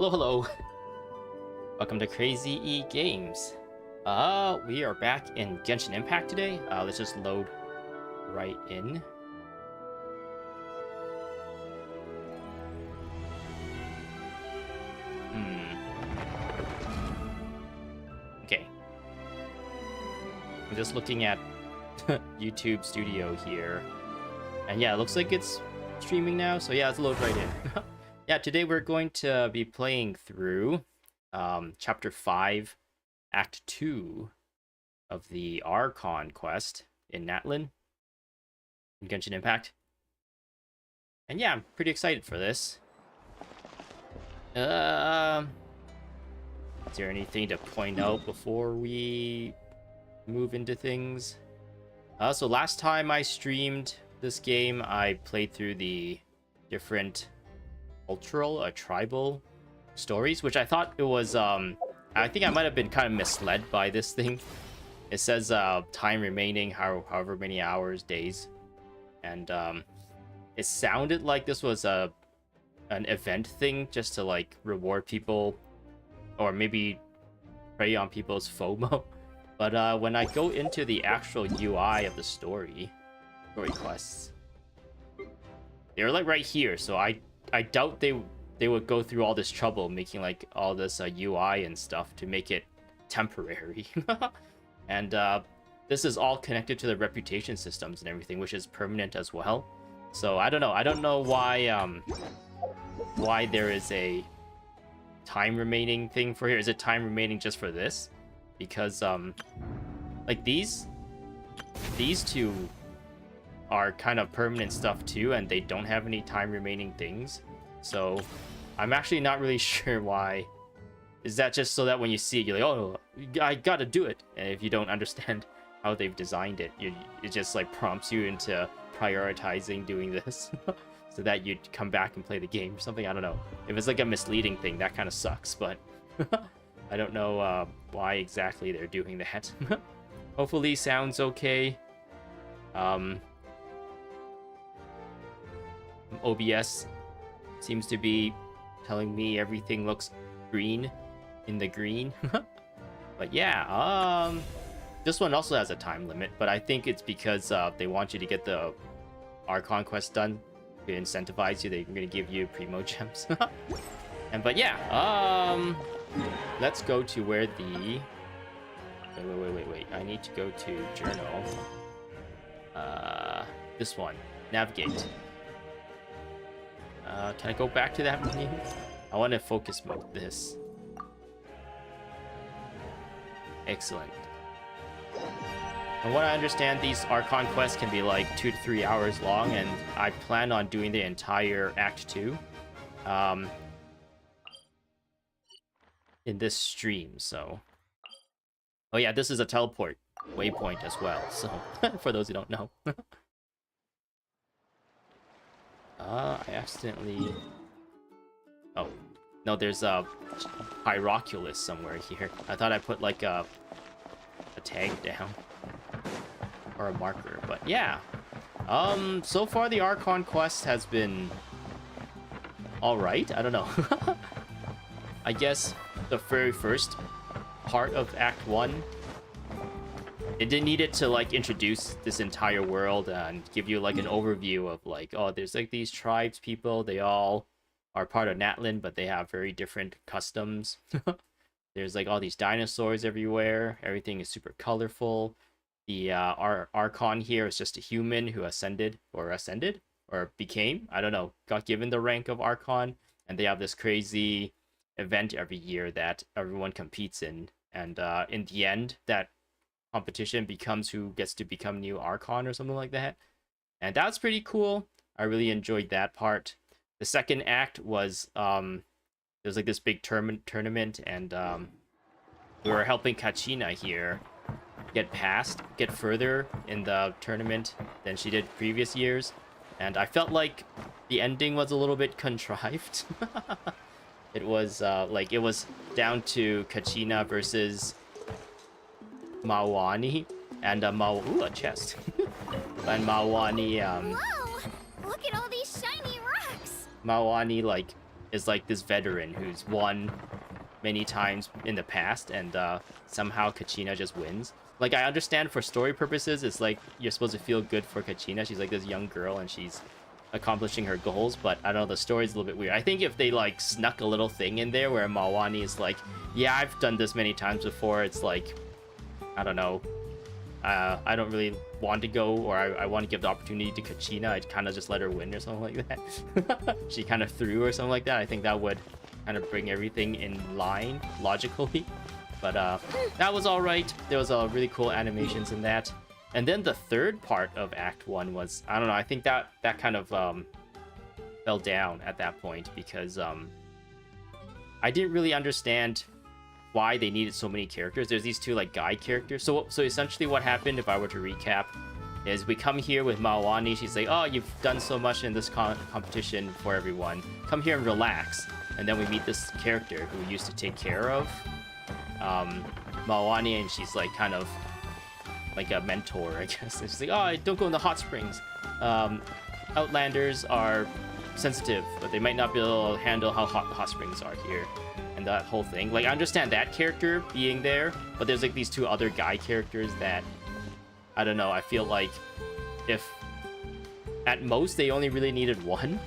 Hello, hello. Welcome to Crazy E Games. We are back in Genshin Impact today. Let's just load right in. Okay. I'm just looking at YouTube Studio here. And yeah, it looks like it's streaming now. So yeah, let's load right in. Yeah, today we're going to be playing through Chapter 5, Act 2 of the Archon Quest in Natlin, in Genshin Impact. And yeah, I'm pretty excited for this. Is there anything to point out before we move into things? So last time I streamed this game, I played through the different cultural or tribal stories, which I thought it was I think I might have been kind of misled by this thing. It says time remaining however many hours, days, and it sounded like this was an event thing just to like reward people or maybe prey on people's FOMO. But when I go into the actual UI of the story quests, they're like right here, so I doubt they would go through all this trouble making like all this UI and stuff to make it temporary. And this is all connected to the reputation systems and everything, which is permanent as well. So I don't know why there is a time remaining thing for here. Is it time remaining just for this? Because like these two are kind of permanent stuff too, and they don't have any time remaining things. So I'm actually not really sure why. Is that just so that when you see it, you're like, oh, I gotta do it? And if you don't understand how they've designed it, it just like prompts you into prioritizing doing this so that you'd come back and play the game or something. I don't know. If it's like a misleading thing, that kind of sucks, but I don't know why exactly they're doing that. Hopefully sounds okay. OBS seems to be telling me everything looks green in the green. But yeah, this one also has a time limit, but I think it's because they want you to get the Archon Quest done to incentivize you. They're gonna give you primo gems. But yeah, let's go to where the wait, I need to go to journal. This one, navigate. Can I go back to that menu? I want to focus mode this. Excellent. From what I understand, these Archon quests can be like 2 to 3 hours long, and I plan on doing the entire Act 2 in this stream, so... Oh yeah, this is a teleport waypoint as well, so for those who don't know. I accidentally... Oh. No, there's a Pyroculus somewhere here. I thought I put like a tag down. Or a marker, but yeah. So far the Archon Quest has been... alright, I don't know. I guess the very first part of Act 1, it didn't need it to like introduce this entire world and give you like an overview of like, oh, there's like these tribes people, they all are part of Natlin, but they have very different customs. There's like all these dinosaurs everywhere, everything is super colorful. The Archon here is just a human who ascended or became, I don't know, got given the rank of Archon, and they have this crazy event every year that everyone competes in, and in the end that competition becomes who gets to become new Archon or something like that. And that's pretty cool. I really enjoyed that part. The second act was there was like this big tournament, and we were helping Kachina here get further in the tournament than she did previous years, and I felt like the ending was a little bit contrived. It was like it was down to Kachina versus Mawani, and ooh, a chest. And Mawani Whoa! Look at all these shiny rocks! Mawani like is like this veteran who's won many times in the past, and somehow Kachina just wins. Like, I understand for story purposes, it's like you're supposed to feel good for Kachina. She's like this young girl and she's accomplishing her goals, but I don't know, the story's a little bit weird. I think if they like snuck a little thing in there where Mawani is like, yeah, I've done this many times before, it's like, I don't know, I don't really want to go, or I want to give the opportunity to Kachina, I'd kind of just let her win or something like that. She kind of threw or something like that. I think that would kind of bring everything in line logically. But that was all right. There was really cool animations in that. And then the third part of Act 1 was, I don't know, I think that kind of fell down at that point because I didn't really understand why they needed so many characters. There's these two like guide characters. So essentially what happened, if I were to recap, is we come here with Mawani. She's like, oh, you've done so much in this competition for everyone. Come here and relax. And then we meet this character who used to take care of Mawani, and she's like kind of like a mentor, I guess. It's like, oh, don't go in the hot springs. Outlanders are sensitive, but they might not be able to handle how hot the hot springs are here. And that whole thing. Like, I understand that character being there, but there's like these two other guy characters that, I don't know, I feel like if at most they only really needed one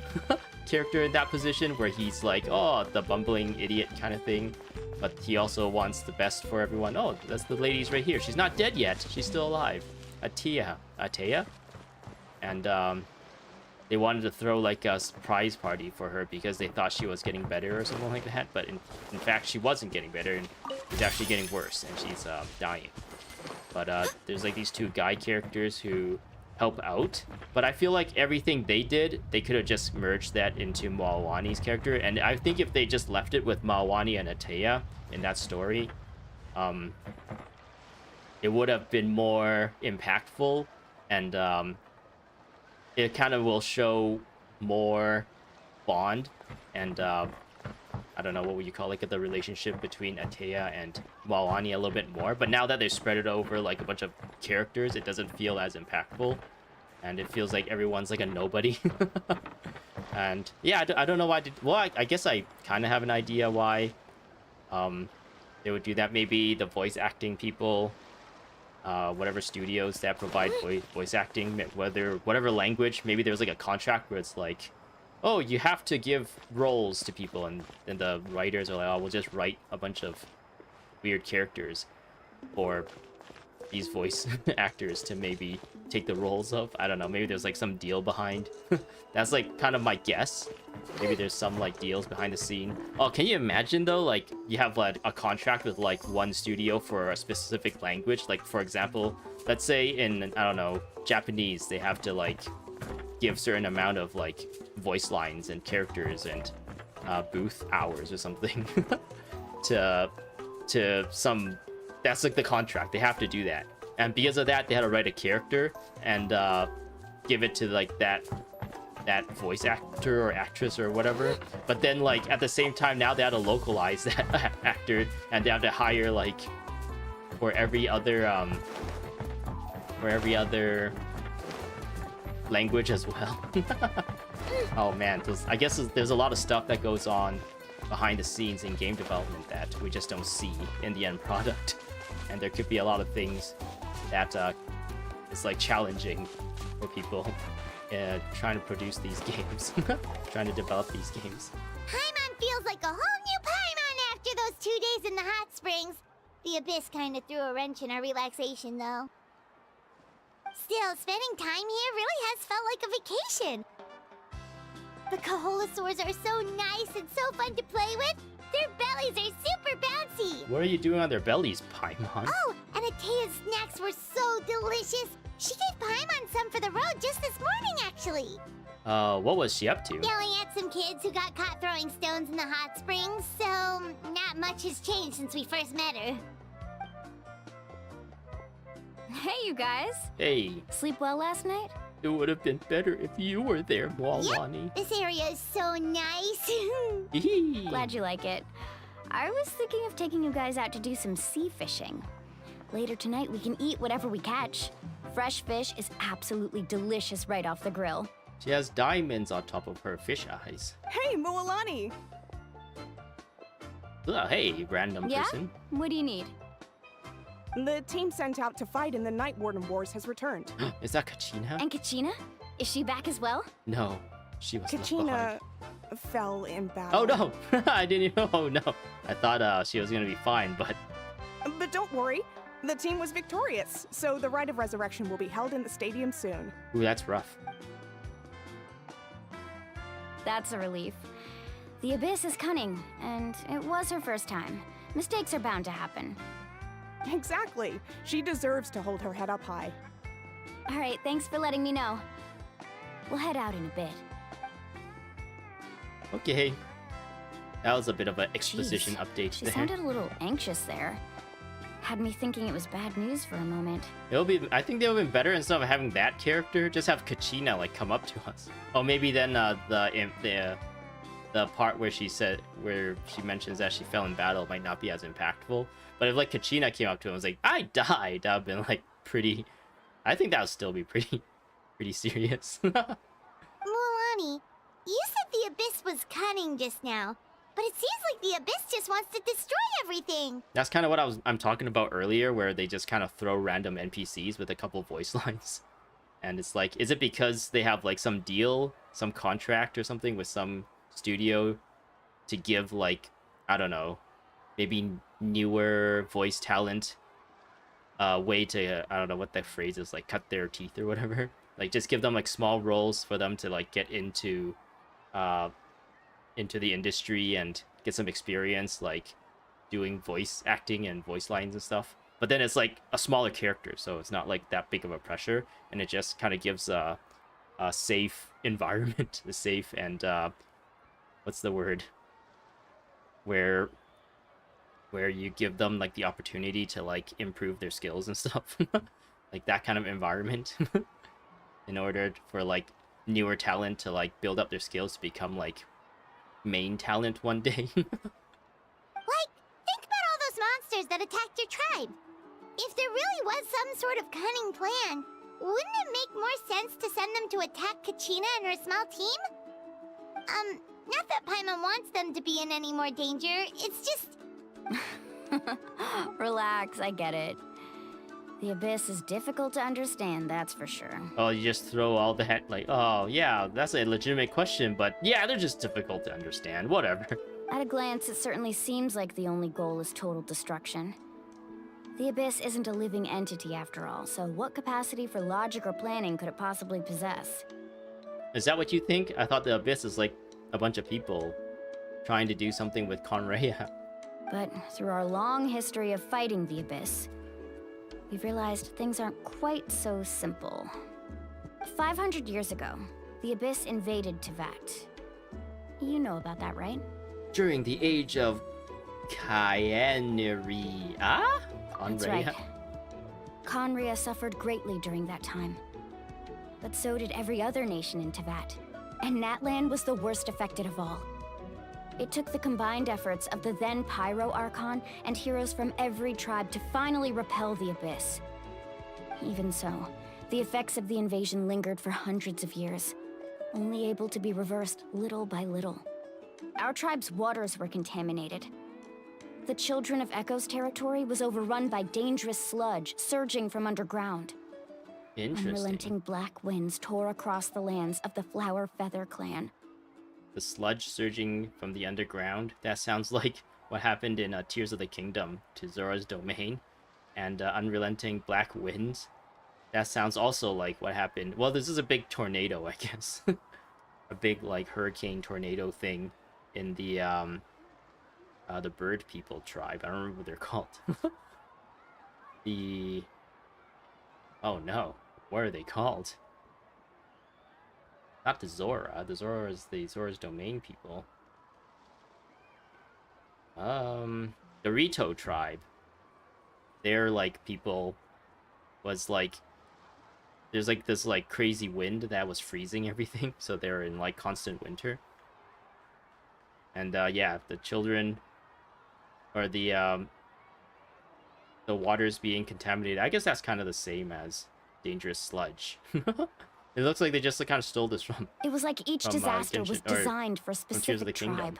character in that position where he's like, oh, the bumbling idiot kind of thing, but he also wants the best for everyone. Oh, that's the lady's right here. She's not dead yet. She's still alive. Atea? And they wanted to throw like a surprise party for her because they thought she was getting better or something like that, but in fact she wasn't getting better, and she's actually getting worse, and she's dying. But there's like these two guy characters who help out, but I feel like everything they did, they could have just merged that into Mawani's character, and I think if they just left it with Mawani and Atea in that story, it would have been more impactful, and it kind of will show more bond, and I don't know, what would you call like the relationship between Atea and Mawani a little bit more. But now that they spread it over like a bunch of characters, it doesn't feel as impactful, and it feels like everyone's like a nobody. And yeah, I don't know why. Well, I guess I kind of have an idea why they would do that. Maybe the voice acting people, whatever studios that provide voice acting, whatever language, maybe there's like a contract where it's like, oh, you have to give roles to people, and then the writers are like, oh, we'll just write a bunch of weird characters for these voice actors to maybe take the roles of. I don't know, maybe there's like some deal behind. That's like kind of my guess. Maybe there's some like deals behind the scene. Oh, can you imagine though, like you have like a contract with like one studio for a specific language, like for example, let's say in, I don't know, Japanese, they have to like give certain amount of like voice lines and characters and booth hours or something to some, that's like the contract, they have to do that, and because of that they had to write a character and give it to like that voice actor or actress or whatever. But then like at the same time now they have to localize that actor, and they have to hire like for every other language as well. Oh man, I guess there's a lot of stuff that goes on behind the scenes in game development that we just don't see in the end product, and there could be a lot of things that is like challenging for people trying to produce these games, trying to develop these games. Paimon feels like a whole new Paimon after those 2 days in the hot springs. The Abyss kind of threw a wrench in our relaxation, though. Still, spending time here really has felt like a vacation. The Kaholosaurs are so nice and so fun to play with. Their bellies are super bouncy. What are you doing on their bellies, Paimon? Oh, and Atea's snacks were so delicious. She gave Paimon some for the road just this morning, actually. What was she up to? Yelling at some kids who got caught throwing stones in the hot springs, so not much has changed since we first met her. Hey, you guys. Hey. Sleep well last night? It would have been better if you were there, Mawani. Yep, this area is so nice. Glad you like it. I was thinking of taking you guys out to do some sea fishing. Later tonight, we can eat whatever we catch. Fresh fish is absolutely delicious right off the grill. She has diamonds on top of her fish eyes. Hey, Mualani! Oh, hey, random Yeah? person. What do you need? The team sent out to fight in the Night Warden Wars has returned. Is that Kachina? And Kachina? Is she back as well? No, she was left behind. Kachina fell in battle. Oh no, I didn't even. Oh no, I thought she was gonna be fine, but But don't worry, the team was victorious, so the Rite of Resurrection will be held in the stadium soon. ooh, that's rough. That's a relief. The Abyss is cunning, and it was her first time. Mistakes are bound to happen. Exactly. She deserves to hold her head up high. All right, thanks for letting me know. We'll head out in a bit. Okay, that was a bit of an exposition Jeez, update She there. sounded a little anxious there. Had me thinking it was bad news for a moment. It'll be. I think they would have been better instead of having that character. Just have Kachina like come up to us. Oh, maybe then the part where she mentions that she fell in battle might not be as impactful. But if like Kachina came up to him and was like, "I died," that would have been like pretty. I think that would still be pretty serious. Mualani, you said the Abyss was cunning just now, but it seems like the Abyss just wants to destroy everything. That's kind of what I'm talking about earlier, where they just kind of throw random NPCs with a couple voice lines. And it's like, is it because they have like some deal, some contract or something with some studio to give like, I don't know, maybe newer voice talent way to, I don't know what the phrase is, like cut their teeth or whatever. Like just give them like small roles for them to like get into the industry and get some experience like doing voice acting and voice lines and stuff. But then it's like a smaller character, so it's not like that big of a pressure, and it just kind of gives a safe environment, a safe and what's the word, where you give them like the opportunity to like improve their skills and stuff. Like that kind of environment in order for like newer talent to like build up their skills to become like main talent one day. Like, think about all those monsters that attacked your tribe. If there really was some sort of cunning plan, wouldn't it make more sense to send them to attack Kachina and her small team? Not that Paimon wants them to be in any more danger, it's just... Relax, I get it. The Abyss is difficult to understand, that's for sure. Oh, you just throw all the heck like, oh yeah, that's a legitimate question, but yeah, they're just difficult to understand. Whatever. At a glance, it certainly seems like the only goal is total destruction. The Abyss isn't a living entity after all, so what capacity for logic or planning could it possibly possess? Is that what you think? I thought the Abyss is like a bunch of people trying to do something with Conrea. But through our long history of fighting the Abyss, we've realized things aren't quite so simple. 500 years ago, the Abyss invaded Tevat. You know about that, right? During the age of Kyaneri. Ah? That's Conrea? right. Conrea suffered greatly during that time. But so did every other nation in Tevat. And Natlan was the worst affected of all. It took the combined efforts of the then Pyro Archon and heroes from every tribe to finally repel the Abyss. Even so, the effects of the invasion lingered for hundreds of years, only able to be reversed little by little. Our tribe's waters were contaminated. The Children of Echo's territory was overrun by dangerous sludge surging from underground. Interesting. Unrelenting black winds tore across the lands of the Flower Feather clan. The sludge surging from the underground. That sounds like what happened in Tears of the Kingdom to Zora's domain. And unrelenting black winds. That sounds also like what happened. Well, this is a big tornado, I guess. A big like hurricane tornado thing in the bird people tribe. I don't remember what they're called. Oh no, what are they called? Not the Zora. The Zora is the Zora's domain people. The Rito tribe. Their like people was like, there's like this like crazy wind that was freezing everything, so they're in like constant winter. And yeah, the children, or the waters being contaminated. I guess that's kind of the same as dangerous sludge. It looks like they just kind of stole this from It was like each From, disaster was Genshin- or designed for a Tears of the specific Kingdom. tribe.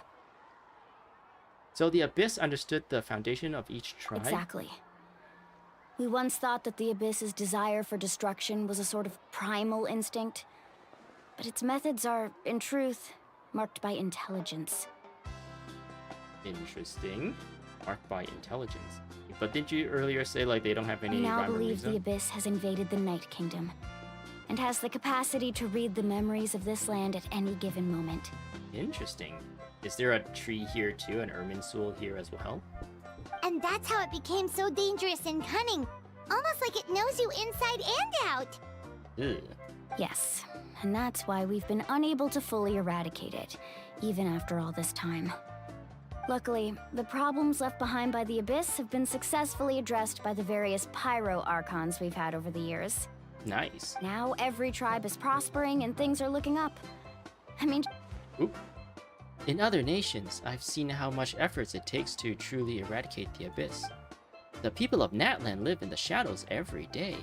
So the Abyss understood the foundation of each tribe? Exactly. We once thought that the Abyss's desire for destruction was a sort of primal instinct, but its methods are, in truth, marked by intelligence. Interesting. Marked by intelligence. But didn't you earlier say like they don't have any We now rhyme or believe the reason? Abyss has invaded the Night Kingdom, and has the capacity to read the memories of this land at any given moment. Interesting. Is there a tree here too, an Irminsul here as well? And that's how it became so dangerous and cunning. Almost like it knows you inside and out. Ugh. Yes, and that's why we've been unable to fully eradicate it, even after all this time. Luckily, the problems left behind by the Abyss have been successfully addressed by the various Pyro Archons we've had over the years. Nice. Now every tribe is prospering and things are looking up. I mean, Oop. In other nations, I've seen how much efforts it takes to truly eradicate the Abyss. The people of Natlan live in the shadows every day.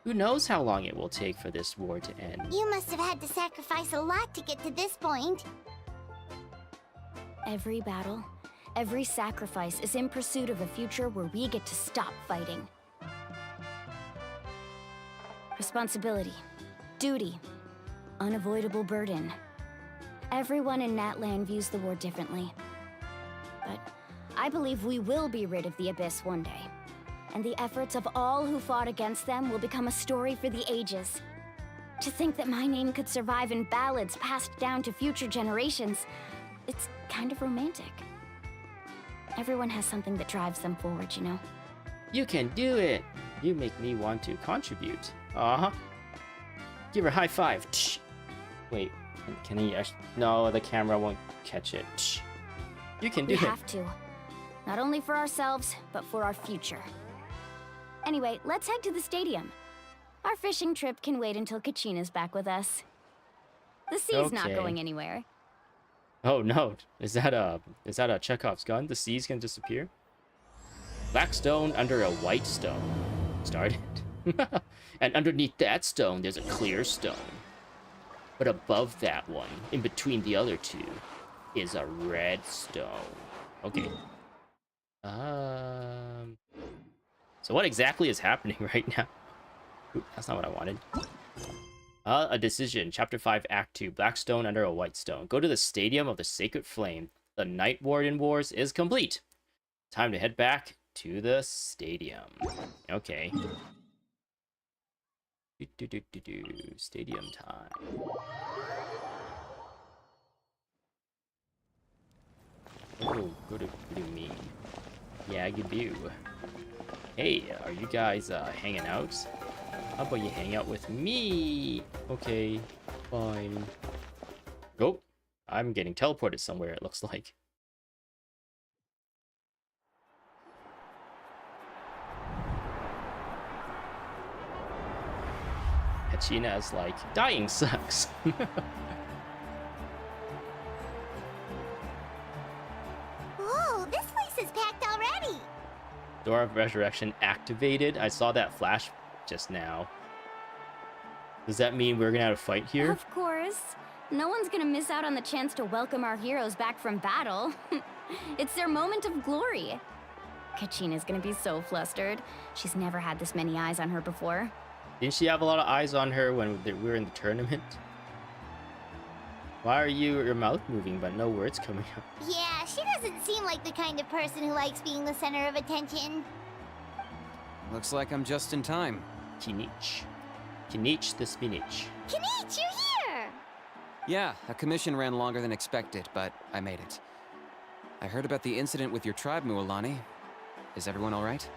Who knows how long it will take for this war to end? You must have had to sacrifice a lot to get to this point. every battle, every sacrifice is in pursuit of a future where we get to stop fighting. Responsibility, duty, unavoidable burden. Everyone in Natlan views the war differently. But I believe we will be rid of the Abyss one day. And the efforts of all who fought against them will become a story for the ages. To think that my name could survive in ballads passed down to future generations, it's kind of romantic. Everyone has something that drives them forward, you know? You can do it! You make me want to contribute. Uh-huh. Give her a high five. Tsh. Wait, can he actually... No, the camera won't catch it. Tsh. You can do We it. have to. Not only for ourselves, but for our future. Anyway, let's head to the stadium. Our fishing trip can wait until Kachina's back with us. The sea's not Okay. going anywhere. Oh no, is that a Chekhov's gun? The seas can disappear? Black stone under a white stone. Started. And underneath that stone, there's a clear stone. But above that one, in between the other two, is a red stone. Okay. So what exactly is happening right now? Oop, that's not what I wanted. A decision. Chapter 5, Act 2. Black stone under a white stone. Go to the Stadium of the Sacred Flame. The Night Warden Wars is complete. Time to head back to the stadium. Okay. Stadium time. Oh, go to me. Yeah, you do. Hey, are you guys hanging out? How about you hang out with me? Okay, fine. Oh, I'm getting teleported somewhere, it looks like. Kachina is like, dying sucks. Whoa, this place is packed already. Door of Resurrection activated. I saw that flash just now. Does that mean we're gonna have to fight here? Of course. No one's gonna miss out on the chance to welcome our heroes back from battle. It's their moment of glory. Kachina's gonna be so flustered. She's never had this many eyes on her before. Didn't she have a lot of eyes on her when we were in the tournament? Why are your mouth moving but no words coming out? Yeah, she doesn't seem like the kind of person who likes being the center of attention. Looks like I'm just in time. Kinich. Kinich the spinach. Kinich, you're here! Yeah, a commission ran longer than expected, but I made it. I heard about the incident with your tribe, Mualani. Is everyone alright?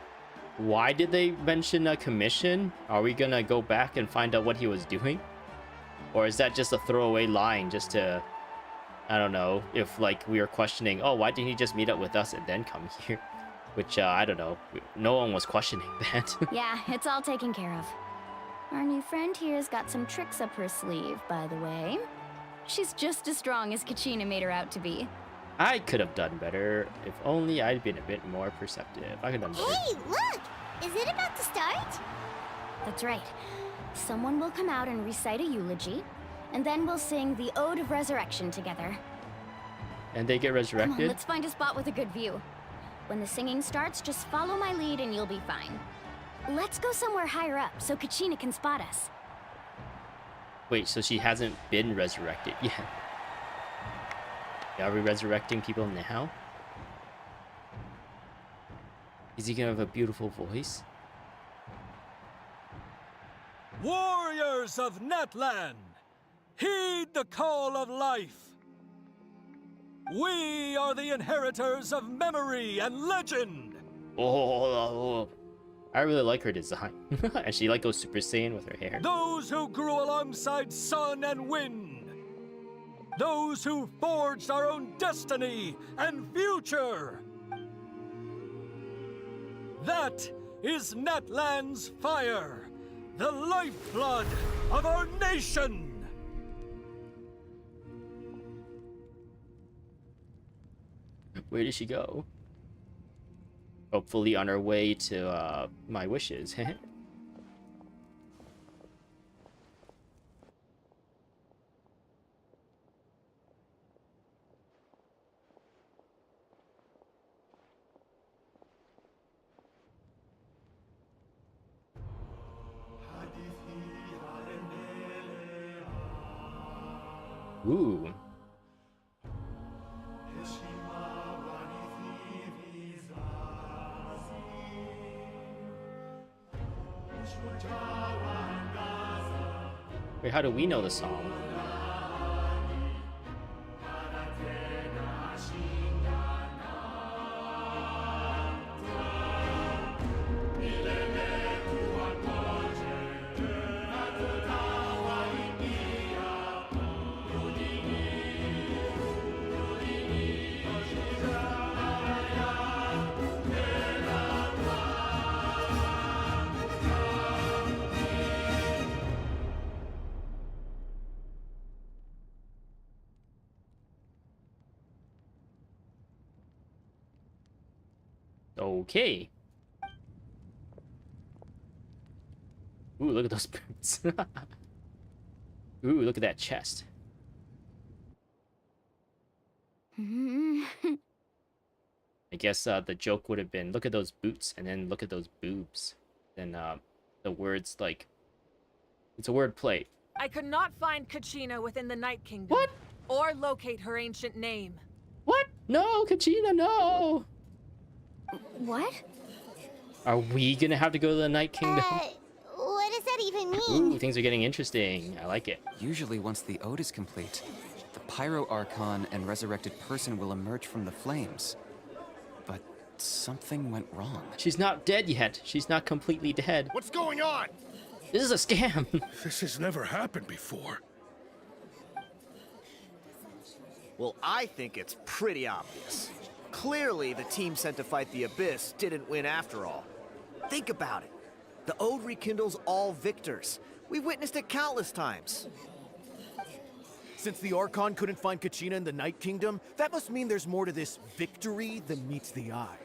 Why did they mention a commission? Are we gonna go back and find out what he was doing? Or is that just a throwaway line just to... I don't know, if like we were questioning, oh, why didn't he just meet up with us and then come here? Which, I don't know. No one was questioning that. Yeah, it's all taken care of. Our new friend here's got some tricks up her sleeve, by the way. She's just as strong as Kachina made her out to be. I could have done better if only I'd been a bit more perceptive. I could have done better. Hey, look! Is it about to start? That's right. Someone will come out and recite a eulogy, and then we'll sing the Ode of Resurrection together. And they get Come on, resurrected? let's find a spot with a good view. When the singing starts, just follow my lead and you'll be fine. Let's go somewhere higher up so Kachina can spot us. Wait, so she hasn't been resurrected yet? Are we resurrecting people now? Is he gonna have a beautiful voice? Warriors of Natlan, heed the call of life. We are the inheritors of memory and legend. Oh, I really like her design. And she like goes Super Saiyan with her hair. Those who grew alongside sun and wind. Those who forged our own destiny and future. That is Natlan's fire, the lifeblood of our nation. Where did she go? Hopefully on her way to my wishes. Ooh. Wait, how do we know the song? Okay. Ooh, look at those boots. Ooh, look at that chest. I guess the joke would have been, look at those boots, and then look at those boobs. Then the words like, it's a word play. I could not find Kachina within the Night Kingdom. What? Or locate her ancient name. What? No, Kachina, no! What? Are we gonna have to go to the Night Kingdom? What does that even mean? Ooh, things are getting interesting. I like it. Usually once the ode is complete, the Pyro Archon and resurrected person will emerge from the flames. But something went wrong. She's not dead yet. She's not completely dead. What's going on? This is a scam. This has never happened before. Well, I think it's pretty obvious. Clearly, the team sent to fight the Abyss didn't win after all. Think about it. The Ode rekindles all victors. We've witnessed it countless times. Since the Archon couldn't find Kachina in the Night Kingdom, that must mean there's more to this victory than meets the eye.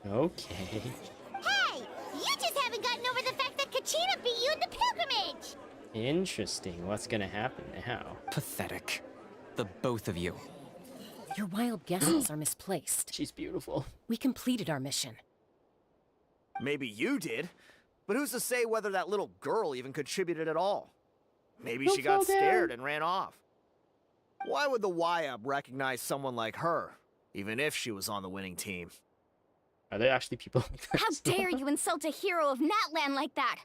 Okay. Hey! You just haven't gotten over the fact that Kachina beat you in the pilgrimage! Interesting. What's gonna happen now? Pathetic. The both of you. Your wild guesses are misplaced. She's beautiful. We completed our mission. Maybe you did, but who's to say whether that little girl even contributed at all? Maybe she got scared and ran off. Why would the YUB recognize someone like her, even if she was on the winning team? Are there actually people like that? How dare you insult a hero of Natlan like that?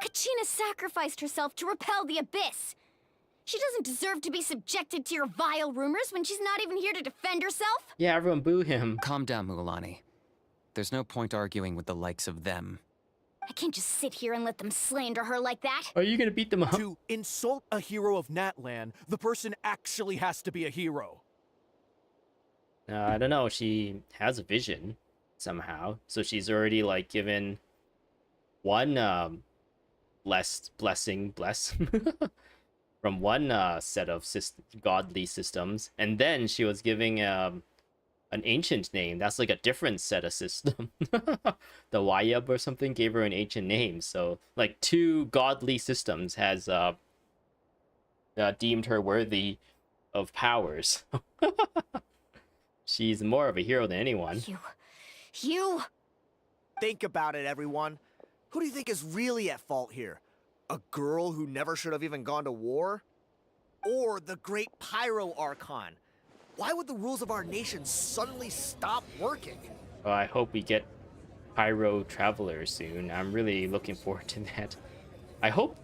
Kachina sacrificed herself to repel the Abyss. She doesn't deserve to be subjected to your vile rumors when she's not even here to defend herself. Yeah, everyone boo him. Calm down, Mualani. There's no point arguing with the likes of them. I can't just sit here and let them slander her like that. Are you gonna beat them up? To insult a hero of Natlan, the person actually has to be a hero. I don't know. She has a vision somehow, so she's already like given one blessing from one set of godly systems, and then she was giving an ancient name. That's like a different set of system. The Wayab or something gave her an ancient name. So like 2 godly systems has deemed her worthy of powers. She's more of a hero than anyone. You... Think about it, everyone. Who do you think is really at fault here? A girl who never should have even gone to war? Or the great Pyro Archon? Why would the rules of our nation suddenly stop working? Well, I hope we get Pyro Traveler soon. I'm really looking forward to that. I hope...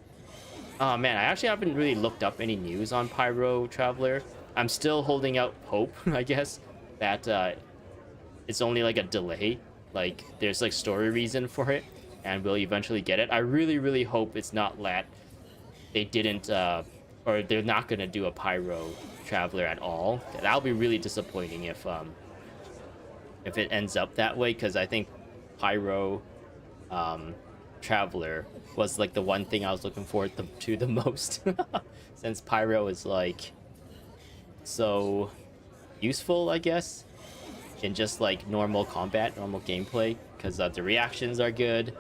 Oh man, I actually haven't really looked up any news on Pyro Traveler. I'm still holding out hope, I guess, that it's only like a delay. Like, there's like story reason for it, and we'll eventually get it. I really, really hope it's not that they didn't, or they're not gonna do a Pyro Traveler at all. That'll be really disappointing if it ends up that way, because I think Pyro Traveler was like the one thing I was looking forward to the most. Since Pyro is like so useful, I guess, in just like normal combat, normal gameplay, because the reactions are good.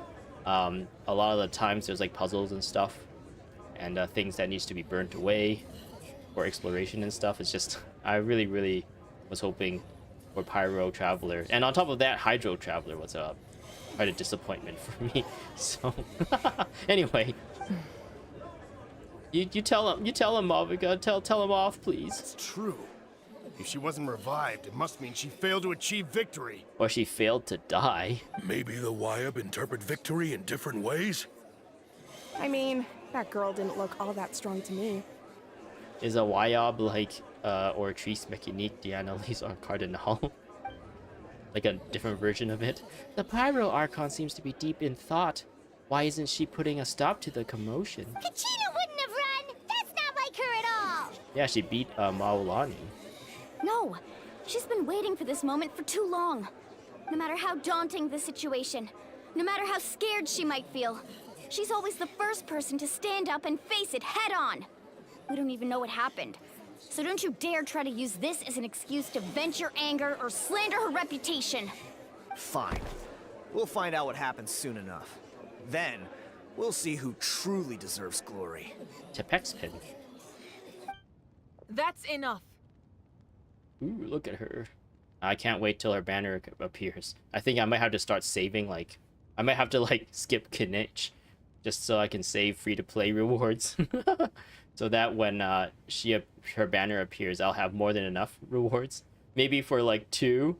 A lot of the times there's like puzzles and stuff, and things that needs to be burnt away for exploration and stuff. It's just, I really, really was hoping for Pyro Traveler, and on top of that, Hydro Traveler was quite a disappointment for me. So anyway, you tell him, Mavica, tell him off, please. It's true. If she wasn't revived, it must mean she failed to achieve victory. Or she failed to die. Maybe the Wayab interpret victory in different ways? I mean, that girl didn't look all that strong to me. Is a Wayab like Oratrice Mécanique d'Analyse or Cardinal? Like a different version of it? The Pyro Archon seems to be deep in thought. Why isn't she putting a stop to the commotion? Kachina wouldn't have run! That's not like her at all! Yeah, she beat Maolani. No, she's been waiting for this moment for too long. No matter how daunting the situation, no matter how scared she might feel, she's always the first person to stand up and face it head on. We don't even know what happened. So don't you dare try to use this as an excuse to vent your anger or slander her reputation. Fine. We'll find out what happens soon enough. Then, we'll see who truly deserves glory. Tepexpin. That's enough. Ooh, look at her. I can't wait till her banner appears. I think I might have to start saving, like... I might have to, like, skip Kinich, just so I can save free-to-play rewards. So that when her banner appears, I'll have more than enough rewards. Maybe for, like, 2.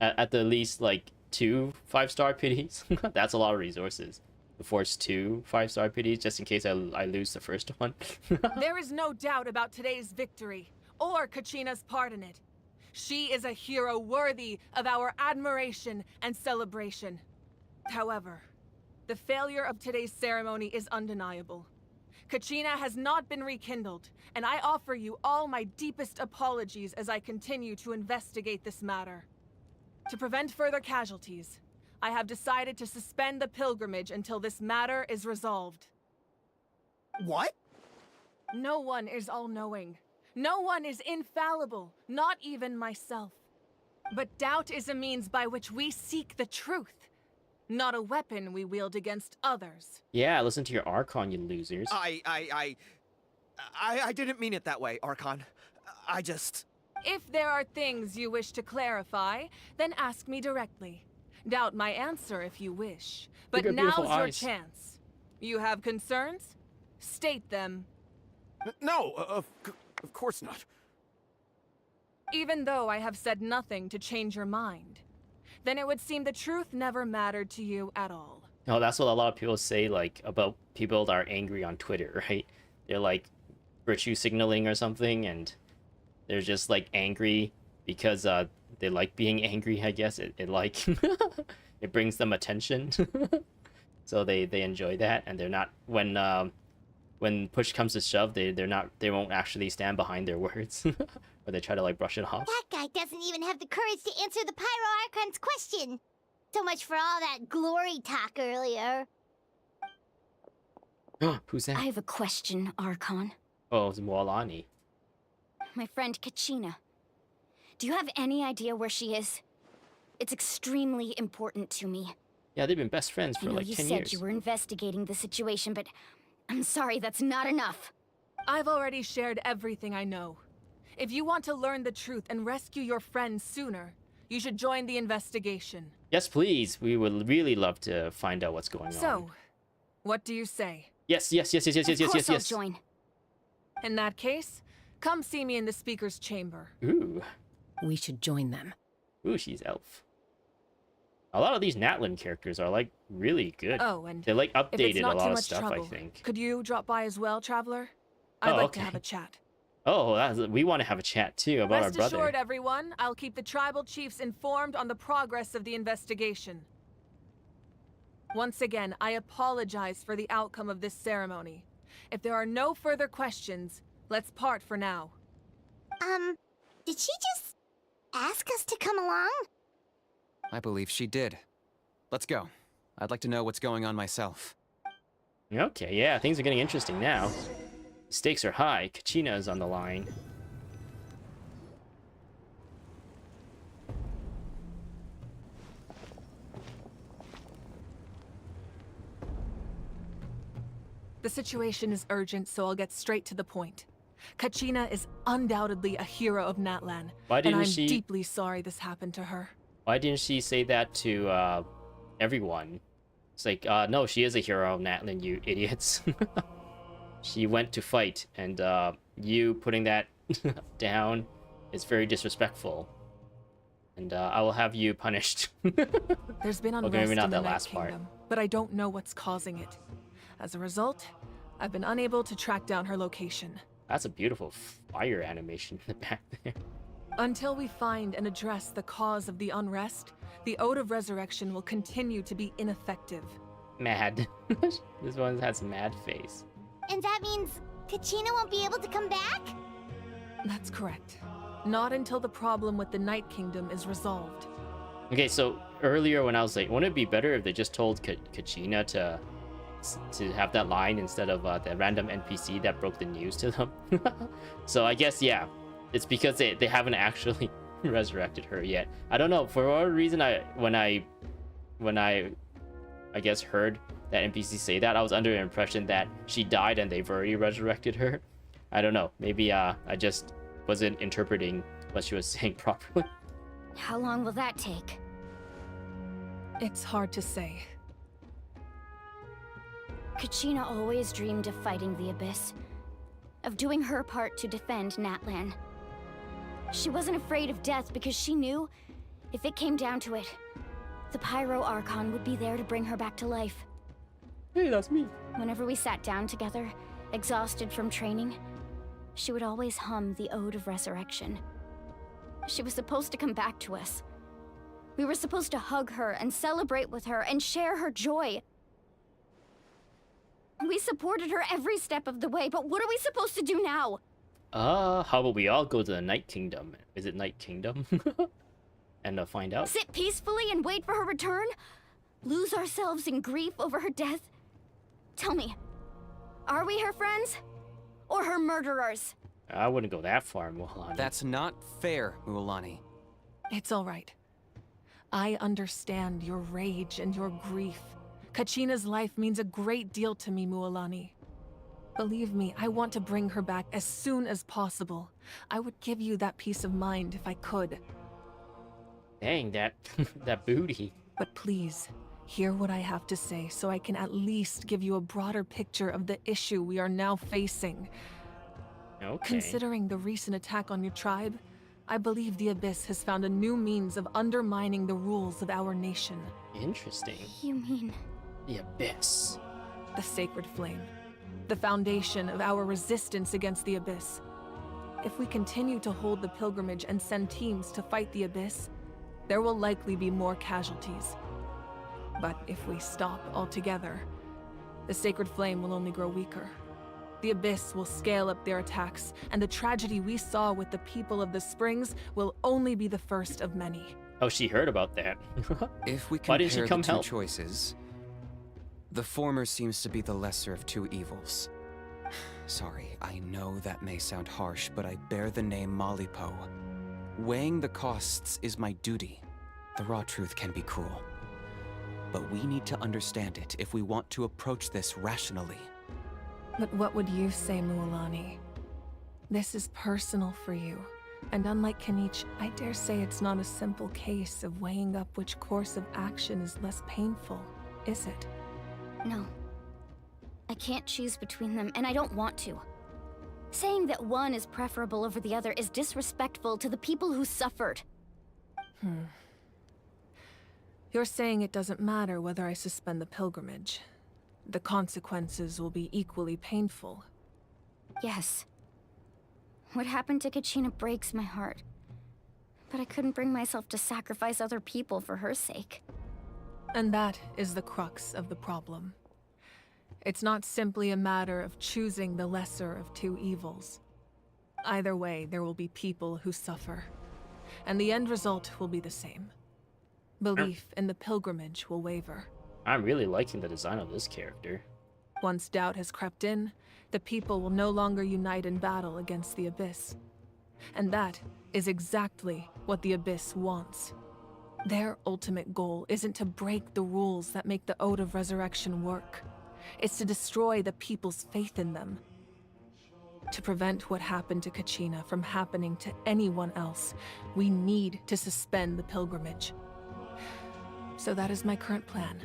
at the least, like, 2 5-star pities. That's a lot of resources. To force 2 5-star pities, just in case I lose the first one. There is no doubt about today's victory, or Kachina's part in it. She is a hero worthy of our admiration and celebration. However, the failure of today's ceremony is undeniable. Kachina has not been rekindled, and I offer you all my deepest apologies as I continue to investigate this matter. To prevent further casualties, I have decided to suspend the pilgrimage until this matter is resolved. What? No one is all-knowing. No one is infallible, not even myself. But doubt is a means by which we seek the truth, not a weapon we wield against others. Yeah, listen to your Archon, you losers. I didn't mean it that way, Archon. I just... If there are things you wish to clarify, then ask me directly. Doubt my answer if you wish. But Look at beautiful now's your eyes. chance. You have concerns? State them. No, of course not. Even though I have said nothing to change your mind, then it would seem the truth never mattered to you at all. No, that's what a lot of people say, like, about people that are angry on Twitter, right? They're, like, virtue signaling or something, and they're just, like, angry because they like being angry, I guess. It like, it brings them attention. So they enjoy that, and they're not, when push comes to shove, they won't actually stand behind their words. Or they try to, like, brush it off. That guy doesn't even have the courage to answer the Pyro Archon's question. So much for all that glory talk earlier. Who's that? I have a question, Archon. Oh, it's Moalani. My friend Kachina. Do you have any idea where she is? It's extremely important to me. Yeah, they've been best friends I for know like you 10 said years. you were investigating the situation, but I'm sorry, that's not enough. I've already shared everything I know. If you want to learn the truth and rescue your friends sooner, you should join the investigation. Yes, please. We would really love to find out what's going on. So, what do you say? Yes. Of course I'll join. In that case, come see me in the speaker's chamber. Ooh. We should join them. Ooh, she's elf. A lot of these Natlan characters are like really good. Oh, and They like if it's updated a not lot too of much stuff, trouble, I think. could you drop by as well, Traveler? I'd Oh, like okay. to have a chat. Oh, we want to have a chat too about our Rest brother. assured, everyone, I'll keep the tribal chiefs informed on the progress of the investigation. Once again, I apologize for the outcome of this ceremony. If there are no further questions, let's part for now. Did she just ask us to come along? I believe she did. Let's go. I'd like to know what's going on myself. Okay, yeah, things are getting interesting now. Stakes are high. Kachina is on the line. The situation is urgent, so I'll get straight to the point. Kachina is undoubtedly a hero of Natlan, Why and didn't I'm she- deeply sorry this happened to her. Why didn't she say that to everyone? It's like, no, she is a hero of Natlan, you idiots. She went to fight, and you putting that down is very disrespectful. And I will have you punished. There's been unrest maybe not in the that Night last part. Kingdom, but I don't know what's causing it. As a result, I've been unable to track down her location. That's a beautiful fire animation in the back there. Until we find and address the cause of the unrest, the Ode of Resurrection will continue to be ineffective. Mad. This one has mad face. And that means Kachina won't be able to come back? That's correct. Not until the problem with the Night Kingdom is resolved. Okay, so earlier when I was like, wouldn't it be better if they just told Kachina to have that line instead of the random NPC that broke the news to them? So I guess, yeah, it's because they haven't actually resurrected her yet. I don't know, for whatever reason, when I guess heard that NPC say that, I was under the impression that she died and they've already resurrected her. I don't know, maybe I just wasn't interpreting what she was saying properly. How long will that take? It's hard to say. Kachina always dreamed of fighting the Abyss, of doing her part to defend Natlan. She wasn't afraid of death because she knew, if it came down to it, the Pyro Archon would be there to bring her back to life. Hey, that's me. Whenever we sat down together, exhausted from training, she would always hum the Ode of Resurrection. She was supposed to come back to us. We were supposed to hug her and celebrate with her and share her joy. We supported her every step of the way, but what are we supposed to do now? How about we all go to the Night Kingdom? Is it Night Kingdom? And find out. Sit peacefully and wait for her return? Lose ourselves in grief over her death? Tell me, are we her friends? Or her murderers? I wouldn't go that far, Muhalani. That's not fair, Mualani. It's all right. I understand your rage and your grief. Kachina's life means a great deal to me, Mualani. Believe me, I want to bring her back as soon as possible. I would give you that peace of mind if I could. Dang, that that booty. But please, hear what I have to say so I can at least give you a broader picture of the issue we are now facing. Okay. Considering the recent attack on your tribe, I believe the Abyss has found a new means of undermining the rules of our nation. Interesting. You mean... The Abyss. The Sacred Flame. The foundation of our resistance against the Abyss. If we continue to hold the pilgrimage and send teams to fight the Abyss, there will likely be more casualties. But if we stop altogether, the Sacred Flame will only grow weaker. The Abyss will scale up their attacks, and the tragedy we saw with the people of the Springs will only be the first of many. Oh, she heard about that. If we Why compare didn't she the come two help? choices, the former seems to be the lesser of two evils. Sorry, I know that may sound harsh, but I bear the name Malipo. Weighing the costs is my duty. The raw truth can be cruel. But we need to understand it if we want to approach this rationally. But what would you say, Mualani? This is personal for you. And unlike Kanich, I dare say it's not a simple case of weighing up which course of action is less painful, is it? No. I can't choose between them, and I don't want to. Saying that one is preferable over the other is disrespectful to the people who suffered. You're saying it doesn't matter whether I suspend the pilgrimage. The consequences will be equally painful. Yes. What happened to Kachina breaks my heart. But I couldn't bring myself to sacrifice other people for her sake. And that is the crux of the problem. It's not simply a matter of choosing the lesser of two evils. Either way, there will be people who suffer. And the end result will be the same. Belief in the pilgrimage will waver. I'm really liking the design of this character. Once doubt has crept in, the people will no longer unite in battle against the Abyss. And that is exactly what the Abyss wants. Their ultimate goal isn't to break the rules that make the Ode of Resurrection work. It's to destroy the people's faith in them. To prevent what happened to Kachina from happening to anyone else, we need to suspend the pilgrimage. So that is my current plan.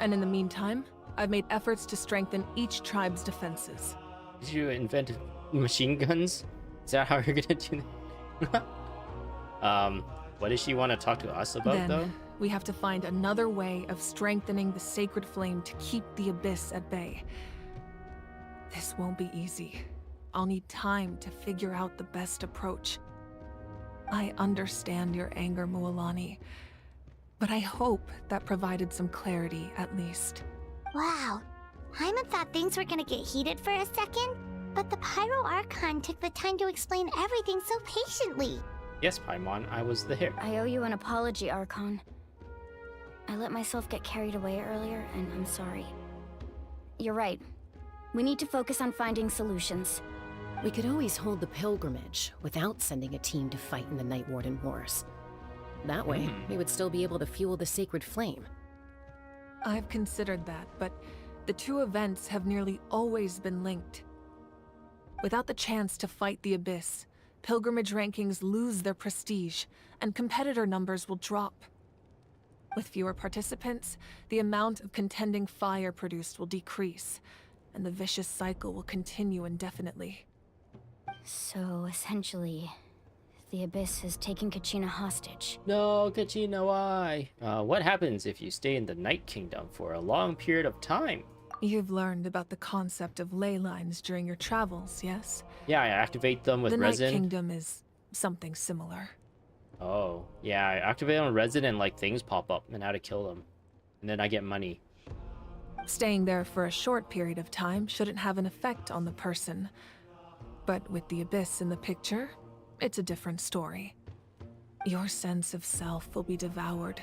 And in the meantime, I've made efforts to strengthen each tribe's defenses. Did you invent machine guns? Is that how you're gonna do that? What does she want to talk to us about, Then, though? we have to find another way of strengthening the sacred flame to keep the Abyss at bay. This won't be easy. I'll need time to figure out the best approach. I understand your anger, Mualani, but I hope that provided some clarity, at least. Wow. Hyman thought things were gonna get heated for a second, but the Pyro Archon took the time to explain everything so patiently. Yes, Paimon, I was there. I owe you an apology, Archon. I let myself get carried away earlier, and I'm sorry. You're right. We need to focus on finding solutions. We could always hold the pilgrimage without sending a team to fight in the Night Warden Wars. That way, we would still be able to fuel the sacred flame. I've considered that, but the two events have nearly always been linked. Without the chance to fight the Abyss, pilgrimage rankings lose their prestige, and competitor numbers will drop. With fewer participants, the amount of contending fire produced will decrease, and the vicious cycle will continue indefinitely. So, essentially, the Abyss has taken Kachina hostage. No, Kachina, why? What happens if you stay in the Night Kingdom for a long period of time? You've learned about the concept of ley lines during your travels, yes? Yeah, I activate them with the resin. Night Kingdom is something similar. Oh, yeah, I activate on resin and like things pop up and how to kill them. And then I get money. Staying there for a short period of time shouldn't have an effect on the person. But with the Abyss in the picture, it's a different story. Your sense of self will be devoured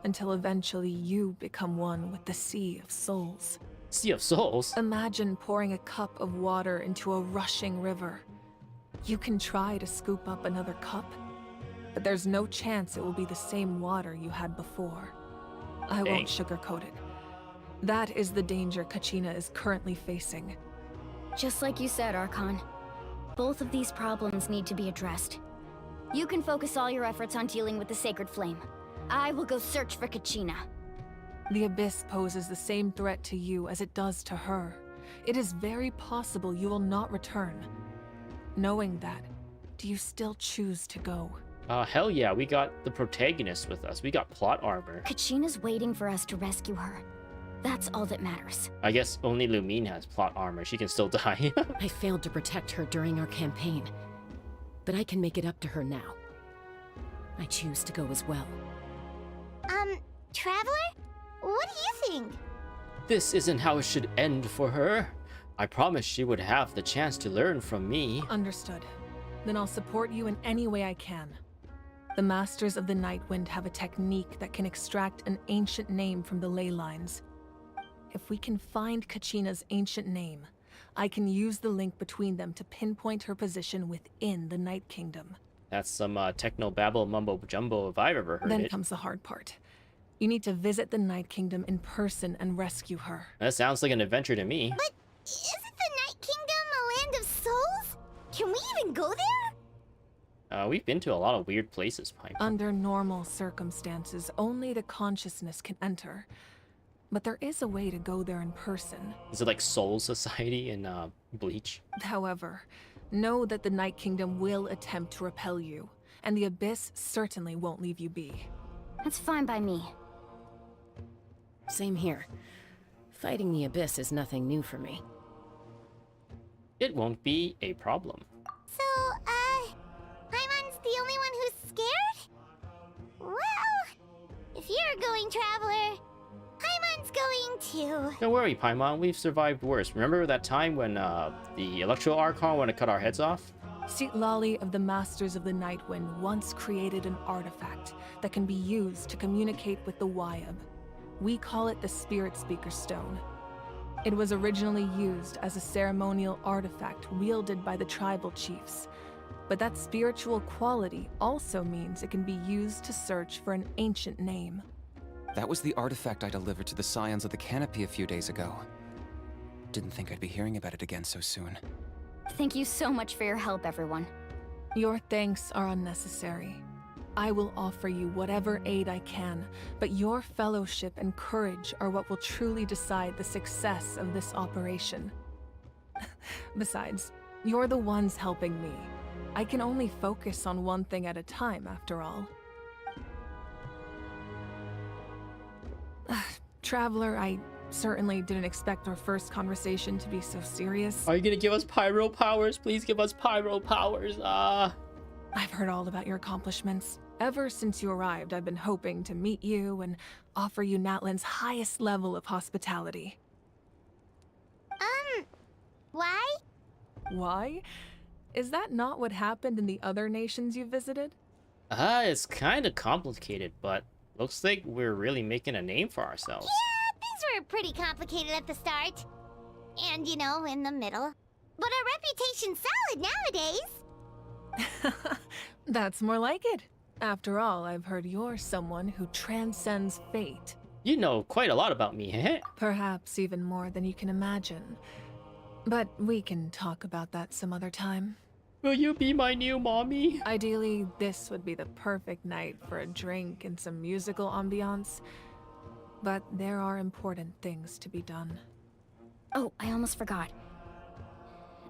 until eventually you become one with the Sea of Souls. Sea of Souls? Imagine pouring a cup of water into a rushing river. You can try to scoop up another cup, but there's no chance it will be the same water you had before. I won't sugarcoat it. That is the danger Kachina is currently facing. Just like you said, Archon. Both of these problems need to be addressed. You can focus all your efforts on dealing with the Sacred Flame. I will go search for Kachina. The Abyss poses the same threat to you as it does to her. It is very possible you will not return. Knowing that, do you still choose to go? Hell yeah, we got the protagonist with us. We got plot armor. Kachina's waiting for us to rescue her. That's all that matters. I guess only Lumine has plot armor. She can still die. I failed to protect her during our campaign, but I can make it up to her now. I choose to go as well. Traveler? What do you think? This isn't how it should end for her. I promised she would have the chance to learn from me. Understood. Then I'll support you in any way I can. The Masters of the Nightwind have a technique that can extract an ancient name from the ley lines. If we can find Kachina's ancient name, I can use the link between them to pinpoint her position within the Night Kingdom. That's some techno babble mumbo jumbo if I've ever heard Then it. comes the hard part. You need to visit the Night Kingdom in person and rescue her. That sounds like an adventure to me. But isn't the Night Kingdom a land of souls? Can we even go there? We've been to a lot of weird places, Pipe. Under normal circumstances, only the consciousness can enter. But there is a way to go there in person. Is it like Soul Society in Bleach? However, know that the Night Kingdom will attempt to repel you, and the Abyss certainly won't leave you be. That's fine by me. Same here. Fighting the Abyss is nothing new for me. It won't be a problem. So, Paimon's the only one who's scared? Well, if you're going, Traveler, Paimon's going too. Don't worry, Paimon, we've survived worse. Remember that time when the Electro Archon wanted to cut our heads off? Lali of the Masters of the Nightwind once created an artifact that can be used to communicate with the Wyab. We call it the Spirit Speaker Stone. It was originally used as a ceremonial artifact wielded by the tribal chiefs. But that spiritual quality also means it can be used to search for an ancient name. That was the artifact I delivered to the Scions of the Canopy a few days ago. Didn't think I'd be hearing about it again so soon. Thank you so much for your help, everyone. Your thanks are unnecessary. I will offer you whatever aid I can, but your fellowship and courage are what will truly decide the success of this operation. Besides, you're the ones helping me. I can only focus on one thing at a time, after all. Traveler, I certainly didn't expect our first conversation to be so serious. Are you gonna give us pyro powers? Please give us pyro powers. I've heard all about your accomplishments. Ever since you arrived, I've been hoping to meet you and offer you Natlan's highest level of hospitality. Why? Why? Is that not what happened in the other nations you visited? It's kind of complicated, but looks like we're really making a name for ourselves. Yeah, things were pretty complicated at the start. And, you know, in the middle. But our reputation's solid nowadays. That's more like it. After all, I've heard you're someone who transcends fate. You know quite a lot about me, heh? Perhaps even more than you can imagine. But we can talk about that some other time. Will you be my new mommy? Ideally, this would be the perfect night for a drink and some musical ambiance. But there are important things to be done. Oh, I almost forgot.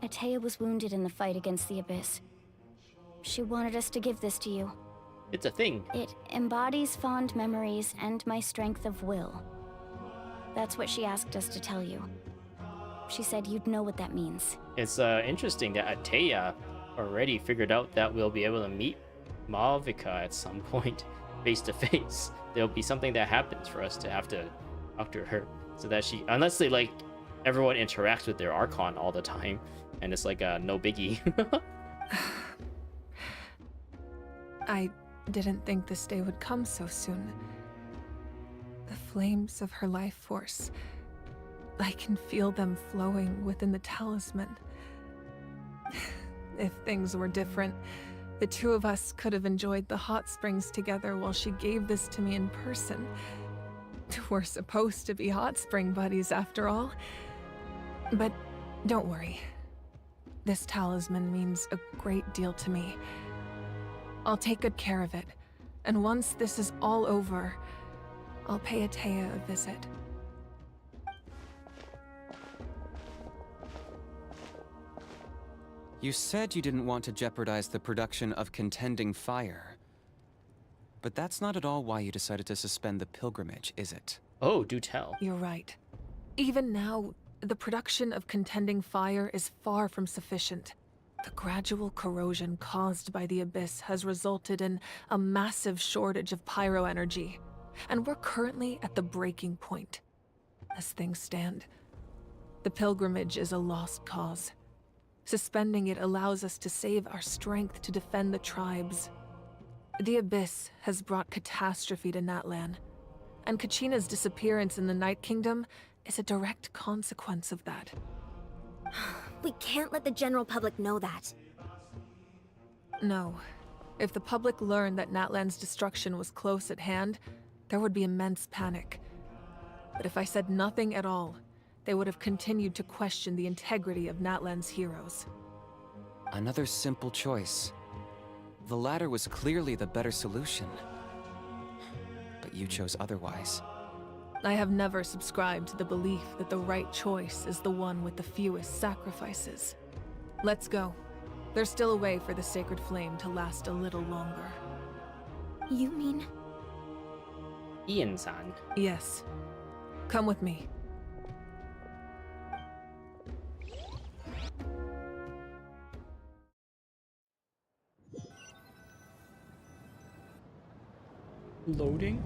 Atea was wounded in the fight against the Abyss. She wanted us to give this to you. It's a thing. It embodies fond memories and my strength of will. That's what she asked us to tell you. She said you'd know what that means. It's interesting that Atea already figured out that we'll be able to meet Malvika at some point, face to face. There'll be something that happens for us to have to talk to her, so that she, unless they like everyone interacts with their Archon all the time, and it's like no biggie. I didn't think this day would come so soon. The flames of her life force. I can feel them flowing within the talisman. If things were different, the two of us could have enjoyed the hot springs together while she gave this to me in person. We're supposed to be hot spring buddies after all. But don't worry. This talisman means a great deal to me. I'll take good care of it, and once this is all over, I'll pay Atea a visit. You said you didn't want to jeopardize the production of Contending Fire. But that's not at all why you decided to suspend the pilgrimage, is it? Oh, do tell. You're right. Even now, the production of Contending Fire is far from sufficient. The gradual corrosion caused by the Abyss has resulted in a massive shortage of pyro energy, and we're currently at the breaking point. As things stand, the pilgrimage is a lost cause. Suspending it allows us to save our strength to defend the tribes. The Abyss has brought catastrophe to Natlan, and Kachina's disappearance in the Night Kingdom is a direct consequence of that. We can't let the general public know that. No, If the public learned that Natlan's destruction was close at hand, there would be immense panic. But if I said nothing at all, they would have continued to question the integrity of Natlan's heroes. Another simple choice. The latter was clearly the better solution. But you chose otherwise. I have never subscribed to the belief that the right choice is the one with the fewest sacrifices. Let's go. There's still a way for the sacred flame to last a little longer. You mean? Ian-san. Yes. Come with me. Loading?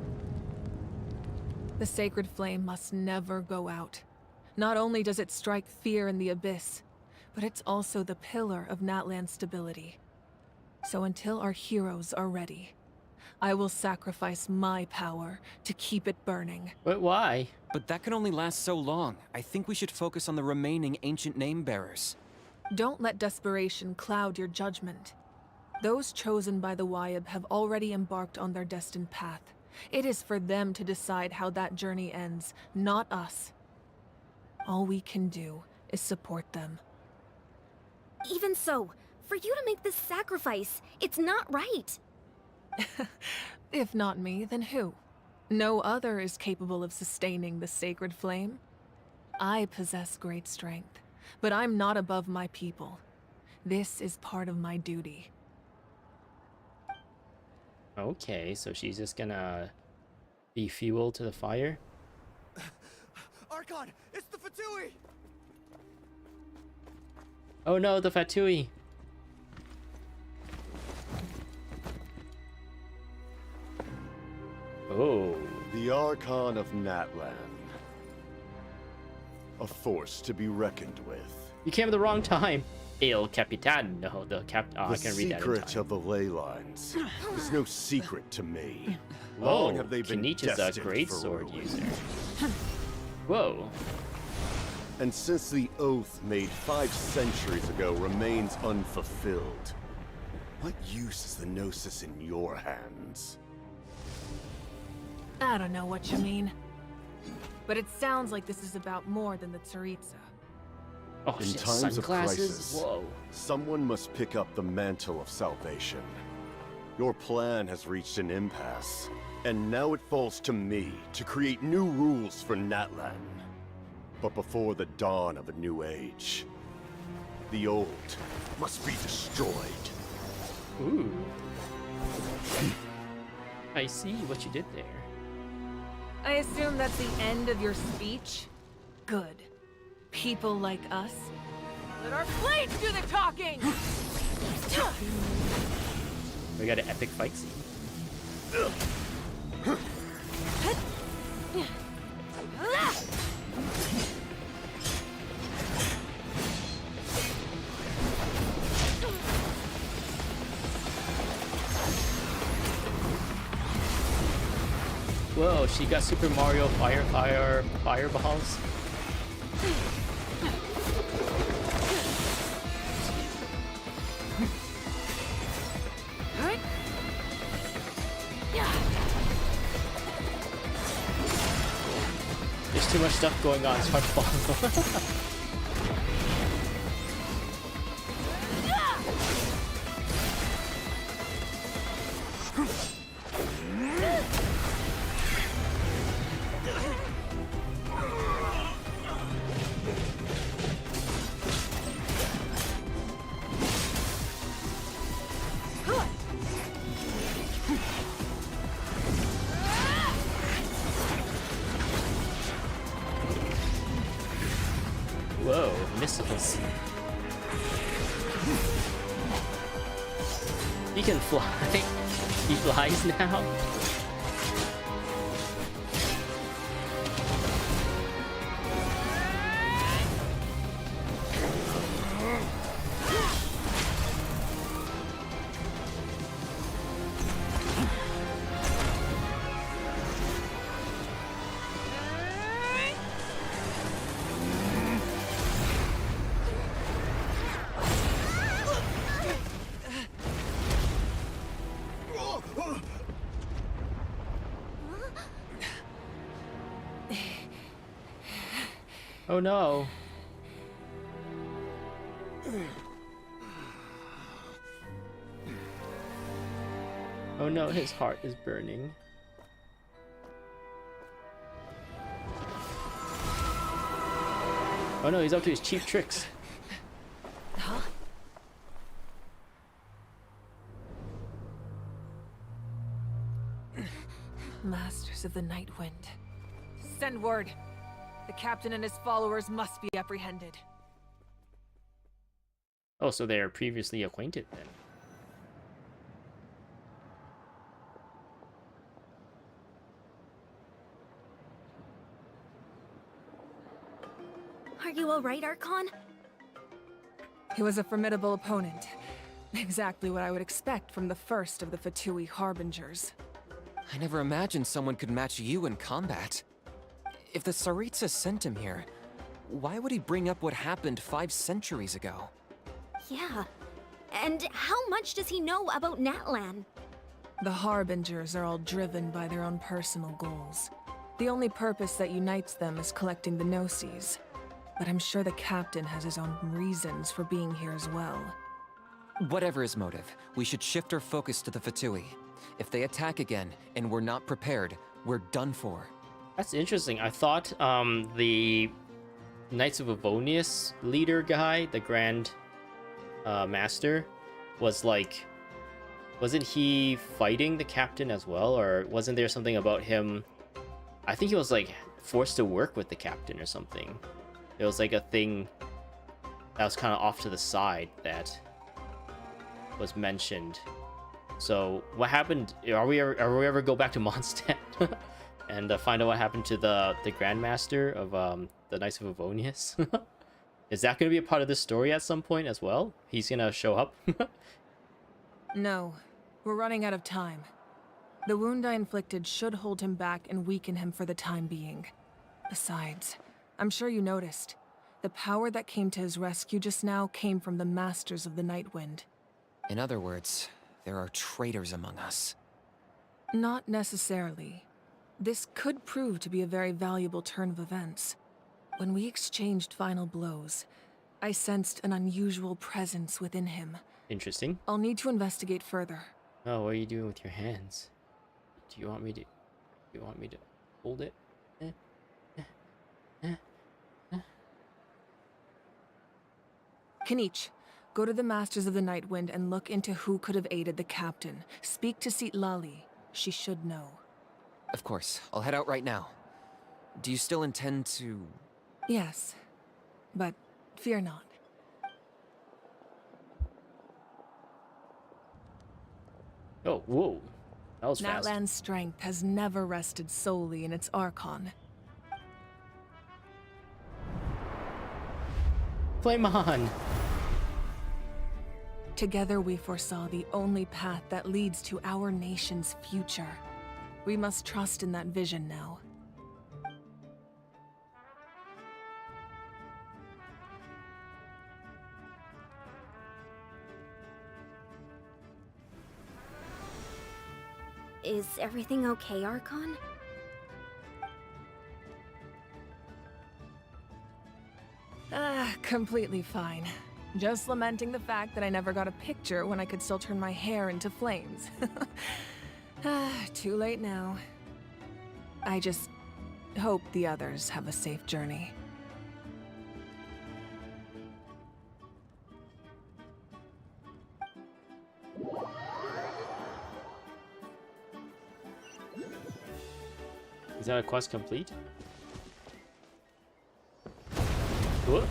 The sacred flame must never go out. Not only does it strike fear in the abyss, but it's also the pillar of Natlan's stability. So until our heroes are ready, I will sacrifice my power to keep it burning. But why? But that can only last so long. I think we should focus on the remaining ancient name bearers. Don't let desperation cloud your judgment. Those chosen by the Wyeb have already embarked on their destined path. It is for them to decide how that journey ends, not us. All we can do is support them. Even so, for you to make this sacrifice, it's not right. If not me, then who? No other is capable of sustaining the sacred flame. I possess great strength, but I'm not above my people. This is part of my duty. Okay, so she's just gonna be fuel to the fire? Archon, it's the Fatui! Oh no, the Fatui! Oh. The Archon of Natlan. A force to be reckoned with. You came at the wrong time. El Capitan. No, the cap. Oh, I The can read that in secret time. of the ley lines is no secret to me. Whoa, Long have they been Kenichi's a destined great for sword ruin. user. Whoa. And since the oath made 5 centuries ago remains unfulfilled, what use is the Gnosis in your hands? I don't know what you mean. But it sounds like this is about more than the Tsaritsa. Oh, In shit, times of sunglasses? crisis, Whoa. someone must pick up the mantle of salvation. Your plan has reached an impasse, and now it falls to me to create new rules for Natlan. But before the dawn of a new age, the old must be destroyed. Ooh. I see what you did there. I assume that's the end of your speech? Good. People like us. Let our blades do the talking! We got an epic fight scene. Whoa, she got Super Mario fireballs. There's too much stuff going on, it's hard to follow. Whoa, missiles. He can fly. He flies now. Oh no. Oh no, his heart is burning. Oh no, he's up to his cheap tricks. Huh? Masters of the Night Wind. Send word. The captain and his followers must be apprehended. Oh, so they are previously acquainted then. Are you alright, Archon? He was a formidable opponent. Exactly what I would expect from the first of the Fatui Harbingers. I never imagined someone could match you in combat. If the Tsaritsa sent him here, why would he bring up what happened 5 centuries ago? Yeah. And how much does he know about Natlan? The Harbingers are all driven by their own personal goals. The only purpose that unites them is collecting the Gnosis. But I'm sure the captain has his own reasons for being here as well. Whatever his motive, we should shift our focus to the Fatui. If they attack again, and we're not prepared, we're done for. That's interesting. I thought the Knights of Avonius leader guy, the Grand Master, was like... Wasn't he fighting the captain as well? Or wasn't there something about him... I think he was like forced to work with the captain or something. It was like a thing that was kind of off to the side that was mentioned. So what happened? Are we ever go back to Mondstadt and find out what happened to the Grandmaster of the Knights of Avonius? Is that going to be a part of this story at some point as well? He's gonna show up? No, we're running out of time. The wound I inflicted should hold him back and weaken him for the time being. Besides, I'm sure you noticed. The power that came to his rescue just now came from the Masters of the Night Wind. In other words, there are traitors among us. Not necessarily. This could prove to be a very valuable turn of events. When we exchanged final blows, I sensed an unusual presence within him. Interesting. I'll need to investigate further. Oh, what are you doing with your hands? Do you want me to hold it? Kanich, go to the Masters of the Night Wind and look into who could have aided the captain. Speak to Lali. She should know. Of course, I'll head out right now. Do you still intend to... Yes, but fear not. Oh, whoa. That was fast. Natlan's strength has never rested solely in its Archon. Flame on! Together we foresaw the only path that leads to our nation's future. We must trust in that vision now. Is everything okay, Archon? Completely fine. Just lamenting the fact that I never got a picture when I could still turn my hair into flames. Too late now. I just hope the others have a safe journey. Is that a quest complete? What?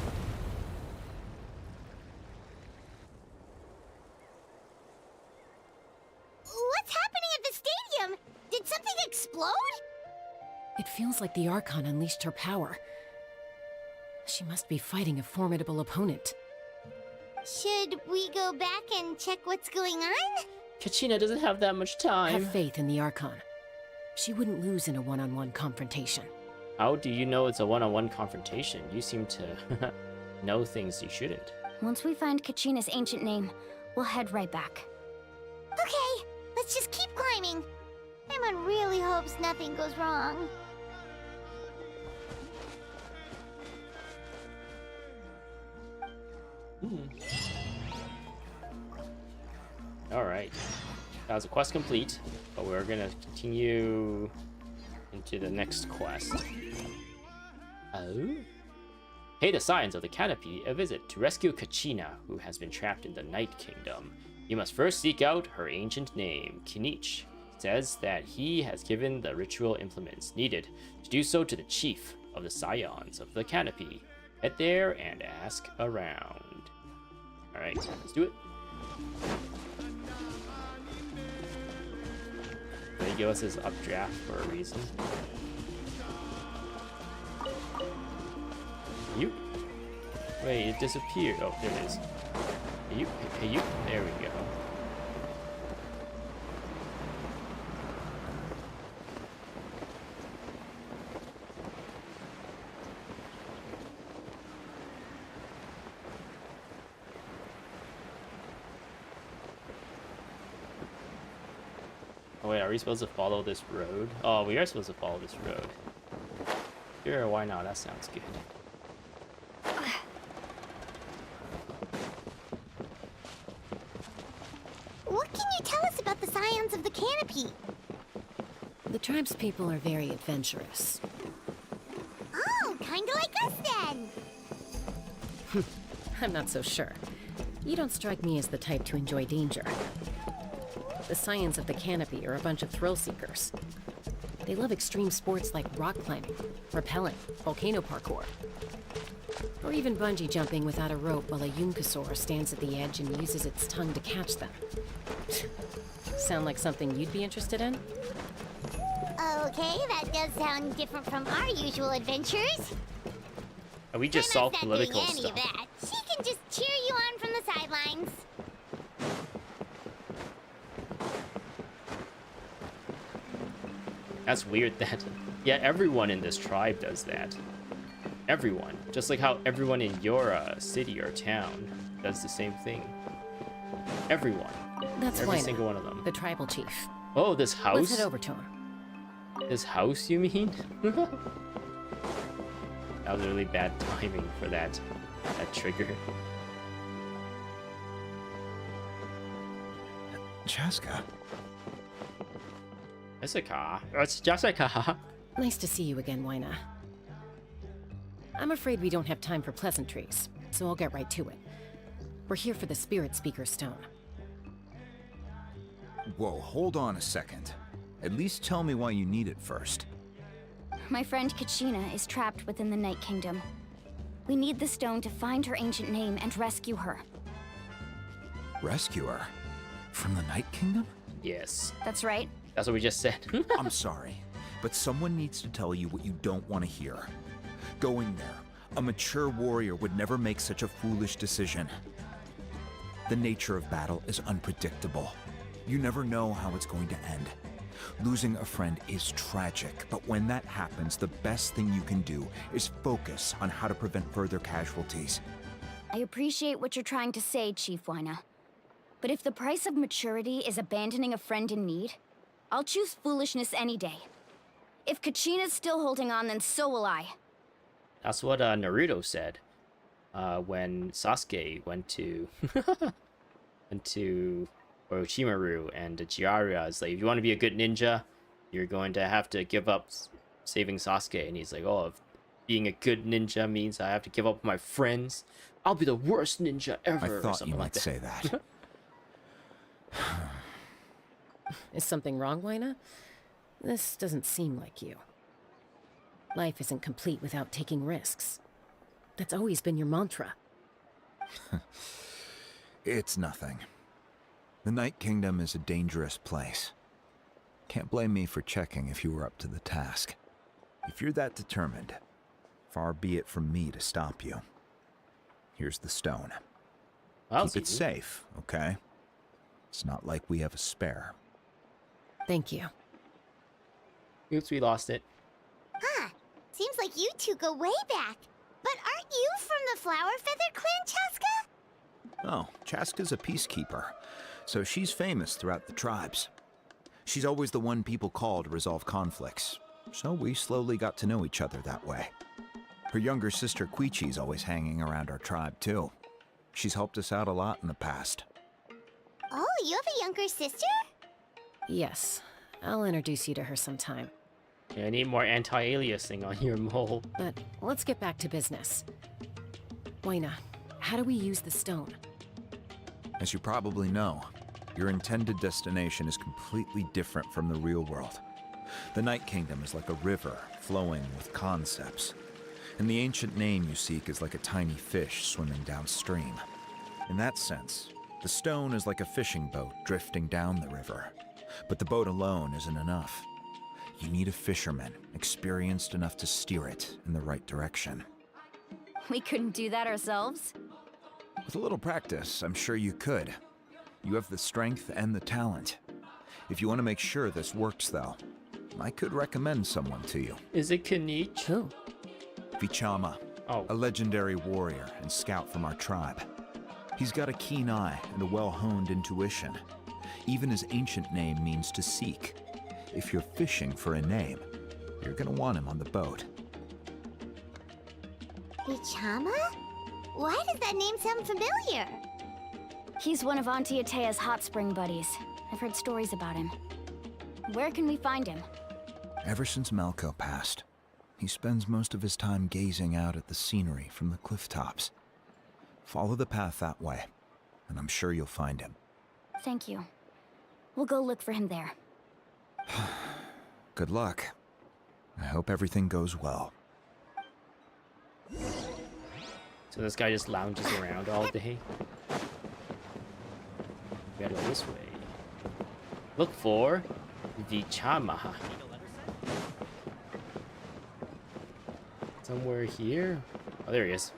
What's happening at the stadium? Did something explode? It feels like the Archon unleashed her power. She must be fighting a formidable opponent. Should we go back and check what's going on? Kachina doesn't have that much time. Have faith in the Archon. She wouldn't lose in a one-on-one confrontation. How do you know it's a one-on-one confrontation? You seem to know things you shouldn't. Once we find Kachina's ancient name, we'll head right back. Okay, let's just keep climbing. Emma really hopes nothing goes wrong. Alright. That was a quest complete, but we're gonna continue into the next quest. Oh? Pay the Scions of the Canopy a visit to rescue Kachina, who has been trapped in the Night Kingdom. You must first seek out her ancient name, Kinich. It says that he has given the ritual implements needed to do so to the chief of the Scions of the Canopy. Head there and ask around. Alright, let's do it. They give us his updraft for a reason. You. Wait, it disappeared. Oh, there it is. You. Hey, you. There we go. Oh wait, are we supposed to follow this road? Oh, we are supposed to follow this road. Sure, why not? That sounds good. What can you tell us about the Scions of the Canopy? The tribespeople are very adventurous. Oh, kinda like us then. I'm not so sure. You don't strike me as the type to enjoy danger. The Scions of the Canopy are a bunch of thrill seekers. They love extreme sports like rock climbing, rappelling, volcano parkour, or even bungee jumping without a rope while a Yunkasaur stands at the edge and uses its tongue to catch them. Sound like something you'd be interested in? Okay, that does sound different from our usual adventures. We just Grandma's solve not political doing any stuff. of that. She can just cheer you on from the sidelines. That's weird that... Yeah, everyone in this tribe does that. Everyone. Just like how everyone in your city or town does the same thing. Everyone. That's Every Wina, single one of them. the tribal chief. Oh, this house? Let's head over to him. This house, you mean? That was really bad timing for that trigger. Chaska. Jessica. It's Jessica. Nice to see you again, Wina. I'm afraid we don't have time for pleasantries, so I'll get right to it. We're here for the Spirit Speaker Stone. Whoa, hold on a second. At least tell me why you need it first. My friend Kachina is trapped within the Night Kingdom. We need the stone to find her ancient name and rescue her. Rescue her? From the Night Kingdom? Yes. That's right. That's what we just said. I'm sorry, but someone needs to tell you what you don't want to hear. Going there, a mature warrior would never make such a foolish decision. The nature of battle is unpredictable. You never know how it's going to end. Losing a friend is tragic, but when that happens, the best thing you can do is focus on how to prevent further casualties. I appreciate what you're trying to say, Chief Wina. But if the price of maturity is abandoning a friend in need, I'll choose foolishness any day. If Kachina's still holding on, then so will I. That's what Naruto said when Sasuke went to Orochimaru, and Jiraiya is like, if you want to be a good ninja, you're going to have to give up saving Sasuke. And he's like, oh, if being a good ninja means I have to give up my friends, I'll be the worst ninja ever. I thought you might say that. Is something wrong, Wina? This doesn't seem like you. Life isn't complete without taking risks. That's always been your mantra. It's nothing. The Night Kingdom is a dangerous place. Can't blame me for checking if you were up to the task. If you're that determined, far be it from me to stop you. Here's the stone. Keep it safe, okay? It's not like we have a spare. Thank you. Oops, we lost it. Huh. Seems like you two go way back. But aren't you from the Flower Feather Clan, Chaska? Oh, Chaska's a peacekeeper, so she's famous throughout the tribes. She's always the one people call to resolve conflicts, so we slowly got to know each other that way. Her younger sister Quichi's always hanging around our tribe, too. She's helped us out a lot in the past. Oh, you have a younger sister? Yes, I'll introduce you to her sometime. Yeah, I need more anti-aliasing on your mole. But let's get back to business. Wayna, how do we use the stone? As you probably know, your intended destination is completely different from the real world. The Night Kingdom is like a river flowing with concepts, and the ancient name you seek is like a tiny fish swimming downstream. In that sense, the stone is like a fishing boat drifting down the river, but the boat alone isn't enough. You need a fisherman experienced enough to steer it in the right direction. We couldn't do that ourselves? With a little practice, I'm sure you could. You have the strength and the talent. If you want to make sure this works, though, I could recommend someone to you. Is it Kanich? Who? Vichama, Oh. a legendary warrior and scout from our tribe. He's got a keen eye and a well-honed intuition. Even his ancient name means to seek. If you're fishing for a name, you're gonna want him on the boat. Vichama? Why does that name sound familiar? He's one of Auntie Atea's hot spring buddies. I've heard stories about him. Where can we find him? Ever since Malco passed, he spends most of his time gazing out at the scenery from the cliff tops. Follow the path that way, and I'm sure you'll find him. Thank you. We'll go look for him there. Good luck. I hope everything goes well. So this guy just lounges around all day. We gotta go this way. Look for Vichama. Somewhere here? Oh, there he is.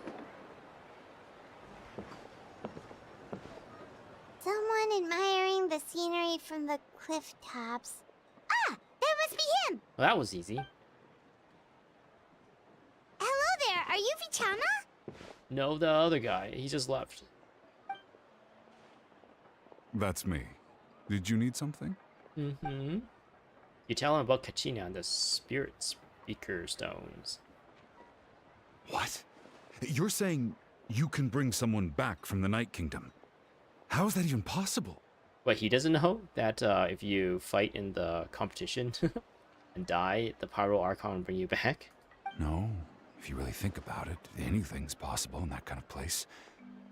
Someone admiring the scenery from the cliff tops. Ah! That must be him! Well, that was easy. Hello there, are you Vichama? No, the other guy. He just left. That's me. Did you need something? Mm-hmm. You tell him about Kachina and the spirit speaker stones. What? You're saying you can bring someone back from the Night Kingdom? How is that even possible? But he doesn't know that if you fight in the competition and die, the Pyro Archon will bring you back. No. If you really think about it, anything's possible in that kind of place.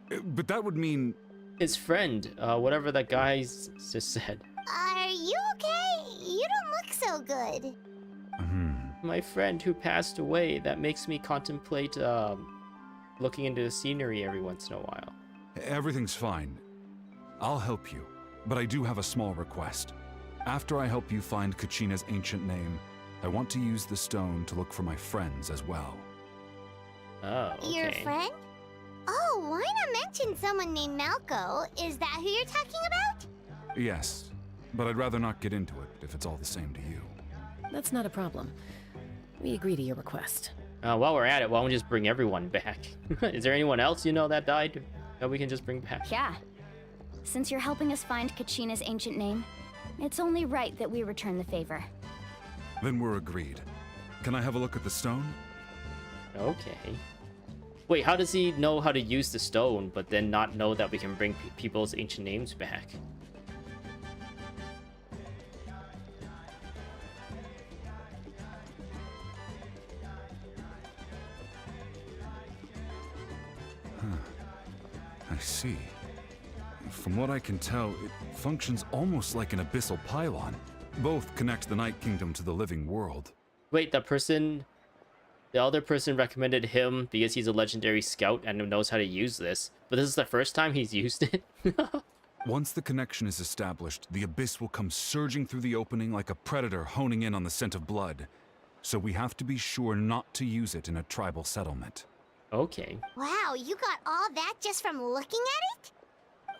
But that would mean... His friend, whatever that guy just said. Are you okay? You don't look so good. My friend who passed away, that makes me contemplate looking into the scenery every once in a while. Everything's fine. I'll help you, but I do have a small request. After I help you find Kachina's ancient name, I want to use the stone to look for my friends as well. Oh, okay. Your friend? Oh, why not mention someone named Malco? Is that who you're talking about? Yes, but I'd rather not get into it if it's all the same to you. That's not a problem. We agree to your request. While we're at it, why don't we just bring everyone back? Is there anyone else you know that died that we can just bring back? Yeah. Since you're helping us find Kachina's ancient name, it's only right that we return the favor. Then we're agreed. Can I have a look at the stone? Okay. Wait, how does he know how to use the stone, but then not know that we can bring people's ancient names back? I see. From what I can tell, it functions almost like an abyssal pylon. Both connect the Night Kingdom to the living world. Wait, the other person recommended him because he's a legendary scout and knows how to use this, but this is the first time he's used it? Once the connection is established, the abyss will come surging through the opening like a predator honing in on the scent of blood. So we have to be sure not to use it in a tribal settlement. Okay. Wow, you got all that just from looking at it?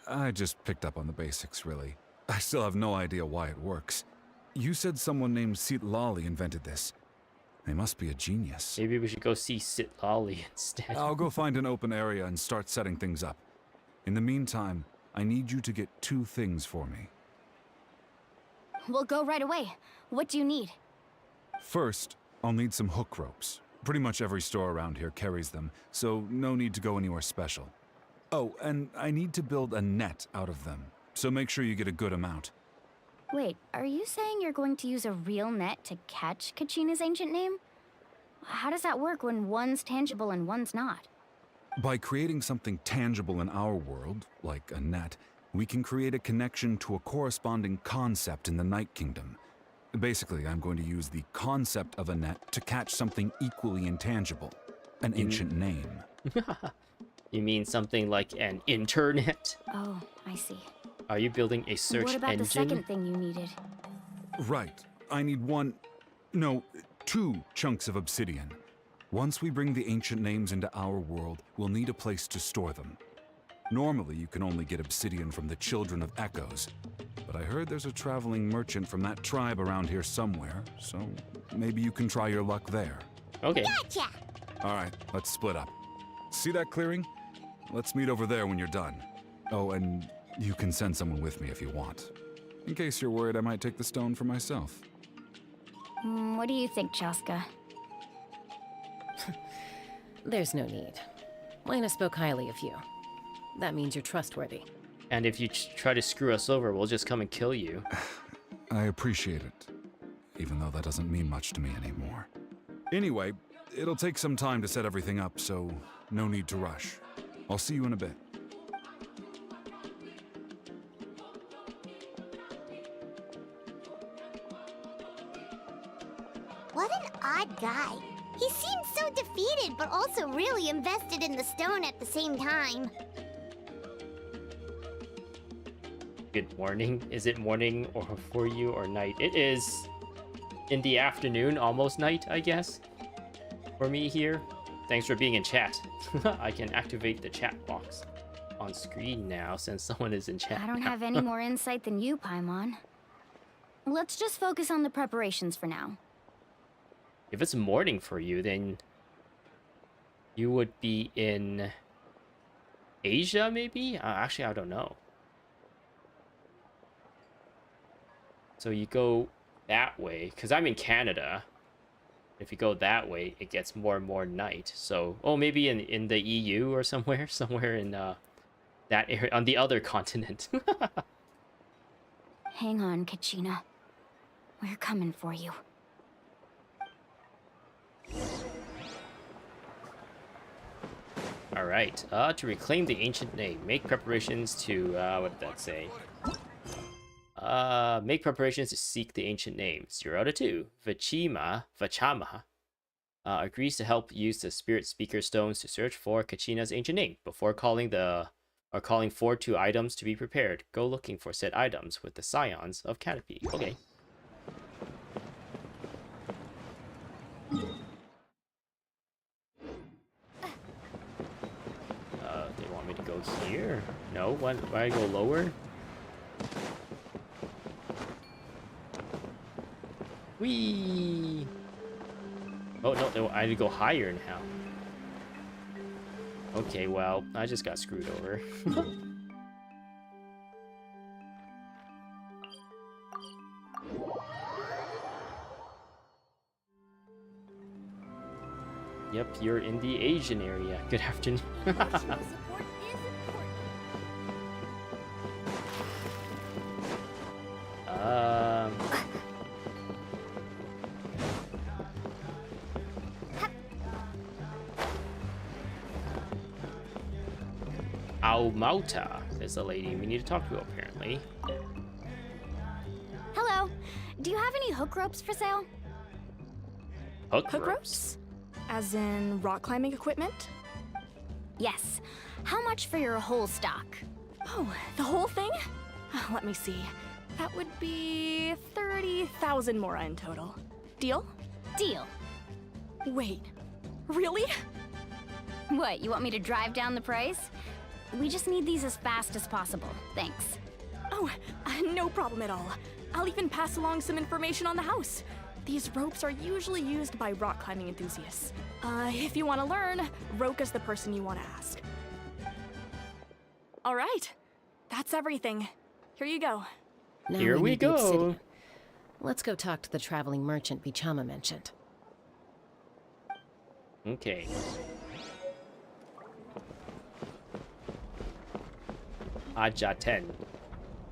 I just picked up on the basics, really. I still have no idea why it works. You said someone named Sitlali invented this. They must be a genius. Maybe we should go see Sitlali instead. I'll go find an open area and start setting things up. In the meantime, I need you to get 2 things for me. We'll go right away. What do you need? First, I'll need some hook ropes. Pretty much every store around here carries them, so no need to go anywhere special. Oh, and I need to build a net out of them, so make sure you get a good amount. Wait, are you saying you're going to use a real net to catch Kachina's ancient name? How does that work when one's tangible and one's not? By creating something tangible in our world, like a net, we can create a connection to a corresponding concept in the Night Kingdom. Basically, I'm going to use the concept of a net to catch something equally intangible, an ancient name. You mean something like an internet? Oh, I see. Are you building a search What about engine? the second thing you needed? Right. I need two chunks of obsidian. Once we bring the ancient names into our world, we'll need a place to store them. Normally, you can only get obsidian from the Children of Echoes, but I heard there's a traveling merchant from that tribe around here somewhere, so maybe you can try your luck there. Okay. Gotcha! Alright, let's split up. See that clearing? Let's meet over there when you're done. Oh, and you can send someone with me if you want. In case you're worried I might take the stone for myself. What do you think, Chaska? There's no need. Lena spoke highly of you. That means you're trustworthy. And if you try to screw us over, we'll just come and kill you. I appreciate it, even though that doesn't mean much to me anymore. Anyway, it'll take some time to set everything up, so no need to rush. I'll see you in a bit. What an odd guy. He seems so defeated, but also really invested in the stone at the same time. Good morning. Is it morning or for you or night? It is in the afternoon, almost night, I guess. For me here. Thanks for being in chat. I can activate the chat box on screen now since someone is in chat. I don't have any more insight than you, Paimon. Let's just focus on the preparations for now. If it's morning for you, then you would be in Asia, maybe? Actually, I don't know. So you go that way, because I'm in Canada. If you go that way, it gets more and more night. So, oh, maybe in the EU or somewhere in that area, on the other continent. Hang on, Kachina. We're coming for you. All right. To reclaim the ancient name, make preparations to what did that say? Make preparations to seek the ancient name. 0 out of 2. Vachama agrees to help use the spirit speaker stones to search for Kachina's ancient name. Before calling for 2 items to be prepared, go looking for said items with the scions of Canopy. Okay. They want me to go here? No? Why go lower? Whee! Oh, no, I need to go higher now. Okay, well, I just got screwed over. Yep, you're in the Asian area. Good afternoon. Aumauta is the lady we need to talk to, apparently. Hello. Do you have any hook ropes for sale? Hook Hook ropes? ropes? As in rock climbing equipment? Yes. How much for your whole stock? Oh, the whole thing? Let me see. That would be 30,000 mora in total. Deal? Deal. Wait, really? What, you want me to drive down the price? We just need these as fast as possible. Thanks. Oh, no problem at all. I'll even pass along some information on the house. These ropes are usually used by rock climbing enthusiasts. If you want to learn, Roka's the person you want to ask. All right, that's everything. Here you go. Now Here we need the go. obsidian. Let's go talk to the traveling merchant Bichama mentioned. Okay. Ajaten.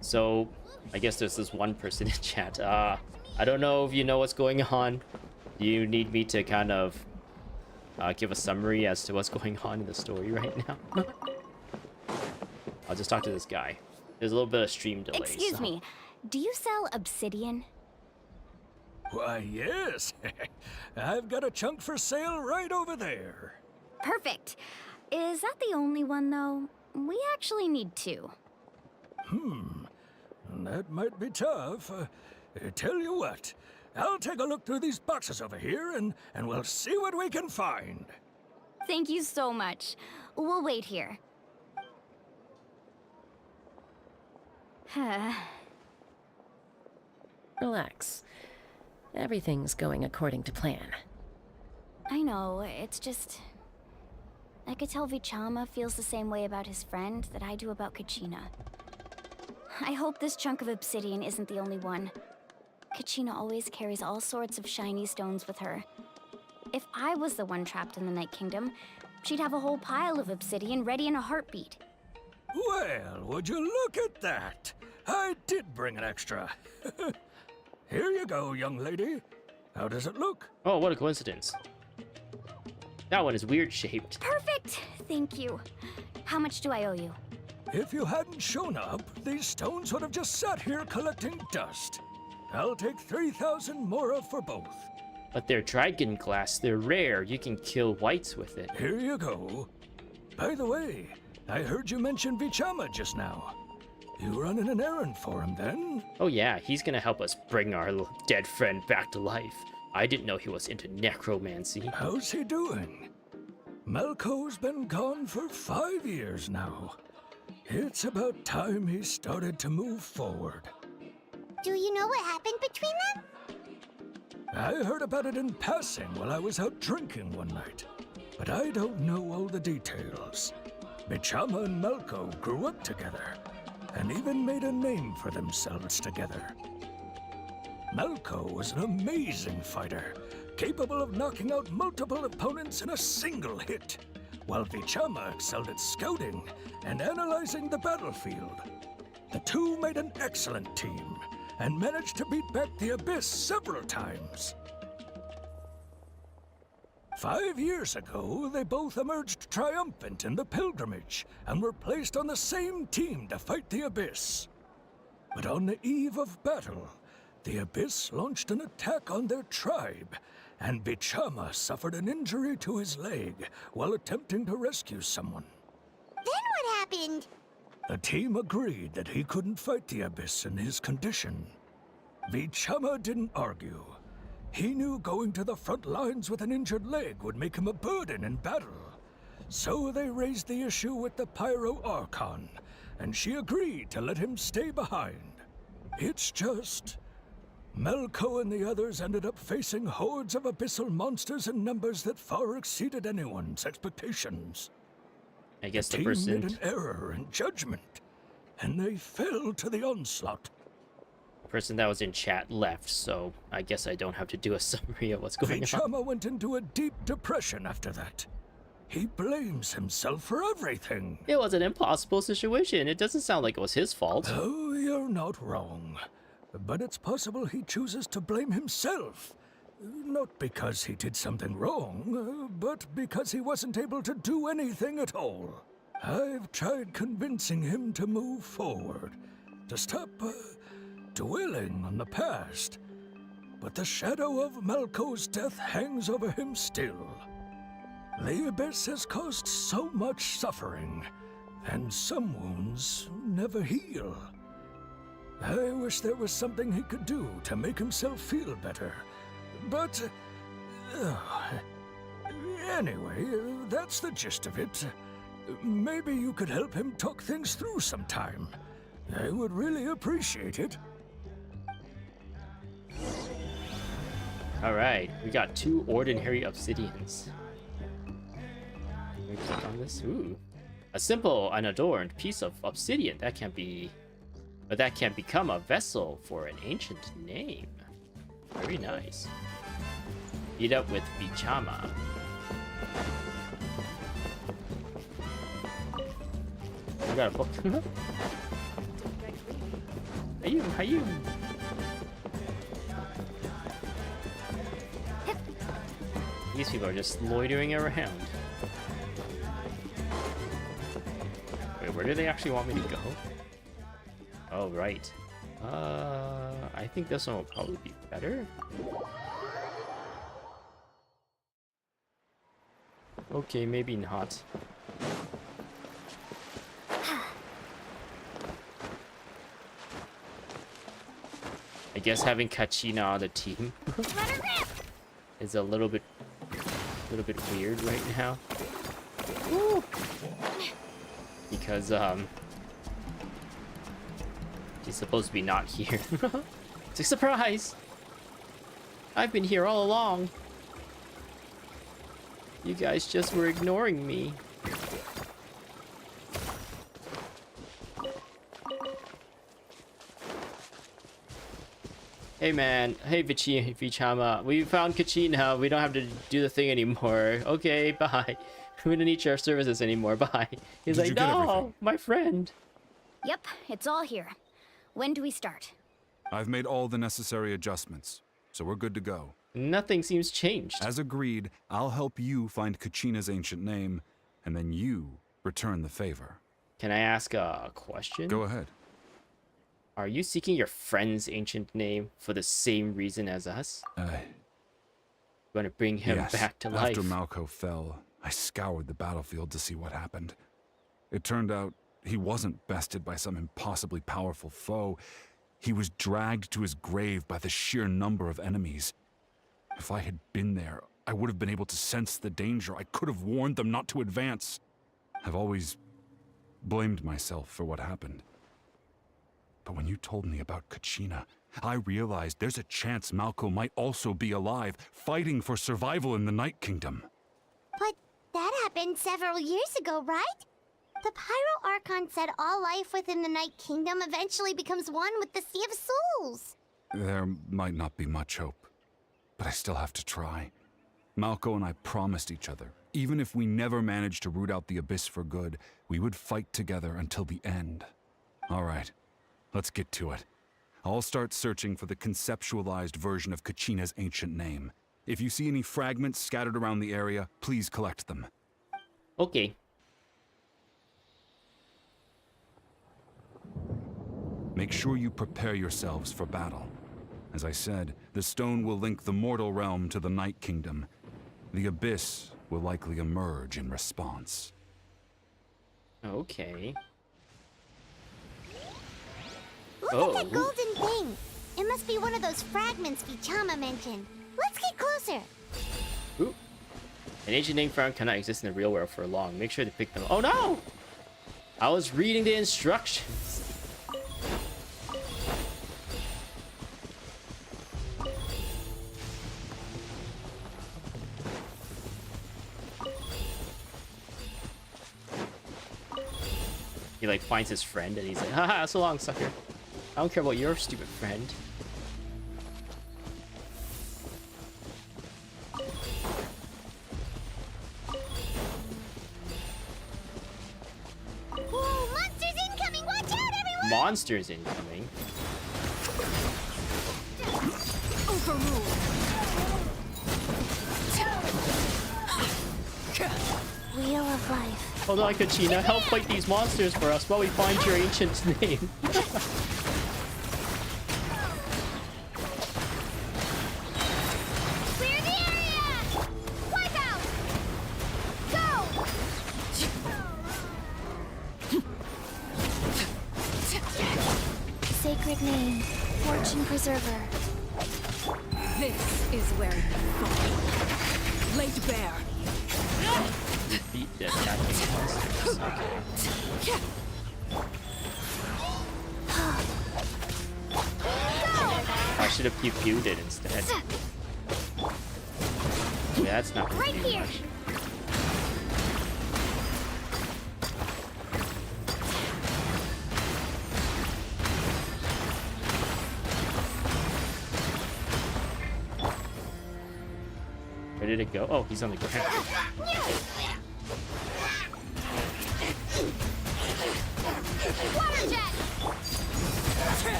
So, I guess there's this one person in chat. I don't know if you know what's going on. Do you need me to kind of give a summary as to what's going on in the story right now? I'll just talk to this guy. There's a little bit of stream delay. Excuse me, do you sell obsidian? Why, yes. I've got a chunk for sale right over there. Perfect. Is that the only one, though? We actually need two. That might be tough. Tell you what, I'll take a look through these boxes over here and we'll see what we can find. Thank you so much. We'll wait here. Relax. Everything's going according to plan. I know, it's just... I could tell Vichama feels the same way about his friend that I do about Kachina. I hope this chunk of obsidian isn't the only one. Kachina always carries all sorts of shiny stones with her. If I was the one trapped in the Night Kingdom, she'd have a whole pile of obsidian ready in a heartbeat. Well, would you look at that? I did bring an extra. Here you go, young lady. How does it look? Oh, what a coincidence. That one is weird shaped. Perfect! Thank you. How much do I owe you? If you hadn't shown up, these stones would have just sat here collecting dust. I'll take 3,000 mora for both. But they're dragon glass. They're rare. You can kill whites with it. Here you go. By the way, I heard you mention Vichama just now. You running an errand for him, then? Oh yeah, he's gonna help us bring our dead friend back to life. I didn't know he was into necromancy. How's he doing? Malco's been gone for 5 years now. It's about time he started to move forward. Do you know what happened between them? I heard about it in passing while I was out drinking one night, but I don't know all the details. Vichama and Malco grew up together, and even made a name for themselves together. Malco was an amazing fighter, capable of knocking out multiple opponents in a single hit, while Vichama excelled at scouting and analyzing the battlefield. The two made an excellent team, and managed to beat back the Abyss several times. 5 years ago, they both emerged triumphant in the pilgrimage and were placed on the same team to fight the Abyss. But on the eve of battle, the Abyss launched an attack on their tribe, and Vichama suffered an injury to his leg while attempting to rescue someone. Then what happened? The team agreed that he couldn't fight the Abyss in his condition. Vichama didn't argue. He knew going to the front lines with an injured leg would make him a burden in battle. So they raised the issue with the Pyro Archon, and she agreed to let him stay behind. It's just... Malco and the others ended up facing hordes of abyssal monsters in numbers that far exceeded anyone's expectations. I guess the team person... made an error in judgment, and they fell to the onslaught. person that was in chat left, so I guess I don't have to do a summary of what's going on. Vichama went into a deep depression after that. He blames himself for everything. It was an impossible situation. It doesn't sound like it was his fault. Oh, you're not wrong. But it's possible he chooses to blame himself. Not because he did something wrong, but because he wasn't able to do anything at all. I've tried convincing him to move forward, to stop dwelling on the past. But the shadow of Malco's death hangs over him still. The Abyss has caused so much suffering, and some wounds never heal. I wish there was something he could do to make himself feel better. But... anyway, that's the gist of it. Maybe you could help him talk things through sometime. I would really appreciate it. Alright, we got 2 ordinary obsidians. Let me click on this. Ooh. A simple, unadorned piece of obsidian. That can't be... But that can become a vessel for an ancient name. Very nice. Meet up with Vichama. got a book. How you? These people are just loitering around. Wait, where do they actually want me to go? Oh, right. I think this one will probably be better. Okay, maybe not. I guess having Kachina on the team is a little bit weird right now. Woo! Because she's supposed to be not here. It's a surprise. I've been here all along. You guys just were ignoring me. Hey man, hey Vichama, we found Kachina. We don't have to do the thing anymore. Okay, bye. We don't need your services anymore. Bye. He's like, no, my friend. Yep, it's all here. When do we start? I've made all the necessary adjustments, so we're good to go. Nothing seems changed. As agreed, I'll help you find Kachina's ancient name, and then you return the favor. Can I ask a question? Go ahead. Are you seeking your friend's ancient name for the same reason as us? Going to bring him back to life? After Malco fell, I scoured the battlefield to see what happened. It turned out he wasn't bested by some impossibly powerful foe. He was dragged to his grave by the sheer number of enemies. If I had been there, I would have been able to sense the danger. I could have warned them not to advance. I've always blamed myself for what happened. But when you told me about Kachina, I realized there's a chance Malco might also be alive, fighting for survival in the Night Kingdom. But that happened several years ago, right? The Pyro Archon said all life within the Night Kingdom eventually becomes one with the Sea of Souls. There might not be much hope, but I still have to try. Malco and I promised each other, even if we never managed to root out the Abyss for good, we would fight together until the end. All right, let's get to it. I'll start searching for the conceptualized version of Kachina's ancient name. If you see any fragments scattered around the area, please collect them. Okay. Make sure you prepare yourselves for battle. As I said, the stone will link the mortal realm to the Night Kingdom. The Abyss will likely emerge in response. Okay. Look at that golden thing. It must be one of those fragments Vichama mentioned. Let's get closer. Ooh. An ancient name found cannot exist in the real world for long. Make sure to pick them up. Oh no! I was reading the instructions. He like finds his friend and he's like, haha, so long, sucker. I don't care about your stupid friend. Whoa, monsters incoming! Watch out, everyone! Monsters incoming. Overruled. Wheel of Life. Hold on, Kachina, help fight these monsters for us while we find your ancient name. Clear the area! Wipe out! Go! Sacred name, Fortune Preserver. This is where you fall. Laid bare. Beat the attacking monsters. Okay. I should have pew-pewed it instead. Yeah, that's not gonna Right do here. much. Where did it go? Oh, he's on the ground.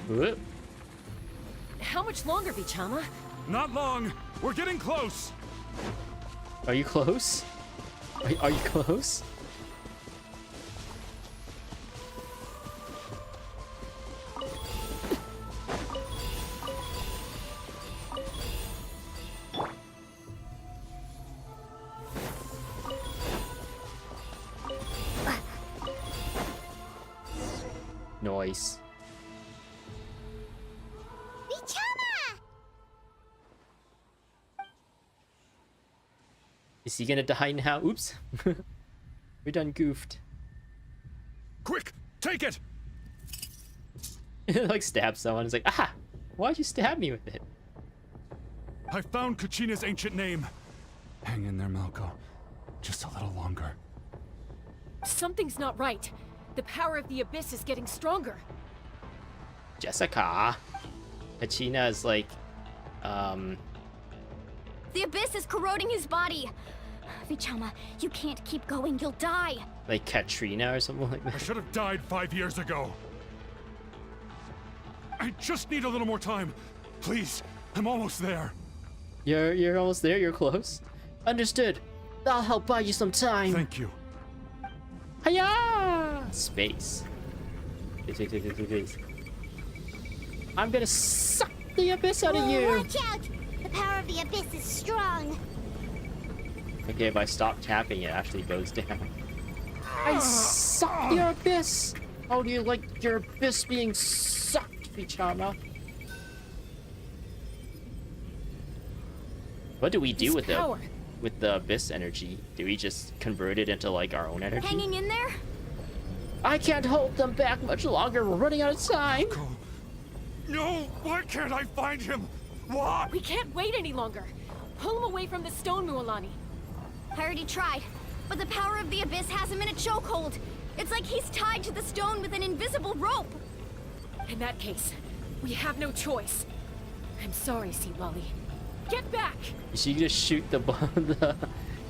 Whoop. How much longer, Vichama? Not long. We're getting close. Are you close? Are you close? Noise. Vichama! Is he gonna die now? Oops. We're done goofed. Quick, take it. Like stab someone. It's like, ah! Why'd you stab me with it? I found Kachina's ancient name. Hang in there, Malko. Just a little longer. Something's not right. The power of the Abyss is getting stronger. Jessica. Kachina is like, The Abyss is corroding his body. Vichama, you can't keep going. You'll die. like Katrina or something like I that. should have died 5 years ago. I just need a little more time. Please, I'm almost there. You're almost there. You're close. Understood. I'll help buy you some time. Thank you. Hiya! Space. I'm gonna suck the abyss out of Whoa, you. watch out! The power of the abyss is strong. Okay, if I stop tapping, it actually goes down. I suck your abyss. How do you like your abyss being sucked, Vichama? What do we do with the abyss energy? Do we just convert it into like our own energy? Hanging in there? I can't hold them back much longer. We're running out of time. Go. No, why can't I find him? Why? We can't wait any longer. Pull him away from the stone, Mualani. I already tried, but the power of the Abyss has him in a chokehold. It's like he's tied to the stone with an invisible rope. In that case, we have no choice. I'm sorry, Sea Lolly. Get back! Is she gonna shoot the bow?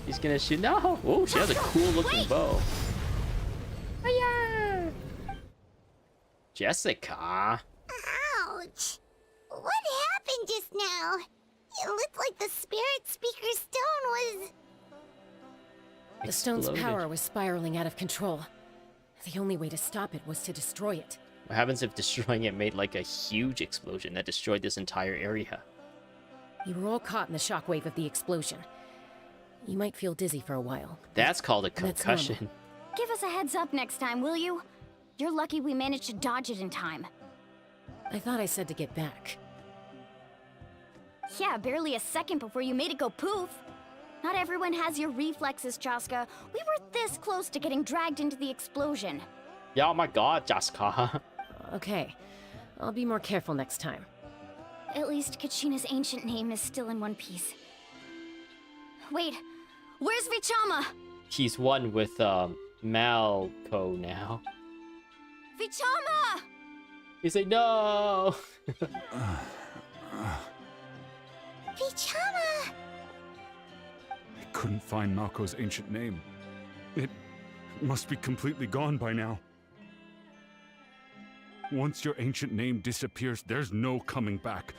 He's gonna shoot. No! Oh, she has a cool looking Wait! bow. Hiya! Jessica. Ouch! What happened just now? It looked like the spirit speaker's stone was... The stone's exploded. power was spiraling out of control. The only way to stop it was to destroy it. What happens if destroying it made like a huge explosion that destroyed this entire area? You were all caught in the shockwave of the explosion. You might feel dizzy for a while. That's called a That's normal. concussion. Give us a heads up next time, will you? You're lucky we managed to dodge it in time. I thought I said to get back. Yeah, barely a second before you made it go poof. Not everyone has your reflexes, Chaska. We were this close to getting dragged into the explosion. Yeah, oh my god, Jessica. Okay, I'll be more careful next time. At least Kachina's ancient name is still in one piece. Wait, where's Vichama? He's one with Malco now. Vichama! He's like, no! Vichama! I couldn't find Malko's ancient name. It must be completely gone by now. Once your ancient name disappears, there's no coming back.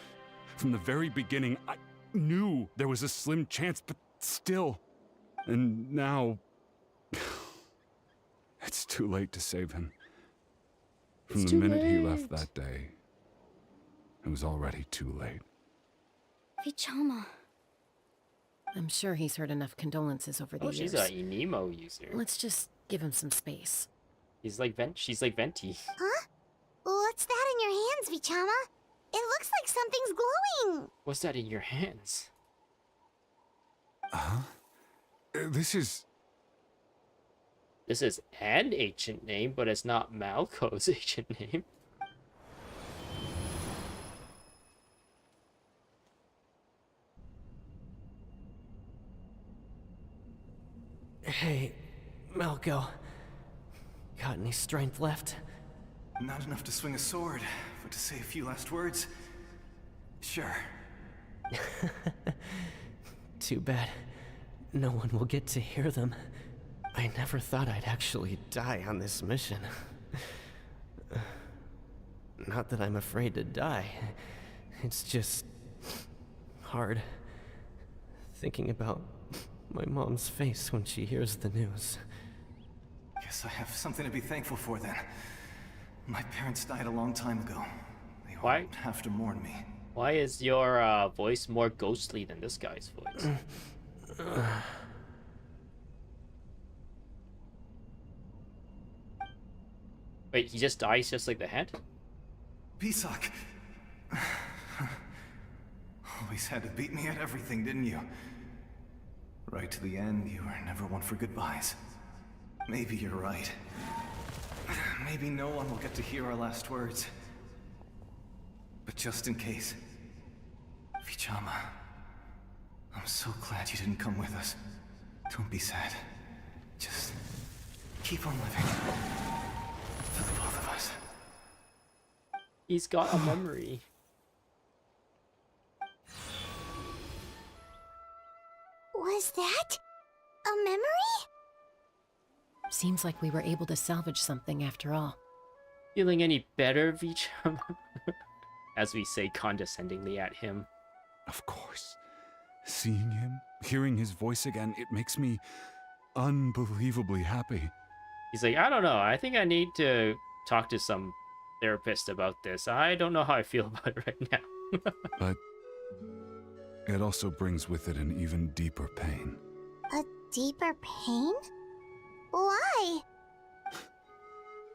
From the very beginning, I knew there was a slim chance, but still. And now... it's too late to save him. From It's the too minute he late. left that day, it was already too late. Vichama. I'm sure he's heard enough condolences over the Oh, years. she's a Nemo user. Let's just give him some space. He's like she's like Venti. Huh? What's that in your hands, Vichama? It looks like something's glowing. What's that in your hands? This is... This is an ancient name, but it's not Malco's ancient name. Hey, Malco. Got any strength left? Not enough to swing a sword, but to say a few last words. Sure. Too bad. No one will get to hear them. I never thought I'd actually die on this mission. Not that I'm afraid to die. It's just hard thinking about my mom's face when she hears the news. Guess I have something to be thankful for then. My parents died a long time ago. They Why? won't have to mourn me. Why is your voice more ghostly than this guy's voice? Wait, he just dies just like the head? Pisak! Always had to beat me at everything, didn't you? Right to the end, you were never one for goodbyes. Maybe you're right. Maybe no one will get to hear our last words. But just in case... Vichama... I'm so glad you didn't come with us. Don't be sad. Just... keep on living. For the both of us. He's got a memory. Was that a memory? Seems like we were able to salvage something after all. Feeling any better, Vicham? As we say condescendingly at him. Of course. Seeing him, hearing his voice again, it makes me unbelievably happy. He's like, I don't know. I think I need to talk to some therapist about this. I don't know how I feel about it right now. But it also brings with it an even deeper pain. A deeper pain? Why?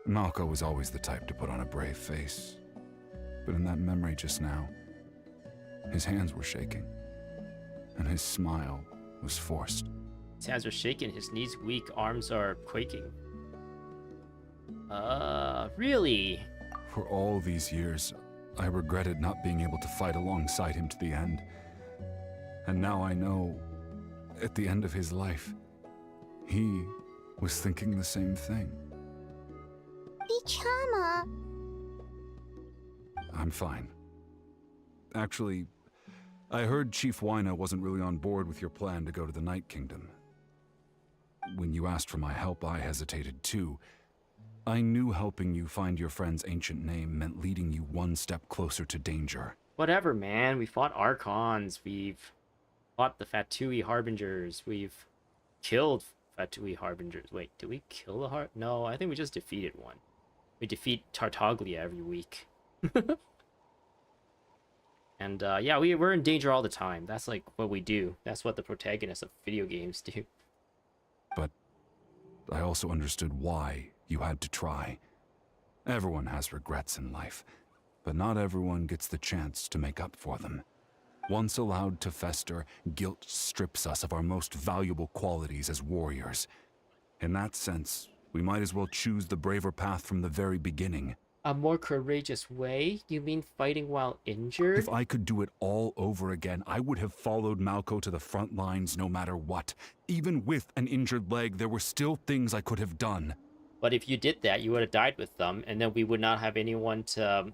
Malco was always the type to put on a brave face. But in that memory just now, his hands were shaking, and his smile was forced. His hands are shaking, his knees weak, arms are quaking. Really? For all these years, I regretted not being able to fight alongside him to the end. And now I know, at the end of his life, he was thinking the same thing. Vichama. I'm fine. Actually, I heard Chief Wyna wasn't really on board with your plan to go to the Night Kingdom. When you asked for my help, I hesitated too. I knew helping you find your friend's ancient name meant leading you one step closer to danger. Whatever, man. We fought Archons. We've fought the Fatui Harbingers. We've killed Fatui Harbingers. Wait, did we kill the No, I think we just defeated one. We defeat Tartaglia every week. And yeah, we're in danger all the time. That's like what we do. That's what the protagonists of video games do. But I also understood why you had to try. Everyone has regrets in life, but not everyone gets the chance to make up for them. Once allowed to fester, guilt strips us of our most valuable qualities as warriors. In that sense, we might as well choose the braver path from the very beginning. A more courageous way? You mean fighting while injured? If I could do it all over again, I would have followed Malco to the front lines no matter what. Even with an injured leg, there were still things I could have done. But if you did that, you would have died with them, and then we would not have anyone to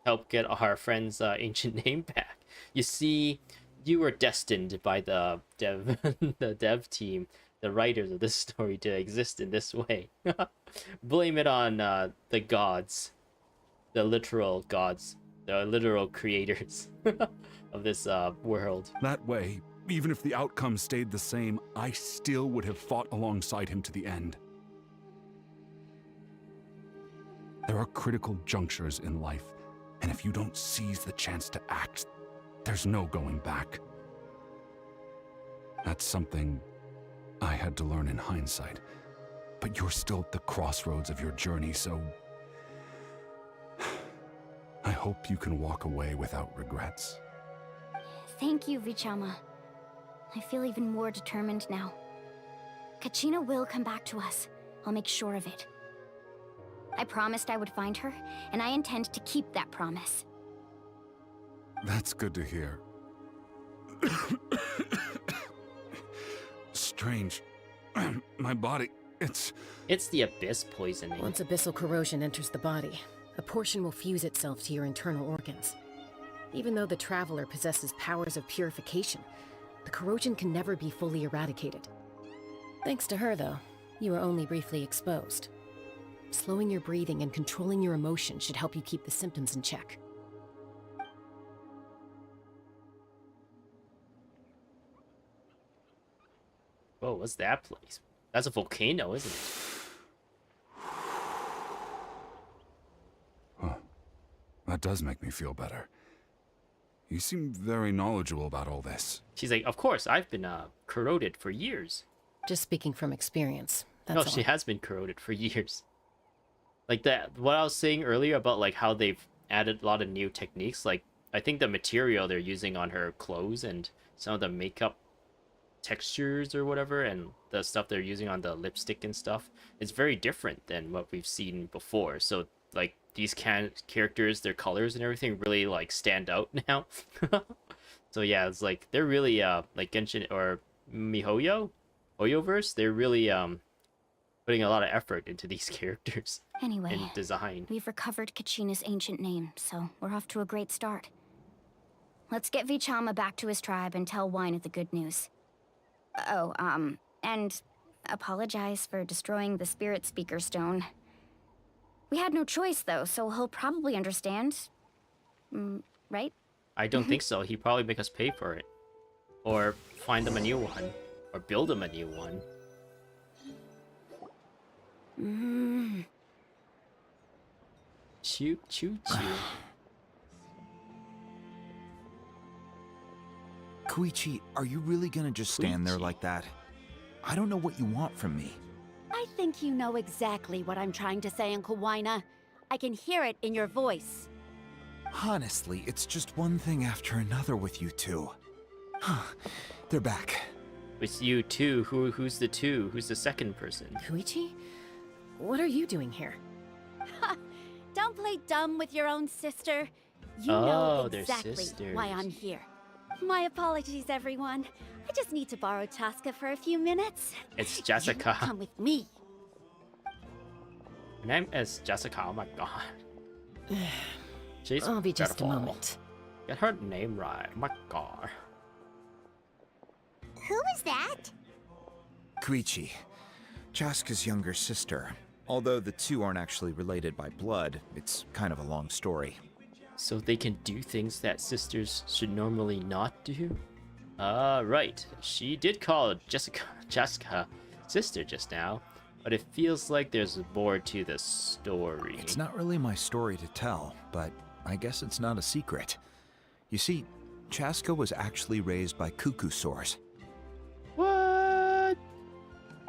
help get our friend's ancient name back. You see, you were destined by the dev team, the writers of this story, to exist in this way. Blame it on the gods. The literal gods. The literal creators of this world. That way, even if the outcome stayed the same, I still would have fought alongside him to the end. There are critical junctures in life, and if you don't seize the chance to act, there's no going back. That's something I had to learn in hindsight, but you're still at the crossroads of your journey, so I hope you can walk away without regrets. Thank you, Vichama. I feel even more determined now. Kachina will come back to us. I'll make sure of it. I promised I would find her, and I intend to keep that promise. That's good to hear. Strange. My body, it's the abyss poisoning. Once abyssal corrosion enters the body, a portion will fuse itself to your internal organs. Even though the Traveler possesses powers of purification, the corrosion can never be fully eradicated. Thanks to her, though, you were only briefly exposed. Slowing your breathing and controlling your emotions should help you keep the symptoms in check. Whoa, what's that place? That's a volcano, isn't it? Huh. That does make me feel better. You seem very knowledgeable about all this. She's like, of course, I've been corroded for years. Just speaking from experience. That's No, all. she has been corroded for years. Like that, what I was saying earlier about like how they've added a lot of new techniques. Like I think the material they're using on her clothes and some of the makeup textures or whatever, and the stuff they're using on the lipstick and stuff, is very different than what we've seen before. So like these characters, their colors and everything really like stand out now. So yeah, it's like they're really like Genshin or Hoyoverse, they're really putting a lot of effort into these characters Anyway, and design. we've recovered Kachina's ancient name, so we're off to a great start. Let's get Vichama back to his tribe and tell Wyneth the good news. Oh, and apologize for destroying the Spirit Speaker Stone. We had no choice, though, so he'll probably understand. Right? I don't think so. He'd probably make us pay for it. Or find them a new one. Or build them a new one. Choo choo choo. Koichi, are you really gonna just stand there like that? I don't know what you want from me. I think you know exactly what I'm trying to say, Uncle Wina. I can hear it in your voice. Honestly, it's just one thing after another with you two. They're back. With you two, who's the two? Who's the second person? Koichi? What are you doing here? Don't play dumb with your own sister. You Oh, know they're exactly sisters. why I'm here. My apologies, everyone. I just need to borrow Chaska for a few minutes. It's You Jessica. come with me. Her name is Jessica, oh my god. She's I'll be just a beautiful. moment. Get her name right, oh my god. Who was that? Koichi, Chaska's younger sister. Although the two aren't actually related by blood, it's kind of a long story. So they can do things that sisters should normally not do? Right. She did call Jessica sister just now, but it feels like there's more to the story. It's not really my story to tell, but I guess it's not a secret. You see, Chaska was actually raised by cuckoo sores. What?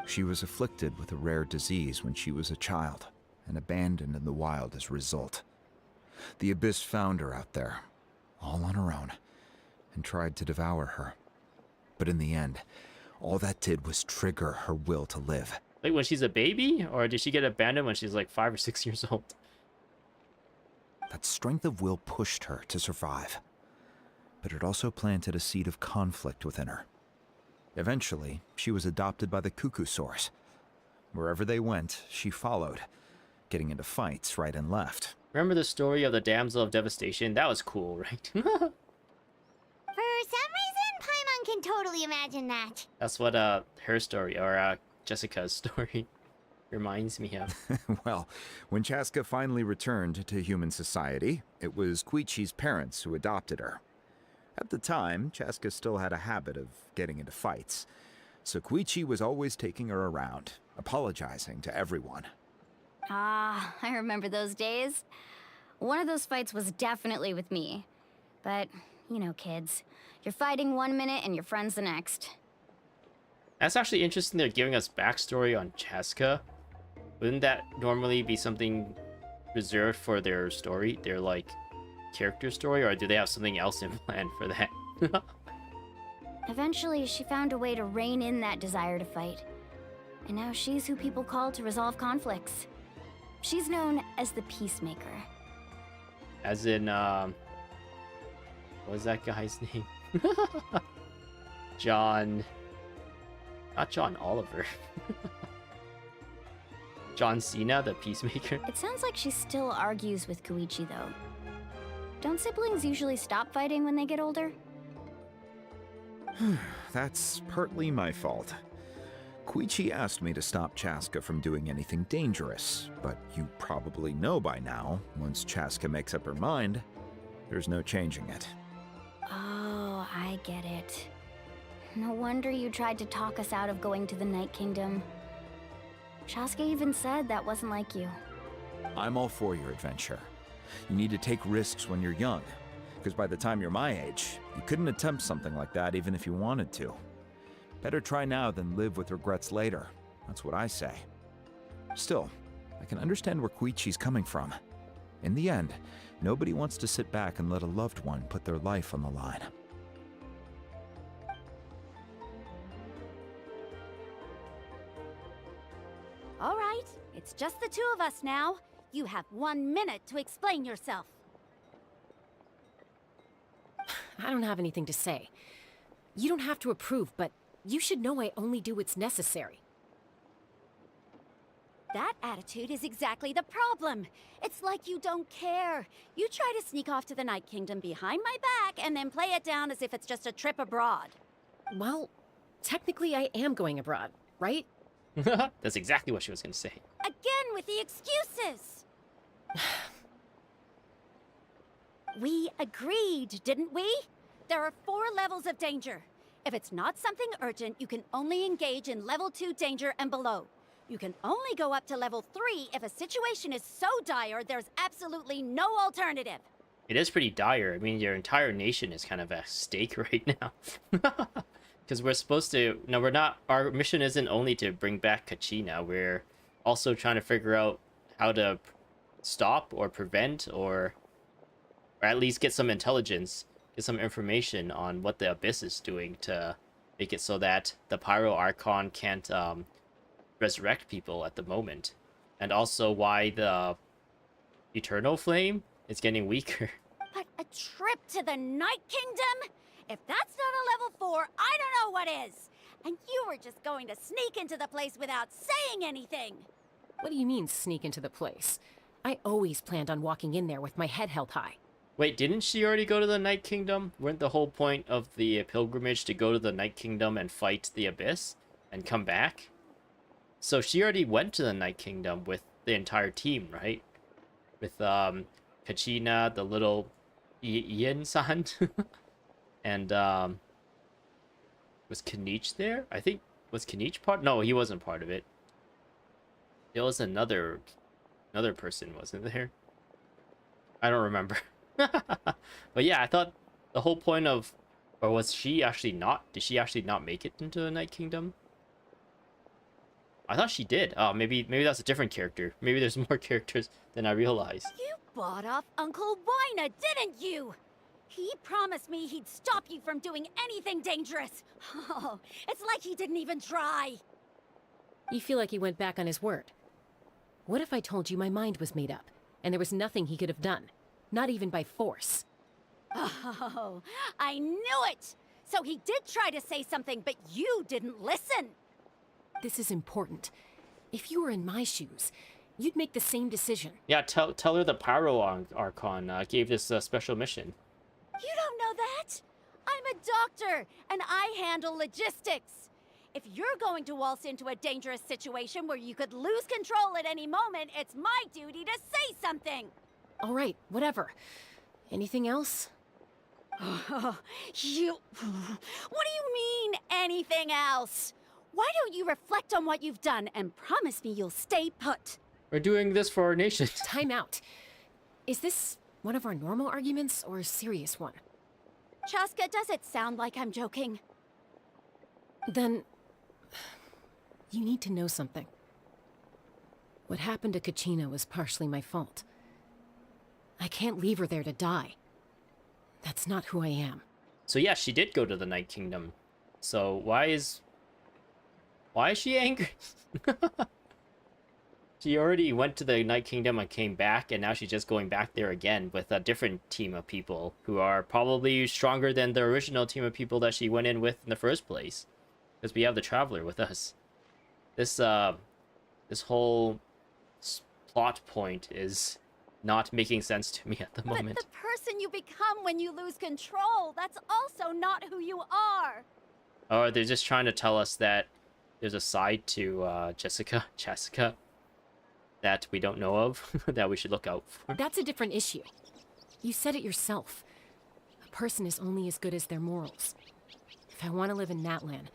She was afflicted with a rare disease when she was a child, and abandoned in the wild as a result. The Abyss found her out there, all on her own, and tried to devour her. But in the end, all that did was trigger her will to live. Like when she's a baby? Or did she get abandoned when she's like 5 or 6 years old? That strength of will pushed her to survive. But it also planted a seed of conflict within her. Eventually, she was adopted by the cuckoo source. Wherever they went, she followed, getting into fights right and left. Remember the story of the Damsel of Devastation? That was cool, right? For some reason, Paimon can totally imagine that. That's what her story, or Jessica's story, reminds me of. Well, when Chaska finally returned to human society, it was Koichi's parents who adopted her. At the time, Chaska still had a habit of getting into fights, so Koichi was always taking her around, apologizing to everyone. Ah, I remember those days. One of those fights was definitely with me. But, you know, kids. You're fighting one minute and your friend's the next. That's actually interesting they're giving us backstory on Chaska. Wouldn't that normally be something reserved for their story, their, like, character story? Or do they have something else in plan for that? Eventually, she found a way to rein in that desire to fight. And now she's who people call to resolve conflicts. She's known as the Peacemaker. As in, what was that guy's name? John... Not John Oliver. John Cena, the Peacemaker. It sounds like she still argues with Koichi, though. Don't siblings usually stop fighting when they get older? That's partly my fault. Koichi asked me to stop Chaska from doing anything dangerous, but you probably know by now, once Chaska makes up her mind, there's no changing it. Oh, I get it. No wonder you tried to talk us out of going to the Night Kingdom. Chaska even said that wasn't like you. I'm all for your adventure. You need to take risks when you're young, because by the time you're my age, you couldn't attempt something like that even if you wanted to. Better try now than live with regrets later. That's what I say. Still, I can understand where Koichi's coming from. In the end, nobody wants to sit back and let a loved one put their life on the line. All right, it's just the two of us now. You have 1 minute to explain yourself. I don't have anything to say. You don't have to approve, but you should know I only do what's necessary. That attitude is exactly the problem. It's like you don't care. You try to sneak off to the Night Kingdom behind my back and then play it down as if it's just a trip abroad. Well, technically I am going abroad, right? That's exactly what she was gonna say. Again with the excuses! We agreed, didn't we? There are 4 levels of danger. If it's not something urgent, you can only engage in level 2 danger and below. You can only go up to level 3 if a situation is so dire there's absolutely no alternative. It is pretty dire. I mean, your entire nation is kind of at stake right now. Because we're supposed to... No, we're not... Our mission isn't only to bring back Kachina. We're also trying to figure out how to stop or prevent or at least get some intelligence, get some information on what the Abyss is doing to make it so that the Pyro Archon can't resurrect people at the moment. And also why the Eternal Flame is getting weaker. But a trip to the Night Kingdom? If that's not a level 4, I don't know what is. And you were just going to sneak into the place without saying anything. What do you mean, sneak into the place? I always planned on walking in there with my head held high. Wait, didn't she already go to the Night Kingdom? Weren't the whole point of the pilgrimage to go to the Night Kingdom and fight the Abyss and come back? So she already went to the Night Kingdom with the entire team, right? With Kachina, the little Ian-san, and was Kanich there? I think, was Kanich part? No, he wasn't part of it. There was another person, wasn't there? I don't remember. But yeah, I thought the whole point of, or was she actually not? Did she actually not make it into the Night Kingdom? I thought she did. Oh, maybe that's a different character. Maybe there's more characters than I realized. You bought off Uncle Wina, didn't you? He promised me he'd stop you from doing anything dangerous. Oh, it's like he didn't even try. You feel like he went back on his word. What if I told you my mind was made up, and there was nothing he could have done? Not even by force. Oh, I knew it! So he did try to say something, but you didn't listen. This is important. If you were in my shoes, you'd make the same decision. Yeah, tell her the Pyro Archon gave this special mission. You don't know that? I'm a doctor, and I handle logistics. If you're going to waltz into a dangerous situation where you could lose control at any moment, it's my duty to say something. All right, whatever. Anything else? What do you mean, anything else? Why don't you reflect on what you've done and promise me you'll stay put? We're doing this for our nation. Time out. Is this one of our normal arguments or a serious one? Chaska, does it sound like I'm joking? Then you need to know something. What happened to Kachina was partially my fault. I can't leave her there to die. That's not who I am. So yeah, she did go to the Night Kingdom. So why is she angry? She already went to the Night Kingdom and came back, and now she's just going back there again with a different team of people who are probably stronger than the original team of people that she went in with in the first place. Because we have the Traveler with us. This whole plot point is not making sense to me at the moment. But the person you become when you lose control, that's also not who you are. Or they're just trying to tell us that there's a side to Jessica, that we don't know of that we should look out for. That's a different issue. You said it yourself. A person is only as good as their morals. If I want to live in Natlan,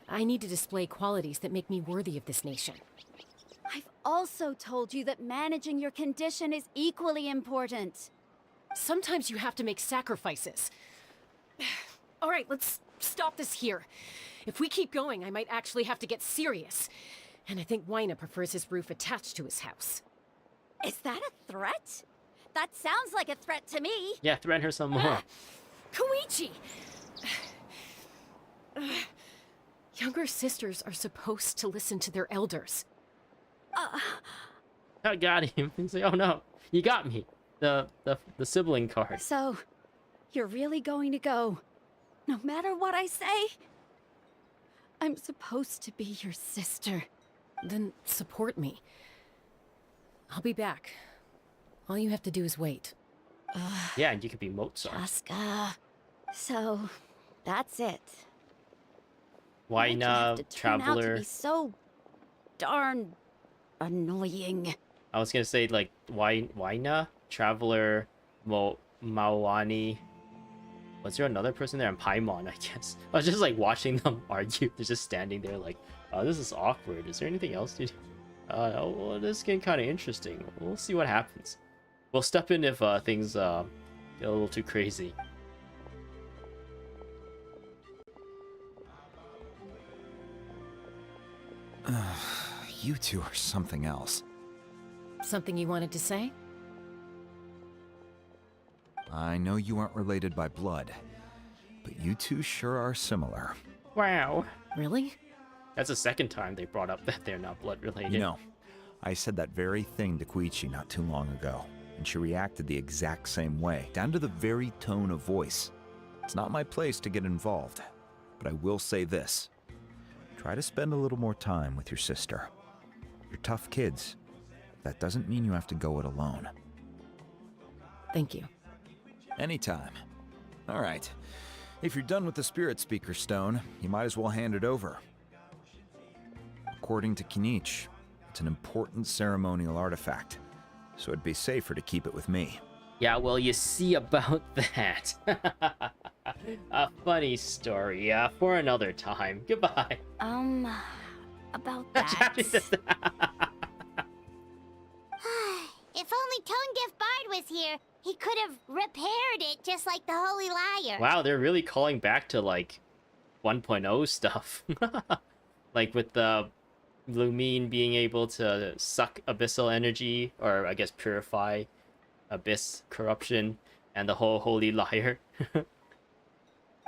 I need to display qualities that make me worthy of this nation. I've also told you that managing your condition is equally important. Sometimes you have to make sacrifices. All right, let's stop this here. If we keep going, I might actually have to get serious. And I think Wyna prefers his roof attached to his house. Is that a threat? That sounds like a threat to me. Yeah, threaten her some more. Koichi! Younger sisters are supposed to listen to their elders. I got him. He's like, oh no, you got me. The sibling card. So, you're really going to go, no matter what I say? I'm supposed to be your sister. Then support me. I'll be back. All you have to do is wait. Yeah, and you could be Mozart. Casca. So, that's it. Wyna, Out to Traveler. be so darn annoying. I was gonna say like Wyna, Traveler, Mawani. Was there another person there? And Paimon, I guess. I was just like watching them argue. They're just standing there like, oh, this is awkward. Is there anything else to do? Oh, well, this is getting kind of interesting. We'll see what happens. We'll step in if things get a little too crazy. You two are something else. Something you wanted to say? I know you aren't related by blood, but you two sure are similar. Wow. Really? That's the second time they brought up that they're not blood related. You know, I said that very thing to Koichi not too long ago, and she reacted the exact same way, down to the very tone of voice. It's not my place to get involved, but I will say this. Try to spend a little more time with your sister. You're tough kids. That doesn't mean you have to go it alone. Thank you. Anytime. All right. If you're done with the Spirit Speaker Stone, you might as well hand it over. According to Kinich, it's an important ceremonial artifact, so it'd be safer to keep it with me. Yeah, well, you see about that. A funny story, for another time. Goodbye. About that. If only Tone Deaf Bard was here, he could have repaired it just like the Holy Liar. Wow, they're really calling back to like 1.0 stuff. Like with the Lumine being able to suck abyssal energy, or I guess purify abyss corruption, and the whole Holy Liar.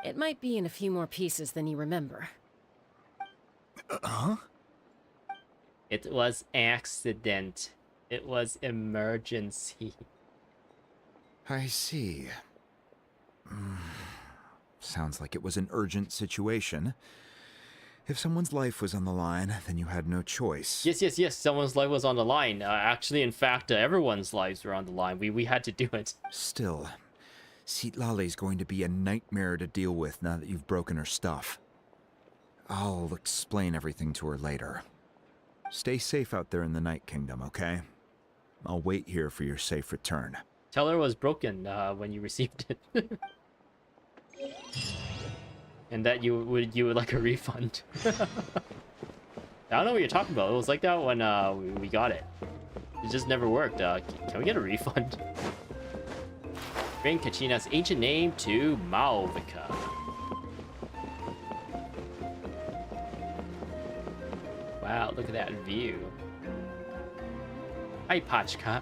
It might be in a few more pieces than you remember. Huh? It was accident. It was emergency. I see. Sounds like it was an urgent situation. If someone's life was on the line, then you had no choice. Yes. Someone's life was on the line. Actually, in fact, everyone's lives were on the line. We had to do it. Still, Citlali's going to be a nightmare to deal with now that you've broken her stuff. I'll explain everything to her later. Stay safe out there in the Night Kingdom, okay? I'll wait here for your safe return. Tell her it was broken when you received it. And that you would like a refund. I don't know what you're talking about. It was like that when we got it. It just never worked. Can we get a refund? Bring Kachina's ancient name to Malvika. Wow, look at that view. Hi, Pacha.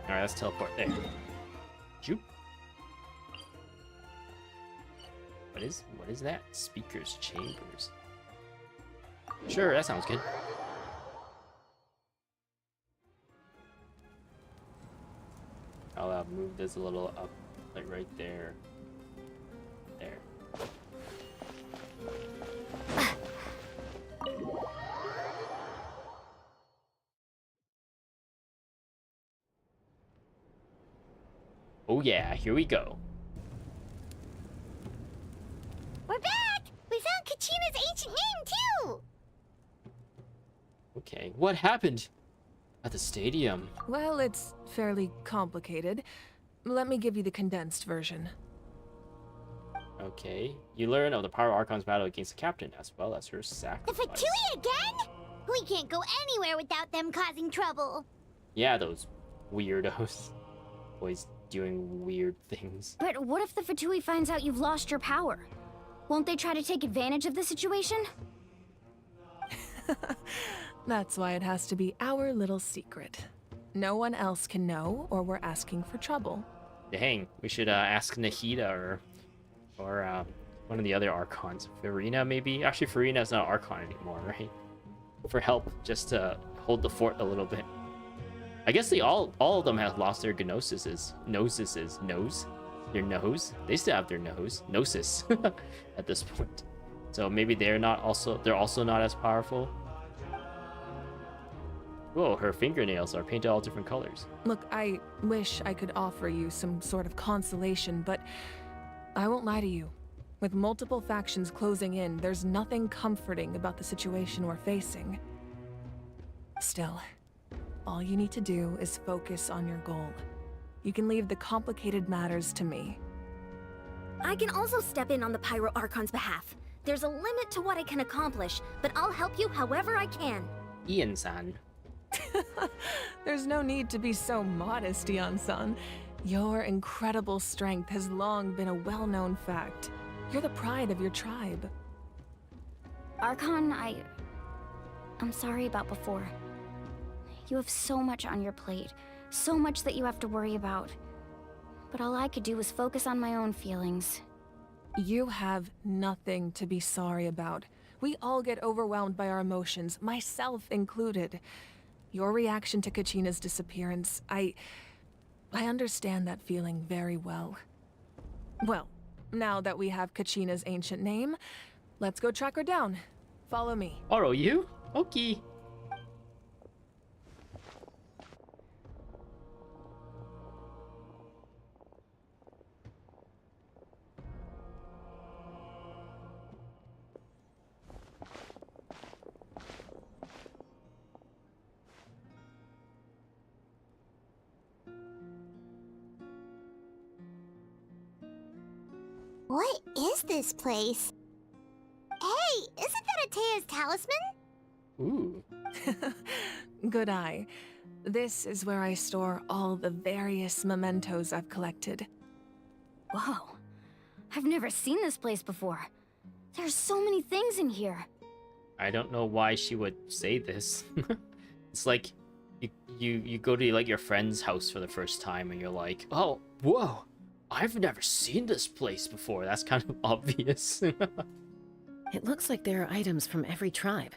Alright, let's teleport there. Joop. What is that? Speaker's chambers. Sure, that sounds good. I'll move this a little up, like right there. There. Oh yeah, here we go. We're back! Kachina's ancient name, too! Okay, what happened at the stadium? Well, it's fairly complicated. Let me give you the condensed version. Okay, you learn of the Pyro Archon's battle against the captain, as well as her The sacrifice. Fatui again? We can't go anywhere without them causing trouble. Yeah, those weirdos. Always doing weird things. But what if the Fatui finds out you've lost your power? Won't they try to take advantage of the situation? That's why it has to be our little secret. No one else can know, or we're asking for trouble. Dang, we should ask Nahida or one of the other Archons. Farina, maybe? Actually, Farina's not Archon anymore, right? For help, just to hold the fort a little bit. I guess they all of them have lost their gnosises. Their nose. They still have their nose. Gnosis at this point. So maybe they're also not as powerful. Whoa, her fingernails are painted all different colors. Look, I wish I could offer you some sort of consolation, but I won't lie to you. With multiple factions closing in, there's nothing comforting about the situation we're facing. Still, all you need to do is focus on your goal. You can leave the complicated matters to me. I can also step in on the Pyro Archon's behalf. There's a limit to what I can accomplish, but I'll help you however I can. Ian-san. There's no need to be so modest, Ian-san. Your incredible strength has long been a well-known fact. You're the pride of your tribe. Archon, I'm sorry about before. You have so much on your plate, so much that you have to worry about. But all I could do was focus on my own feelings. You have nothing to be sorry about. We all get overwhelmed by our emotions, myself included. Your reaction to Kachina's disappearance, I understand that feeling very well. Well, now that we have Kachina's ancient name, let's go track her down. Follow me. Follow you? Okay. What is this place? Hey, isn't that Atea's talisman? Ooh. Good eye. This is where I store all the various mementos I've collected. Whoa. I've never seen this place before. There's so many things in here. I don't know why she would say this. It's like you go to like your friend's house for the first time and you're like, oh, whoa, I've never seen this place before. That's kind of obvious. It looks like there are items from every tribe.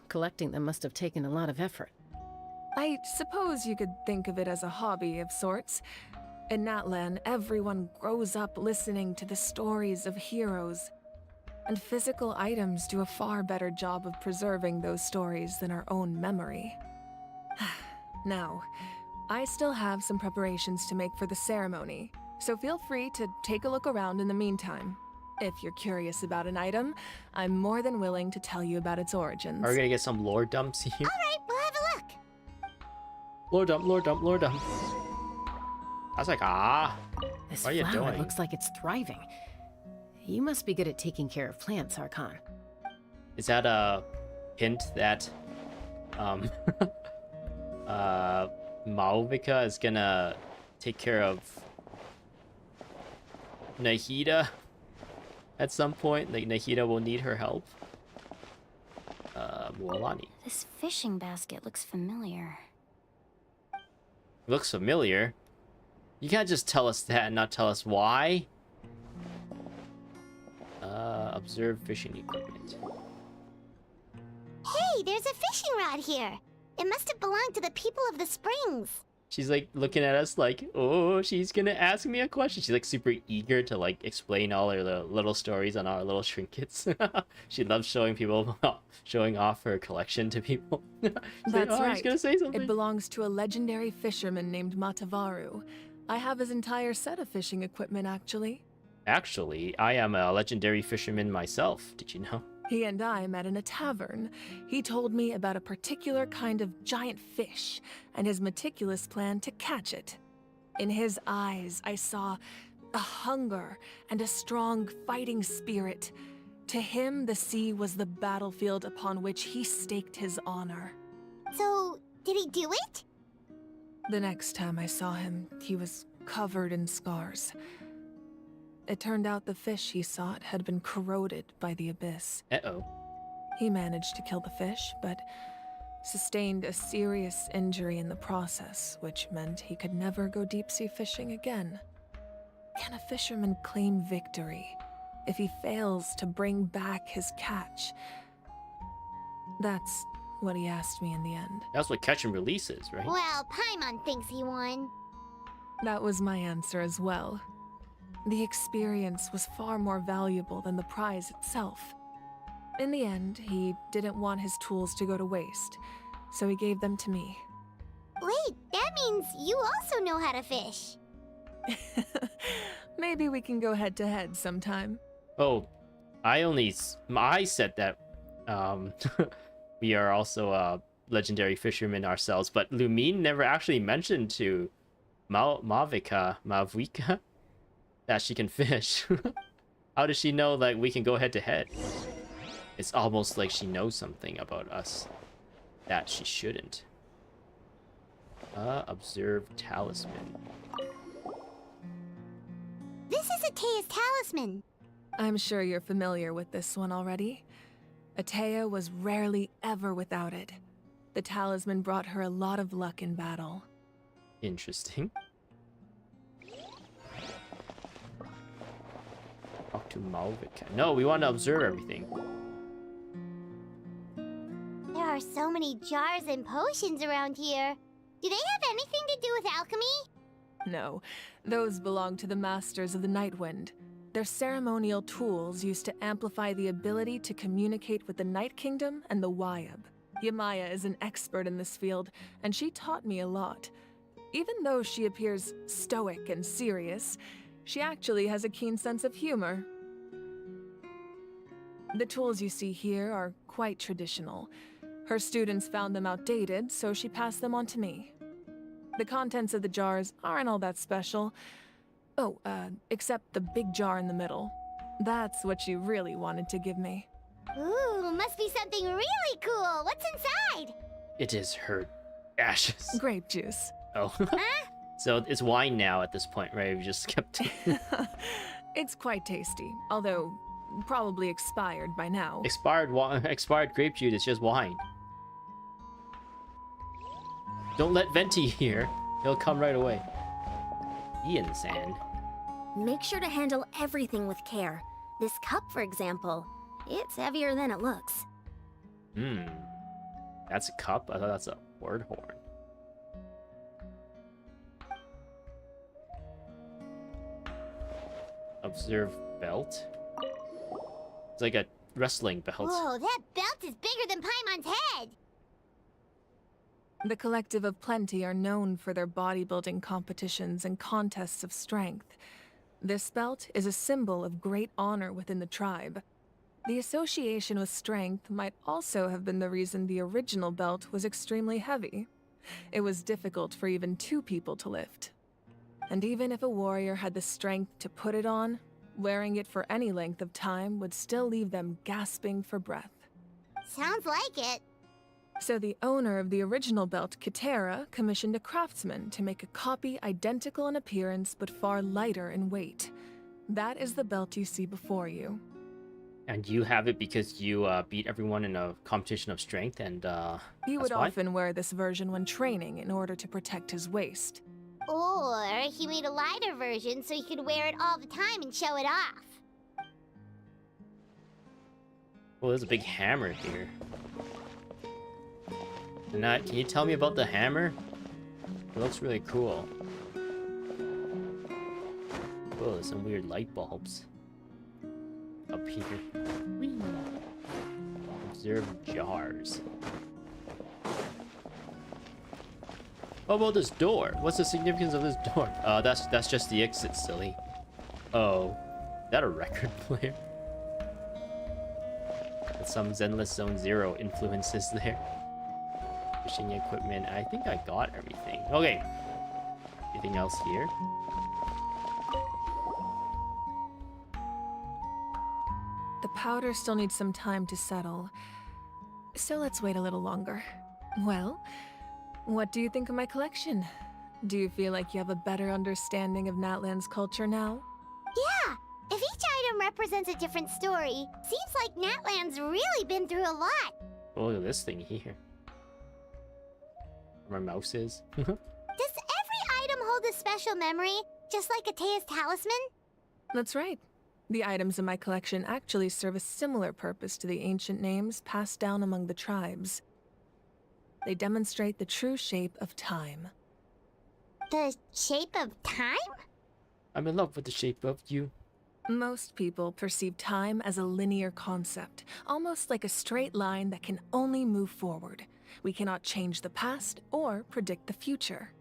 Collecting them must have taken a lot of effort. I suppose you could think of it as a hobby of sorts. In Natlan, everyone grows up listening to the stories of heroes. And physical items do a far better job of preserving those stories than our own memory. Now, I still have some preparations to make for the ceremony, so feel free to take a look around in the meantime. If you're curious about an item, I'm more than willing to tell you about its origins. Are we gonna get some lore dumps here? Alright, we'll have a look. Lore dump, lore dump, lore dump. I was like, This what are you flower doing? looks like it's thriving. You must be good at taking care of plants, Archon. Is that a hint that Malvika is gonna take care of Nahida at some point? Like Nahida will need her help. Mualani. This fishing basket looks familiar. Looks familiar. You can't just tell us that and not tell us why. Observe fishing equipment. Hey, there's a fishing rod here. It must have belonged to the people of the springs. She's like looking at us like, oh, she's gonna ask me a question. She's like super eager to like explain all her little stories on our little trinkets. She loves showing off her collection to people. She's like, That's oh, right. She's gonna say something. It belongs to a legendary fisherman named Matavaru. I have his entire set of fishing equipment, actually. Actually, I am a legendary fisherman myself. Did you know? He and I met in a tavern. He told me about a particular kind of giant fish and his meticulous plan to catch it. In his eyes, I saw a hunger and a strong fighting spirit. To him, the sea was the battlefield upon which he staked his honor. So, did he do it? The next time I saw him, he was covered in scars. It turned out the fish he sought had been corroded by the abyss. Uh-oh. He managed to kill the fish, but sustained a serious injury in the process, which meant he could never go deep-sea fishing again. Can a fisherman claim victory if he fails to bring back his catch? That's what he asked me in the end. That's what catch and release is, right? Well, Paimon thinks he won. That was my answer as well. The experience was far more valuable than the prize itself. In the end, he didn't want his tools to go to waste, so he gave them to me. Wait, that means you also know how to fish. Maybe we can go head-to-head sometime. Oh, I said that we are also legendary fishermen ourselves, but Lumine never actually mentioned to Mavika that she can fish. How does she know that we can go head-to-head? It's almost like she knows something about us that she shouldn't. Observe talisman. This is Atea's talisman. I'm sure you're familiar with this one already. Atea was rarely ever without it. The talisman brought her a lot of luck in battle. Interesting. Talk to Malvika. No, we want to observe everything. There are so many jars and potions around here. Do they have anything to do with alchemy? No, those belong to the Masters of the Nightwind. They're ceremonial tools used to amplify the ability to communicate with the Night Kingdom and the Wyab. Yamaya is an expert in this field, and she taught me a lot. Even though she appears stoic and serious, she actually has a keen sense of humor. The tools you see here are quite traditional. Her students found them outdated, so she passed them on to me. The contents of the jars aren't all that special. Oh, except the big jar in the middle. That's what she really wanted to give me. Ooh, must be something really cool. What's inside? It is her ashes. Grape juice. Oh. So it's wine now at this point, right? We just kept... It's quite tasty, although probably expired by now. Expired grape juice is just wine. Don't let Venti hear. He'll come right away. Ian-san. Make sure to handle everything with care. This cup, for example, it's heavier than it looks. That's a cup? I thought that's a word horn. Observe belt? It's like a wrestling belt. Whoa, that belt is bigger than Paimon's head! The Collective of Plenty are known for their bodybuilding competitions and contests of strength. This belt is a symbol of great honor within the tribe. The association with strength might also have been the reason the original belt was extremely heavy. It was difficult for even two people to lift. And even if a warrior had the strength to put it on, wearing it for any length of time would still leave them gasping for breath. Sounds like it. So the owner of the original belt, Kitera, commissioned a craftsman to make a copy identical in appearance but far lighter in weight. That is the belt you see before you. And you have it because you beat everyone in a competition of strength, and He would why? often wear this version when training in order to protect his waist. Or he made a lighter version so he could wear it all the time and show it off. Well, there's a big hammer here. And can you tell me about the hammer? It looks really cool. Oh, there's some weird light bulbs up here. Whee! Observe jars. What about this door? What's the significance of this door? That's just the exit, silly. Oh. that a record player? With some Zenless Zone Zero influences there. Fishing equipment. I think I got everything. Okay. Anything else here? The powder still needs some time to settle, so let's wait a little longer. Well, what do you think of my collection? Do you feel like you have a better understanding of Natlan's culture now? Yeah! If each item represents a different story, seems like Natlan's really been through a lot. Oh, look at this thing here. Where my mouse is. Does every item hold a special memory, just like Atea's talisman? That's right. The items in my collection actually serve a similar purpose to the ancient names passed down among the tribes. They demonstrate the true shape of time. The shape of time? I'm in love with the shape of you. Most people perceive time as a linear concept, almost like a straight line that can only move forward. We cannot change the past or predict the future.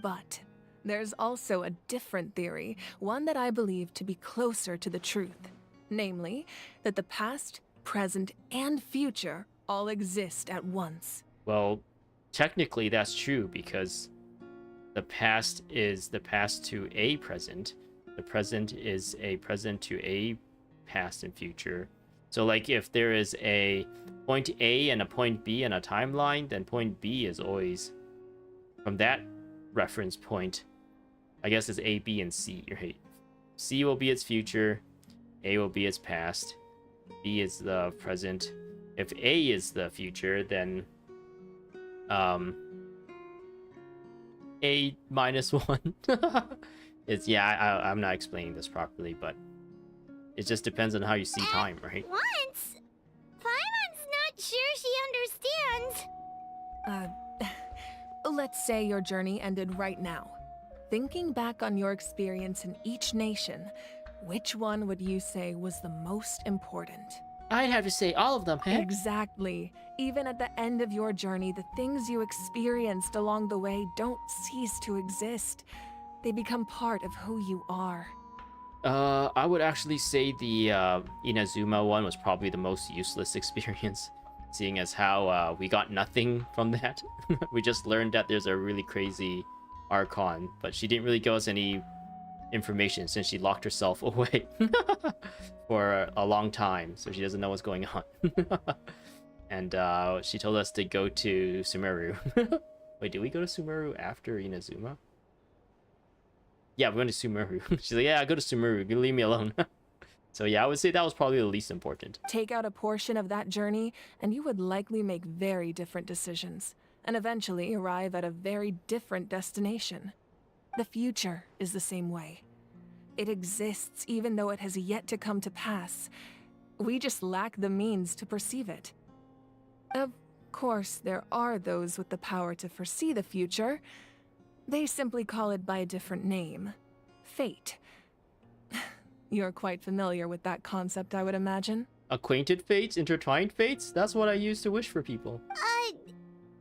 But there's also a different theory, one that I believe to be closer to the truth. Namely, that the past, present, and future all exist at once. Well, technically that's true because the past is the past to a present. The present is a present to a past and future. So like if there is a point A and a point B in a timeline, then point B is always from that reference point. I guess it's A, B, and C, right? C will be its future, A will be its past, B is the present. If A is the future, then A minus 1. It's, yeah, I'm not explaining this properly, but it just depends on how you see time, right? Once? Paimon's not sure she understands. Let's say your journey ended right now. Thinking back on your experience in each nation, which one would you say was the most important? I'd have to say all of them, heck. Exactly. Even at the end of your journey, the things you experienced along the way don't cease to exist. They become part of who you are. I would actually say the Inazuma one was probably the most useless experience, seeing as how we got nothing from that. We just learned that there's a really crazy Archon, but she didn't really give us any information since she locked herself away for a long time, so she doesn't know what's going on. And she told us to go to Sumeru. Wait, did we go to Sumeru after Inazuma? Yeah, we went to Sumeru. She's like, yeah, go to Sumeru. You leave me alone. So yeah, I would say that was probably the least important. Take out a portion of that journey, and you would likely make very different decisions, and eventually arrive at a very different destination. The future is the same way. It exists even though it has yet to come to pass. We just lack the means to perceive it. Of course, there are those with the power to foresee the future. They simply call it by a different name. Fate. You're quite familiar with that concept, I would imagine. Acquainted fates? Intertwined fates? That's what I use to wish for people.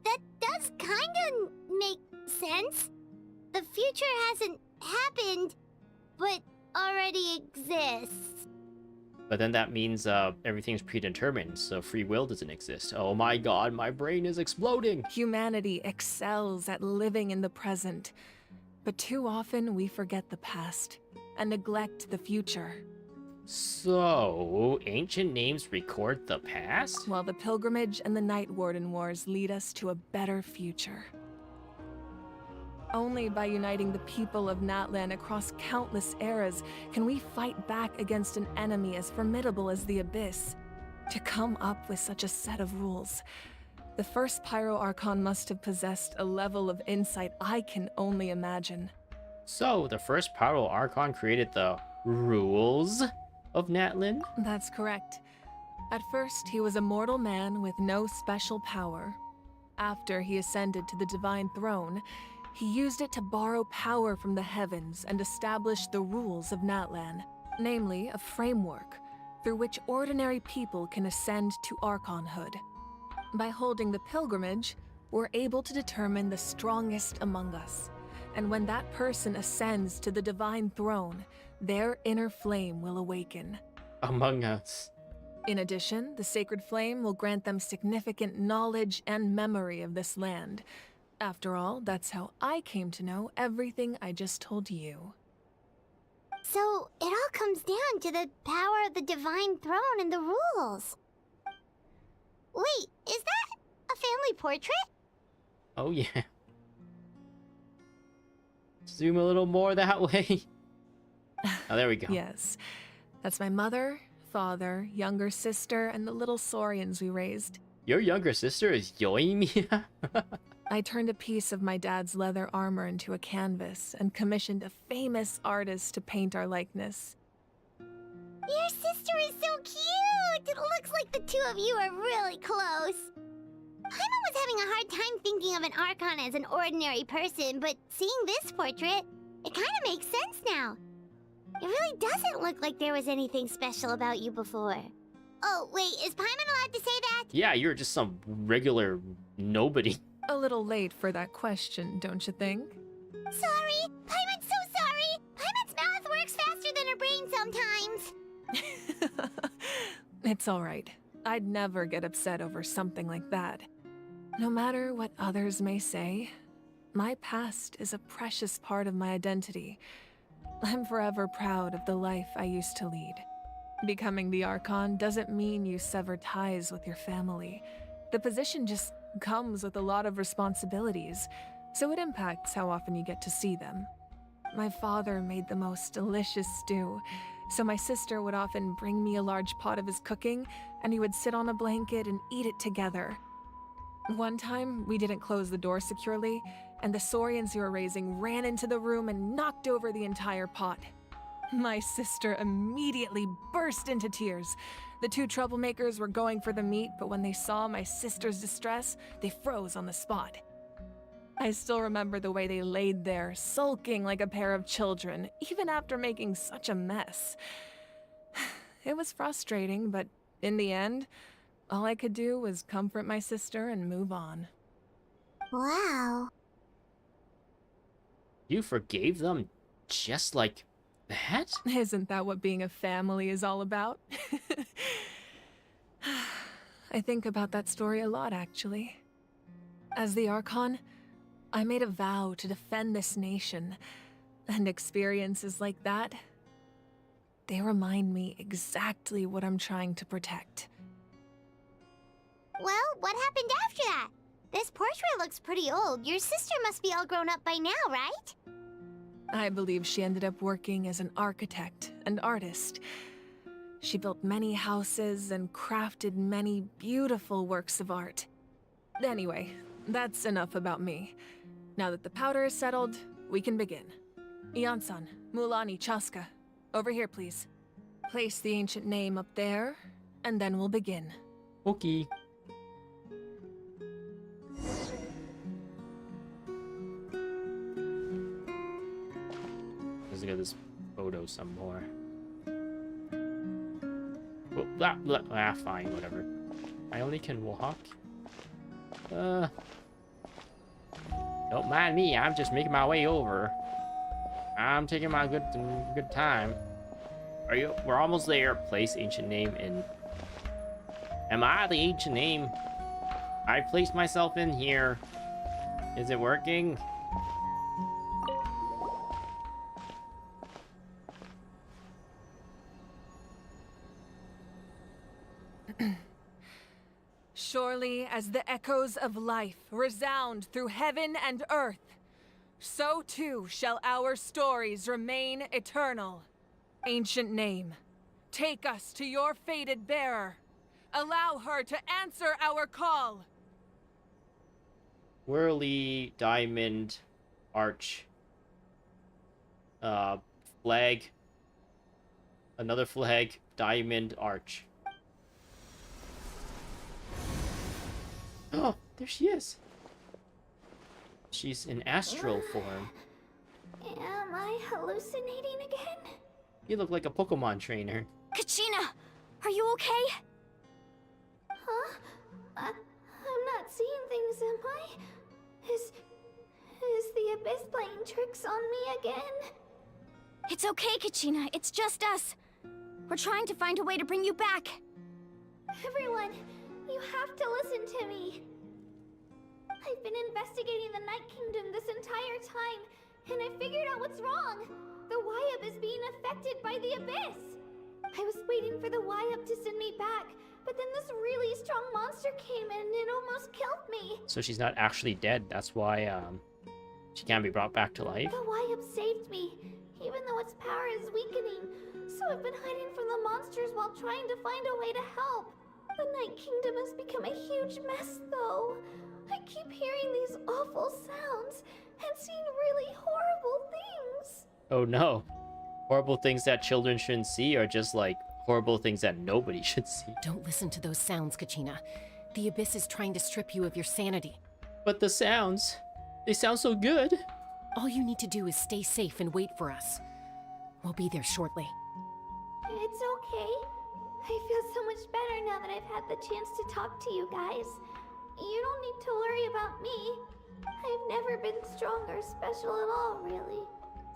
That does kinda make sense. The future hasn't happened, but already exists. But then that means everything's predetermined, so free will doesn't exist. Oh my god, my brain is exploding! Humanity excels at living in the present, but too often we forget the past and neglect the future. So, ancient names record the past? While the pilgrimage and the Night Warden Wars lead us to a better future. Only by uniting the people of Natlan across countless eras can we fight back against an enemy as formidable as the Abyss. To come up with such a set of rules, the first Pyro Archon must have possessed a level of insight I can only imagine. So, the first Pyro Archon created the rules of Natlan? That's correct. At first, he was a mortal man with no special power. After he ascended to the Divine Throne, he used it to borrow power from the heavens and establish the rules of Natlan, namely a framework through which ordinary people can ascend to Archonhood. By holding the pilgrimage, we're able to determine the strongest among us, And when that person ascends to the divine throne, their inner flame will awaken. Among Us. In addition, the sacred flame will grant them significant knowledge and memory of this land. After all, that's how I came to know everything I just told you. So, it all comes down to the power of the divine throne and the rules. Wait, is that a family portrait? Oh yeah. Zoom a little more that way. Oh, there we go. Yes. That's my mother, father, younger sister, and the little saurians we raised. Your younger sister is Yoimiya? I turned a piece of my dad's leather armor into a canvas and commissioned a famous artist to paint our likeness. Your sister is so cute! It looks like the two of you are really close. Paimon was having a hard time thinking of an Archon as an ordinary person, but seeing this portrait, it kind of makes sense now. It really doesn't look like there was anything special about you before. Oh, wait, is Paimon allowed to say that? Yeah, you're just some regular nobody. A little late for that question, don't you think? Sorry! Paimon's so sorry! Paimon's mouth works faster than her brain sometimes. It's alright. I'd never get upset over something like that. No matter what others may say, my past is a precious part of my identity. I'm forever proud of the life I used to lead. Becoming the Archon doesn't mean you sever ties with your family. The position just comes with a lot of responsibilities, so it impacts how often you get to see them. My father made the most delicious stew, so my sister would often bring me a large pot of his cooking, and we would sit on a blanket and eat it together. One time, we didn't close the door securely, and the saurians we were raising ran into the room and knocked over the entire pot. My sister immediately burst into tears. The two troublemakers were going for the meat, but when they saw my sister's distress, they froze on the spot. I still remember the way they laid there, sulking like a pair of children, even after making such a mess. It was frustrating, but in the end, all I could do was comfort my sister and move on. Wow. You forgave them just like that? Isn't that what being a family is all about? I think about that story a lot, actually. As the Archon, I made a vow to defend this nation, and experiences like that, they remind me exactly what I'm trying to protect. Well, what happened after that? This portrait looks pretty old. Your sister must be all grown up by now, right? I believe she ended up working as an architect and artist. She built many houses and crafted many beautiful works of art. Anyway, that's enough about me. Now that the powder is settled, we can begin. Ian-san, Mulani, Chaska, over here please. Place the ancient name up there, and then we'll begin. Okay. Let's look at this photo some more. Well, fine, whatever. I only can walk. Don't mind me, I'm just making my way over. I'm taking my good time. We're almost there. Place ancient name in. Am I the ancient name? I placed myself in here. Is it working? Surely as the echoes of life resound through heaven and earth, so too shall our stories remain eternal. Ancient name, take us to your fated bearer. Allow her to answer our call. Whirly diamond arch. Flag. Another flag. Diamond arch. Oh, there she is. She's in astral form. Am I hallucinating again? You look like a Pokemon trainer. Kachina, are you okay? Huh? I'm not seeing things, am I? Is the the Abyss playing tricks on me again? It's okay, Kachina. It's just us. We're trying to find a way to bring you back. Everyone, you have to listen to me. I've been investigating the Night Kingdom this entire time, and I figured out what's wrong. The Y-Up is being affected by the Abyss. I was waiting for the Y-Up to send me back, but then this really strong monster came in and it almost killed me. So she's not actually dead. That's why she can't be brought back to life. The Y-Up saved me, even though its power is weakening. So I've been hiding from the monsters while trying to find a way to help. The Night Kingdom has become a huge mess, though. I keep hearing these awful sounds and seeing really horrible things. Oh no. Horrible things that children shouldn't see, or just like horrible things that nobody should see. Don't listen to those sounds, Kachina. The Abyss is trying to strip you of your sanity. But the sounds, they sound so good. All you need to do is stay safe and wait for us. We'll be there shortly. It's okay. I feel so much better now that I've had the chance to talk to you guys. You don't need to worry about me. I've never been strong or special at all, really.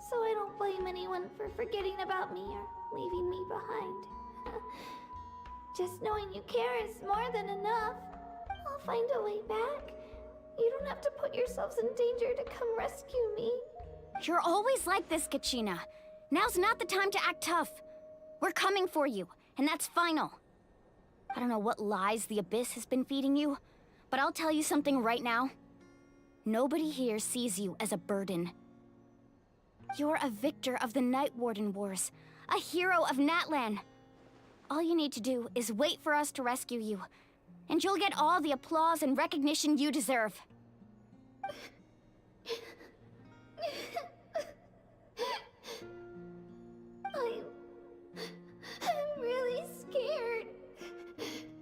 So I don't blame anyone for forgetting about me or leaving me behind. Just knowing you care is more than enough. I'll find a way back. You don't have to put yourselves in danger to come rescue me. You're always like this, Kachina. Now's not the time to act tough. We're coming for you, and that's final. I don't know what lies the Abyss has been feeding you, but I'll tell you something right now. Nobody here sees you as a burden. You're a victor of the Night Warden Wars, a hero of Natlan. All you need to do is wait for us to rescue you, and you'll get all the applause and recognition you deserve. I'm really scared.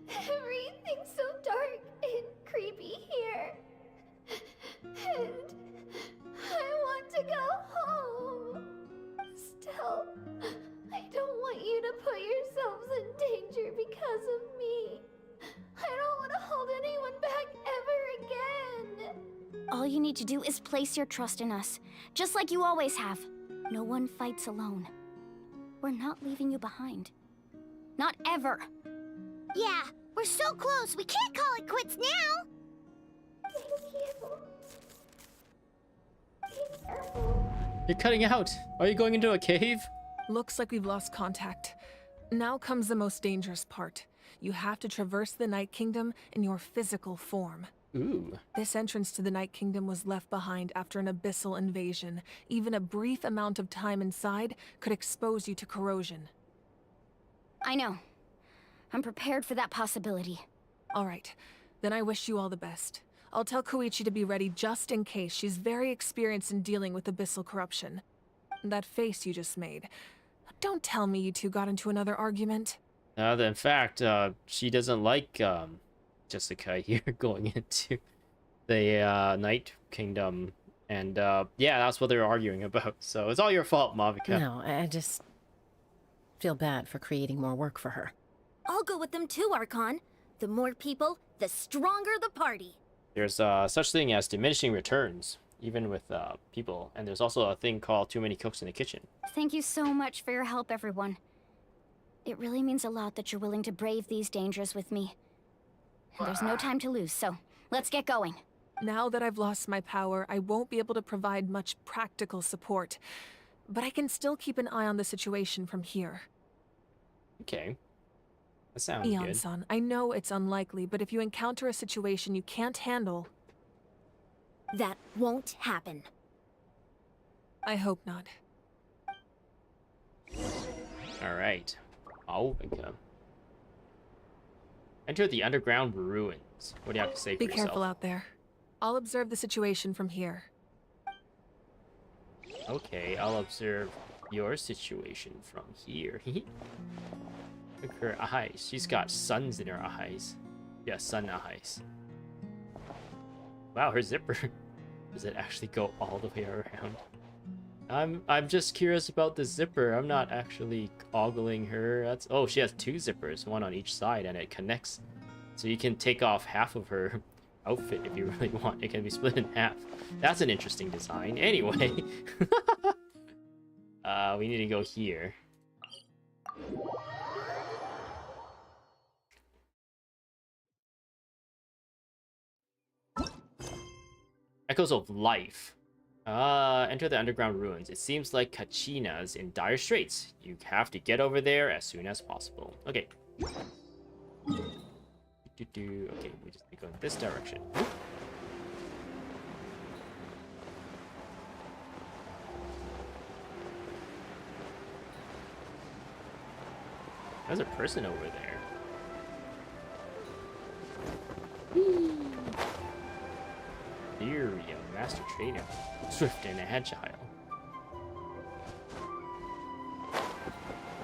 Everything's so dark and creepy here. And I want to go home. Still, I don't want you to put yourselves in danger because of me. I don't want to hold anyone back ever again. All you need to do is place your trust in us, just like you always have. No one fights alone. We're not leaving you behind. Not ever. Yeah, we're so close. We can't call it quits now. Thank you. You're cutting out. Are you going into a cave? Looks like we've lost contact. Now comes the most dangerous part. You have to traverse the Night Kingdom in your physical form. Ooh. This entrance to the Night Kingdom was left behind after an abyssal invasion. Even a brief amount of time inside could expose you to corrosion. I know. I'm prepared for that possibility. All right. Then I wish you all the best. I'll tell Koichi to be ready just in case. She's very experienced in dealing with abyssal corruption. That face you just made. Don't tell me you two got into another argument. In fact, she doesn't like Jessica here going into the Night Kingdom. And yeah, that's what they're arguing about. So it's all your fault, Mavika. No, I just feel bad for creating more work for her. I'll go with them too, Archon. The more people, the stronger the party. There's such thing as diminishing returns, even with people. And there's also a thing called too many cooks in the kitchen. Thank you so much for your help, everyone. It really means a lot that you're willing to brave these dangers with me. And there's no time to lose, so let's get going. Now that I've lost my power, I won't be able to provide much practical support. But I can still keep an eye on the situation from here. Okay. That sounds good. Eon-san, I know it's unlikely, but if you encounter a situation you can't handle... That won't happen. I hope not. Alright. Mavika. Enter the underground ruins. What do you have to say for Be yourself? careful out there. I'll observe the situation from here. Okay, I'll observe your situation from here. Look at her eyes. She's got suns in her eyes. Yeah, sun eyes. Wow, her zipper. Does it actually go all the way around? I'm just curious about the zipper. I'm not actually ogling her. That's she has two zippers, one on each side, and it connects. So you can take off half of her outfit if you really want. It can be split in half. That's an interesting design. Anyway. We need to go here. Echoes of Life. Enter the underground ruins. It seems like Kachina's in dire straits. You have to get over there as soon as possible. Okay. Okay, we just need to go in this direction. There's a person over there. Theory of Master Trainer. Swift and agile.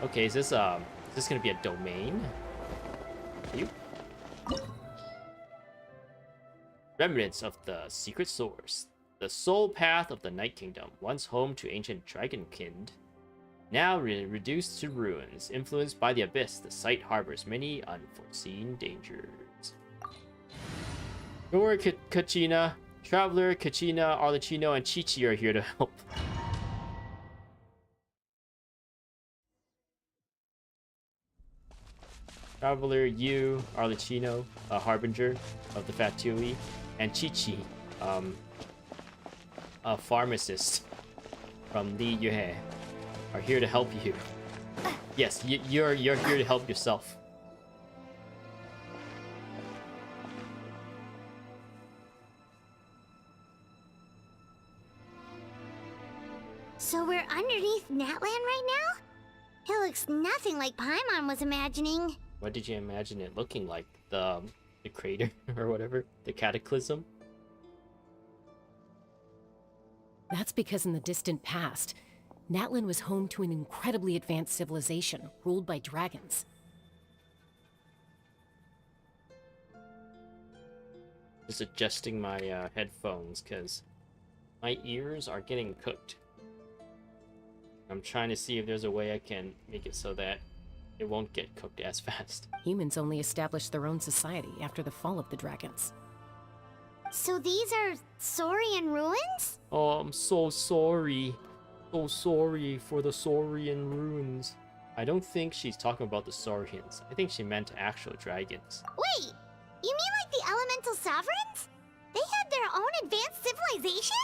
Okay, is this gonna be a domain? You? Remnants of the secret source. The soul path of the Night Kingdom, once home to ancient dragonkind, now reduced to ruins. Influenced by the abyss, the site harbors many unforeseen dangers. Don't worry, Kachina. Traveler, Kachina, Arlecchino, and Chi-Chi are here to help. Traveler, you, Arlecchino, a harbinger of the Fatui, and Chi-Chi, a pharmacist from Li Yue, are here to help you. Yes, you're here to help yourself. So we're underneath Natlan right now? It looks nothing like Paimon was imagining. What did you imagine it looking like? The crater or whatever? The cataclysm? That's because in the distant past, Natlan was home to an incredibly advanced civilization ruled by dragons. Just adjusting my headphones because my ears are getting cooked. I'm trying to see if there's a way I can make it so that it won't get cooked as fast. Humans only established their own society after the fall of the dragons. So these are Saurian ruins? Oh, I'm so sorry. So sorry for the Saurian ruins. I don't think she's talking about the Saurians. I think she meant actual dragons. Wait, you mean like the elemental sovereigns? They had their own advanced civilization?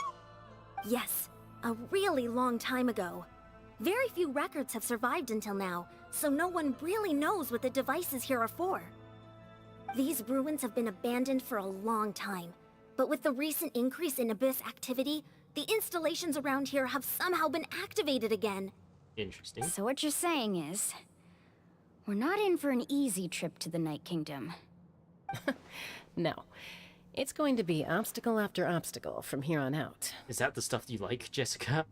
Yes, a really long time ago. Very few records have survived until now, so no one really knows what the devices here are for. These ruins have been abandoned for a long time, but with the recent increase in Abyss activity, the installations around here have somehow been activated again. Interesting. So what you're saying is, we're not in for an easy trip to the Night Kingdom. No. It's going to be obstacle after obstacle from here on out. Is that the stuff you like, Jessica?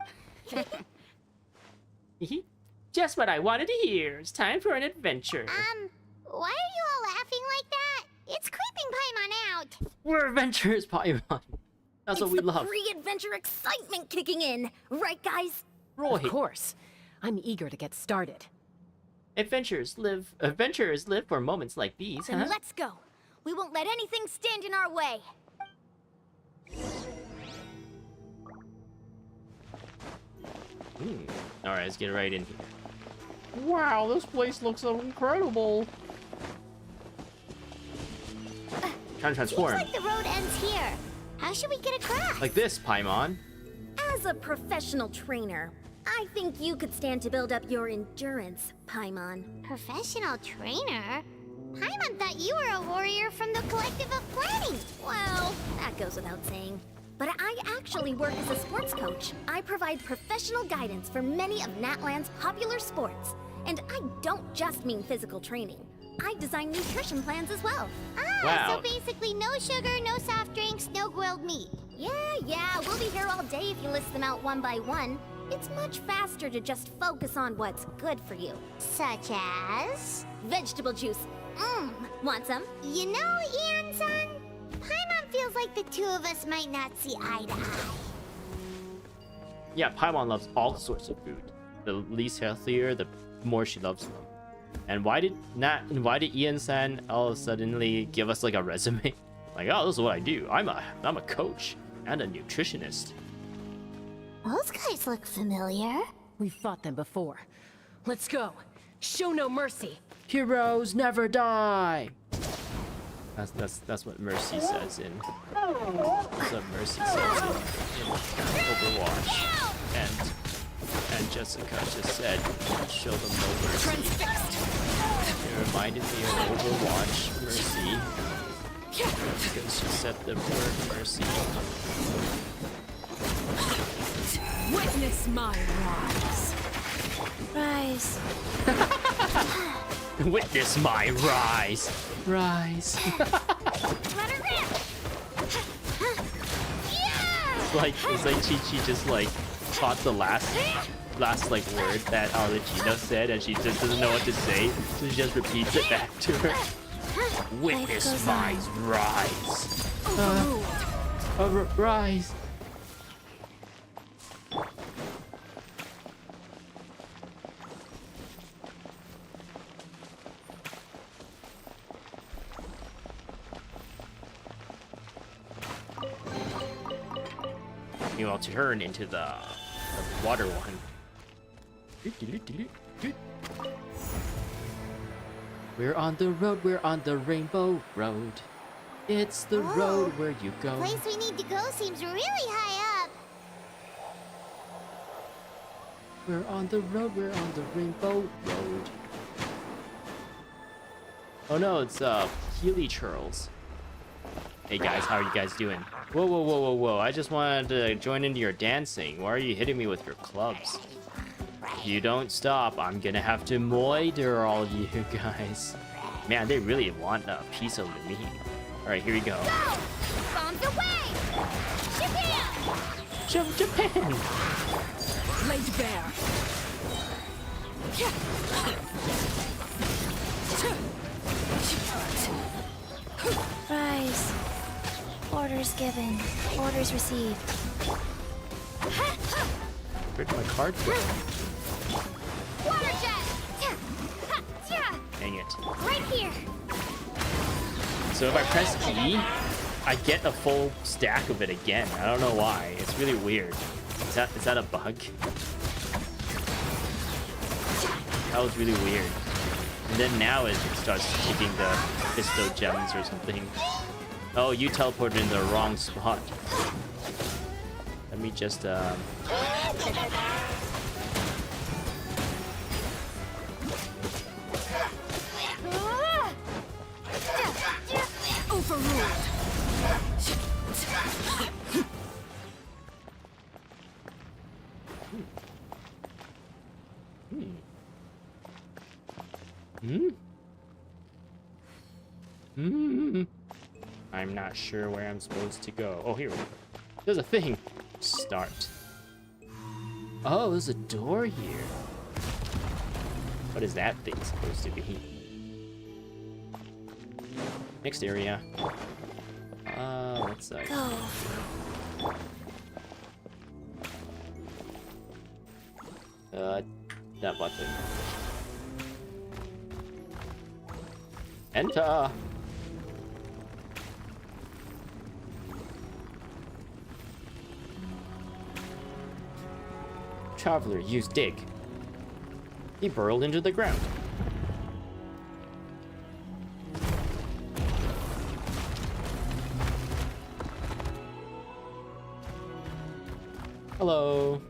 Just what I wanted to hear. It's time for an adventure. Why are you all laughing like that? It's creeping Paimon out. We're adventurers, Paimon. That's what we love. It's the pre-adventure excitement kicking in, right guys? Roy. Of course. I'm eager to get started. Adventurers live for moments like these, Then huh? let's go. We won't let anything stand in our way. Alright, let's get right in here. Wow, this place looks so incredible. Trying to transform. Seems like the road ends here. How should we get across? Like this, Paimon. As a professional trainer, I think you could stand to build up your endurance, Paimon. Professional trainer? Paimon thought you were a warrior from the Collective of Planning. Well, that goes without saying. But I actually work as a sports coach. I provide professional guidance for many of Natlan's popular sports. And I don't just mean physical training. I design nutrition plans as well. Wow. So basically no sugar, no soft drinks, no grilled meat. Yeah, we'll be here all day if you list them out one by one. It's much faster to just focus on what's good for you. Such as? Vegetable juice. Want some? You know, Ian-san, Paimon feels like the two of us might not see eye to eye. Yeah, Paimon loves all sorts of food. The least healthier, the more she loves them. And why did Ian-san all suddenly give us like a resume? Like, oh, this is what I do. I'm a coach and a nutritionist. Those guys look familiar. We've fought them before. Let's go. Show no mercy. Heroes never die. That's what Mercy says in. That's what Mercy says in Overwatch. And Jessica just said, show them no mercy. It reminded me of Overwatch Mercy. Because she said the word mercy. Witness my rise. Rise. Witness my rise. Rise. Let her rip. It's like Chi-Chi just like caught the last like word that Arlecchino said, and she just doesn't know what to say, so she just repeats it back to her. Witness my rise. Rise. You will turn into the water one. We're on the road, we're on the rainbow road. It's the road where you go. The place we need to go seems really high up. We're on the road, we're on the rainbow road. Oh no, it's Healy Churls. Hey guys, how are you guys doing? Whoa, whoa, whoa, whoa, whoa. I just wanted to join into your dancing. Why are you hitting me with your clubs? If you don't stop, I'm gonna have to moiter all you guys. Man, they really want a piece of me. Alright, here we go. Bombs away! Japan! Japan! Laid bare. Rise. Orders given. Orders received. Where'd my card go? Water jet! Dang it. Right here! So if I press E, I get a full stack of it again. I don't know why. It's really weird. Is that a bug? That was really weird. And then now it starts taking the Pisto gems or something. Oh, you teleported in the wrong spot. Let me just Overruled. I'm not sure where I'm supposed to go. Oh, here we go. There's a thing. Start. Oh, there's a door here. What is that thing supposed to be? Next area. Let's go. That button. Enter. Traveler, use dig. He burrowed into the ground. Hello.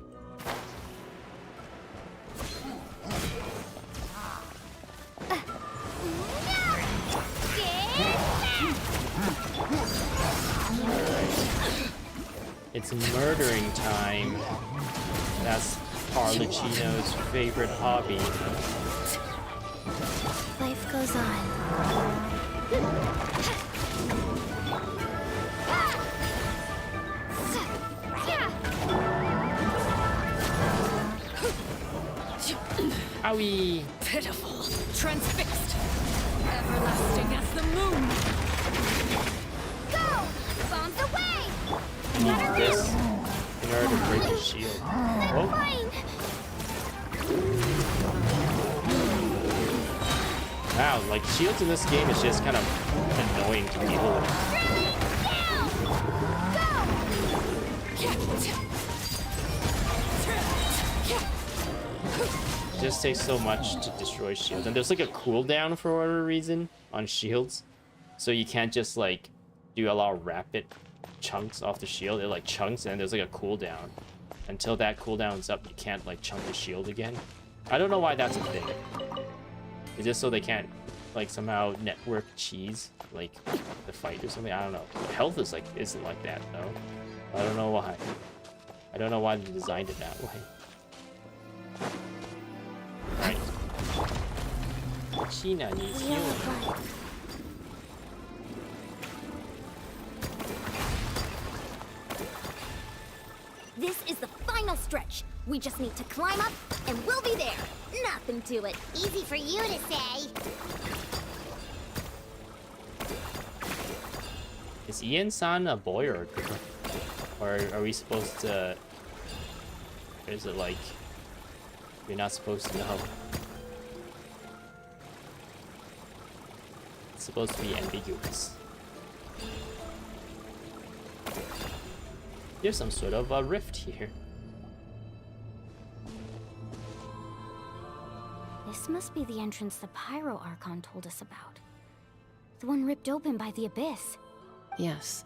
It's murdering time. That's Arlecchino's favorite hobby. Life goes on. Owie! Pitiful. Transfixed. Everlasting as the moon. Go! Bombs away! Use this in order to break his shield. Oh. Fine. Wow, like shields in this game is just kind of annoying to deal with. It just takes so much to destroy shields. And there's like a cooldown for whatever reason on shields. So you can't just like do a lot of rapid chunks off the shield. It like chunks and there's like a cooldown. Until that cooldown's up, you can't like chunk the shield again. I don't know why that's a thing. Is this so they can't like somehow network cheese like the fight or something? I don't know. Health is like isn't like that though. I don't know why. I don't know why they designed it that way. Right. Sheena needs healing. This is the final stretch. We just need to climb up, and we'll be there. Nothing to it. Easy for you to say. Is Ian-san a boy or a girl? Or are we supposed to... Or is it like... You're not supposed to know? It's supposed to be ambiguous. There's some sort of a rift here. This must be the entrance the Pyro Archon told us about. The one ripped open by the Abyss. Yes.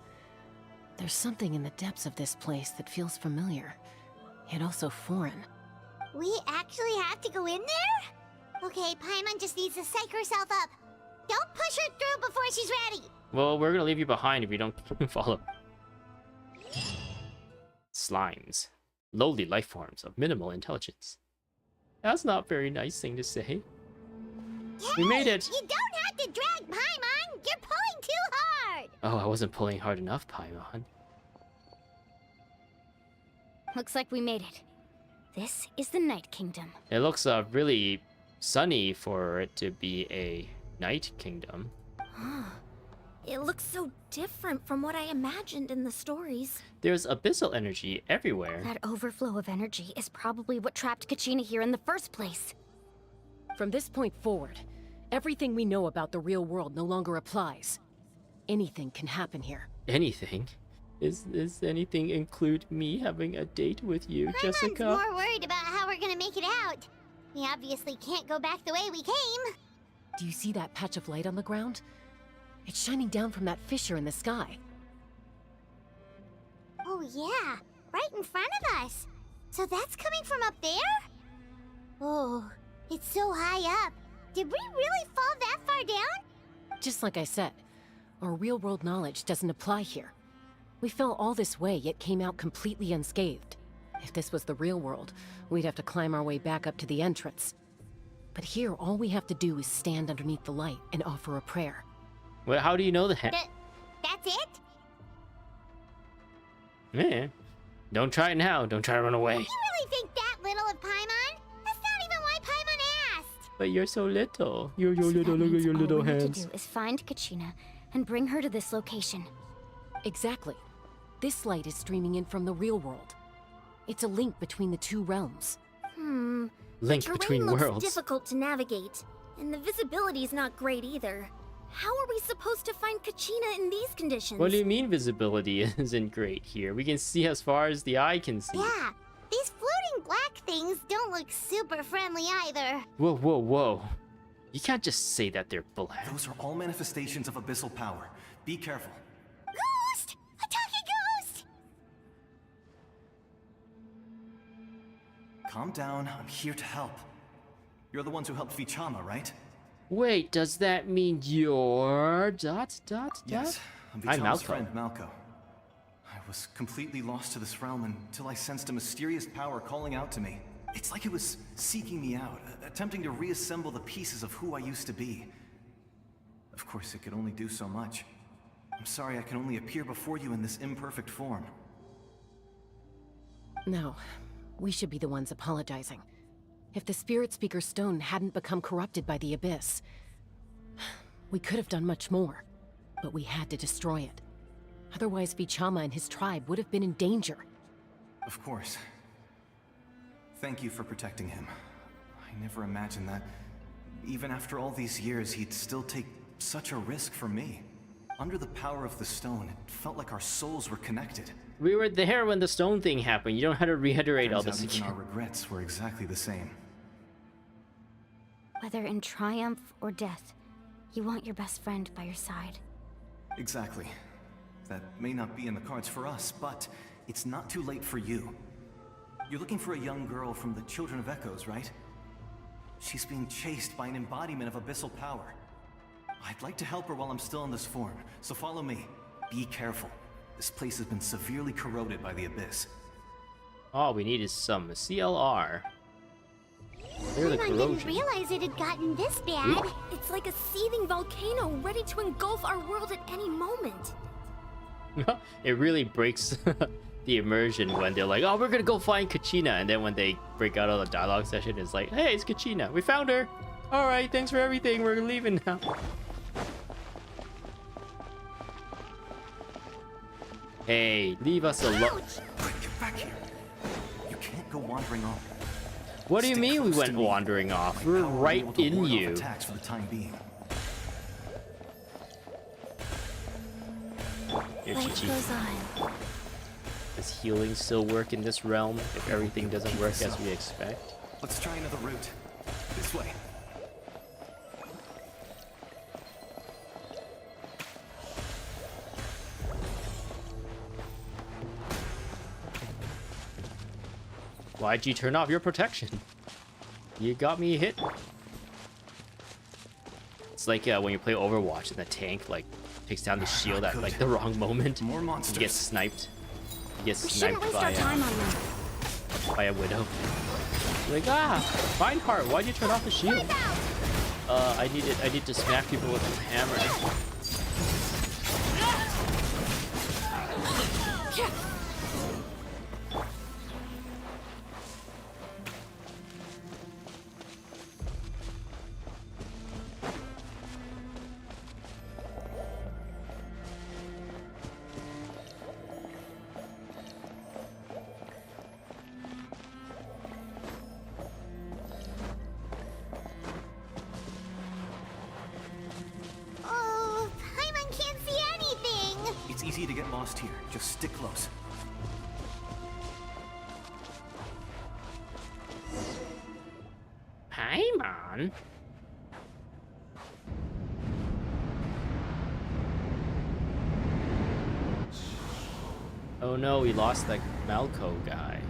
There's something in the depths of this place that feels familiar, yet also foreign. We actually have to go in there? Okay, Paimon just needs to psych herself up. Don't push her through before she's ready. Well, we're gonna leave you behind if you don't follow. Slimes. Lowly life forms of minimal intelligence. That's not a very nice thing to say. Hey, we made it! You don't have to drag Paimon! You're pulling too hard! Oh, I wasn't pulling hard enough, Paimon. Looks like we made it. This is the Night Kingdom. It looks really sunny for it to be a night kingdom. It looks so different from what I imagined in the stories. There's abyssal energy everywhere. That overflow of energy is probably what trapped Kachina here in the first place. From this point forward, everything we know about the real world no longer applies. Anything can happen here. Anything? Is anything include me having a date with you, Paimon's Jessica? more worried about how we're gonna make it out. We obviously can't go back the way we came. Do you see that patch of light on the ground? It's shining down from that fissure in the sky. Oh yeah, right in front of us. So that's coming from up there? Oh, it's so high up. Did we really fall that far down? Just like I said, our real-world knowledge doesn't apply here. We fell all this way, yet came out completely unscathed. If this was the real world, we'd have to climb our way back up to the entrance. But here, all we have to do is stand underneath the light and offer a prayer. Well, how do you know that? That's it? Yeah. Don't try it now. Don't try to run away. You really think that little of Paimon? That's not even why Paimon asked. But you're so little. You're So little. that Look at means your all little we need hands. to do is find Kachina and bring her to this location. Exactly. This light is streaming in from the real world. It's a link between the two realms. Link The between terrain looks worlds. difficult to navigate, and the visibility's not great either. How are we supposed to find Kachina in these conditions? What do you mean visibility isn't great here? We can see as far as the eye can see. Yeah, these floating black things don't look super friendly either. Whoa, whoa, whoa. You can't just say that they're black. Those are all manifestations of abyssal power. Be careful. Ghost! A talking ghost! Calm down, I'm here to help. You're the ones who helped Vichama, right? Wait, does that mean you're... dot? Yes, I'm I'm Vichama's Malco. friend, Malco. I was completely lost to this realm until I sensed a mysterious power calling out to me. It's like it was seeking me out, attempting to reassemble the pieces of who I used to be. Of course, it could only do so much. I'm sorry I can only appear before you in this imperfect form. No, we should be the ones apologizing. If the Spirit Speaker Stone hadn't become corrupted by the Abyss, we could have done much more, but we had to destroy it. Otherwise, Vichama and his tribe would have been in danger. Of course. Thank you for protecting him. I never imagined that, even after all these years, he'd still take such a risk for me. Under the power of the stone, it felt like our souls were connected. We were there when the stone thing happened. You don't have to reiterate all Turns this out even again. our regrets were exactly the same. Whether in triumph or death, you want your best friend by your side. Exactly. That may not be in the cards for us, but it's not too late for you. You're looking for a young girl from the Children of Echoes, right? She's being chased by an embodiment of abyssal power. I'd like to help her while I'm still in this form, so follow me. Be careful. This place has been severely corroded by the Abyss. All we need is some CLR. Clear the I corrosion. didn't realize it had gotten this bad. It's like a seething volcano ready to engulf our world at any moment. It really breaks the immersion when they're like, oh, we're gonna go find Kachina, and then when they break out of the dialogue session, it's like, hey, it's Kachina, we found her. All right, thanks for everything, we're leaving now. Hey, leave us alone. Quick, get back here. You can't go wandering off. What do you mean we went wandering off? We're right in you. Attacks for the time being. Here, Life Chi-Chi. goes on. Does healing still work in this realm if everything doesn't work as we expect? Let's try another route. This way. Why'd you turn off your protection? You got me hit. It's like when you play Overwatch and the tank like takes down the shield at like the wrong moment. More You monsters. get sniped. You get We shouldn't sniped waste by our time on them. a widow. Like, Reinhardt, why'd you turn off the shield? I need to smack people with a hammer. Oh, Paimon can't see anything. It's easy to get lost here. Just stick close. Paimon? Oh no, we lost that Malco guy.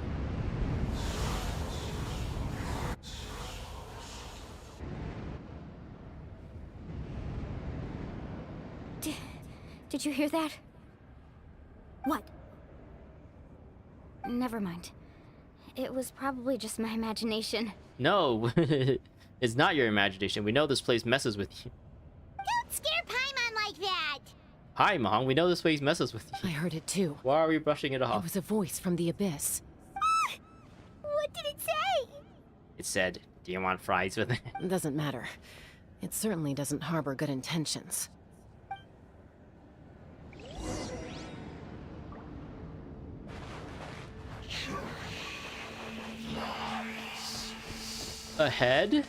Did you hear that? What? Never mind. It was probably just my imagination. No, it's not your imagination. We know this place messes with you. Don't scare Paimon like that. Hi, Mom. We know this place messes with I you. heard it too. Why are we brushing it It off? was a voice from the abyss. What did it say? It said, do you want fries with it? Doesn't matter. It certainly doesn't harbor good intentions. Ahead?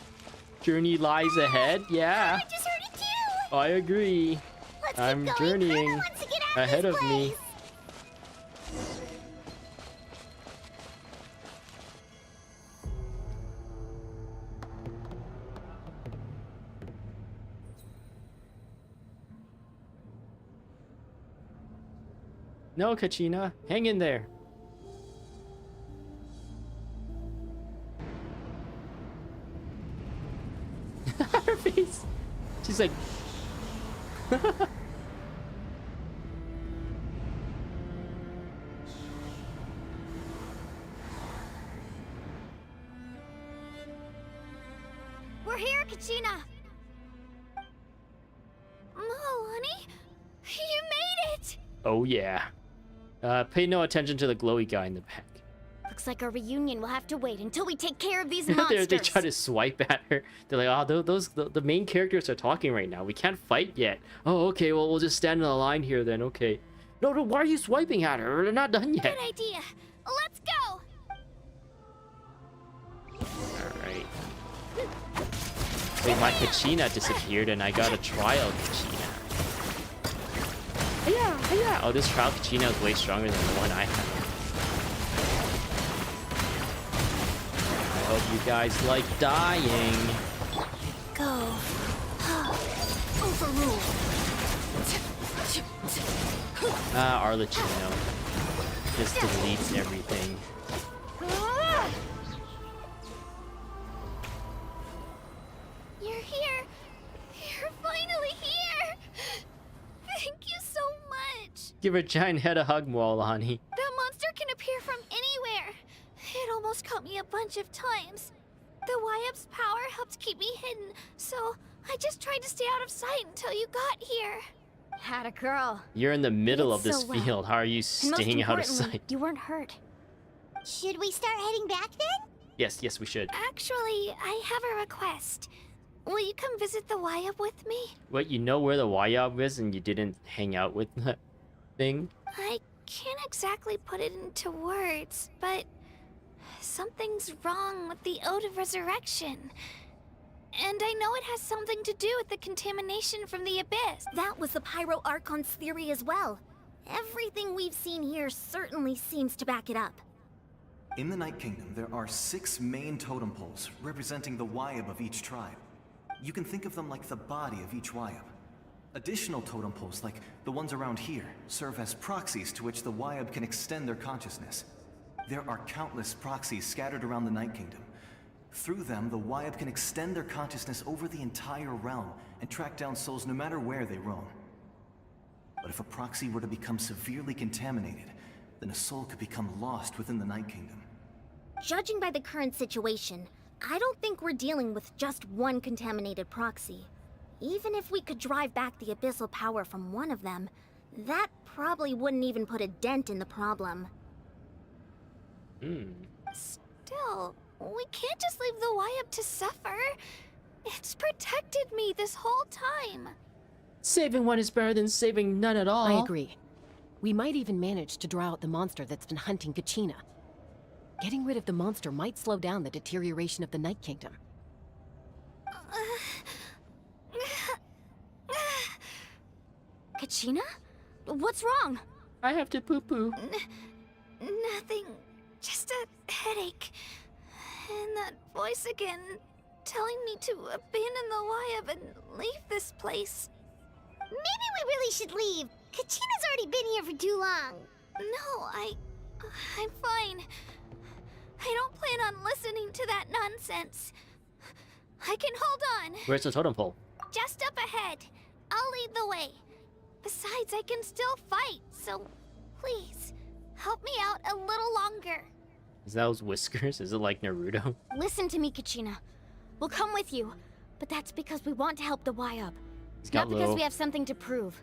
Journey lies ahead? Yeah, I just heard it too. I agree. Let's I'm keep going. journeying Paimon wants to get out ahead this of me. place. No, Kachina. Hang in there. Her face. She's like... We're here, Kachina! Oh, honey, you made it. Oh, yeah. Pay no attention to the glowy guy in the back. Looks like our reunion will have to wait until we take care of these they monsters. try to swipe at her. They're like, oh, the main characters are talking right now. We can't fight yet. Oh, okay, well, we'll just stand in the line here then, okay. No, why are you swiping at her? We're not done yet. Good idea. Let's go. Alright. Wait, my Kachina disappeared and I got a trial Kachina. Yeah. Oh, this trial Kachina is way stronger than the one I have. I hope you guys like dying. go. Overruled. Arlecchino. Just deletes everything. You're here. You're finally here. Thank you so much. Give her giant head a hug, Moalani. That monster can appear from anywhere. It almost caught me a bunch of times. The Wyap's power helped keep me hidden, so I just tried to stay out of sight until you got here. Had a girl. You're in the middle of Did this so well. field. How are you And most staying out of importantly, sight? you weren't hurt. Should we start heading back then? Yes, we should. Actually, I have a request. Will you come visit the Wyap with me? What, you know where the Wyab is and you didn't hang out with that thing? I can't exactly put it into words, but something's wrong with the Ode of Resurrection. And I know it has something to do with the contamination from the Abyss. That was the Pyro Archon's theory as well. Everything we've seen here certainly seems to back it up. In the Night Kingdom, there are 6 main totem poles representing the Wyab of each tribe. You can think of them like the body of each Wyab. Additional totem poles, like the ones around here, serve as proxies to which the Wyab can extend their consciousness. There are countless proxies scattered around the Night Kingdom. Through them, the Wyab can extend their consciousness over the entire realm and track down souls no matter where they roam. But if a proxy were to become severely contaminated, then a soul could become lost within the Night Kingdom. Judging by the current situation, I don't think we're dealing with just one contaminated proxy. Even if we could drive back the abyssal power from one of them, that probably wouldn't even put a dent in the problem. Still, we can't just leave the Wyap to suffer. It's protected me this whole time. Saving one is better than saving none at all. I agree. We might even manage to draw out the monster that's been hunting Kachina. Getting rid of the monster might slow down the deterioration of the Night Kingdom. Kachina? What's wrong? I have to poo-poo. Nothing. Just a headache. And that voice again, telling me to abandon the Wyap and leave this place. Maybe we really should leave. Kachina's already been here for too long. No, I'm fine. I don't plan on listening to that nonsense. I can hold on. Where's the totem pole? Just up ahead. I'll lead the way. Besides, I can still fight, so please, help me out a little longer. Is that those whiskers? Is it like Naruto? Listen to me, Kachina. We'll come with you, but that's because we want to help the Wyab. He's got Not because we have something to prove.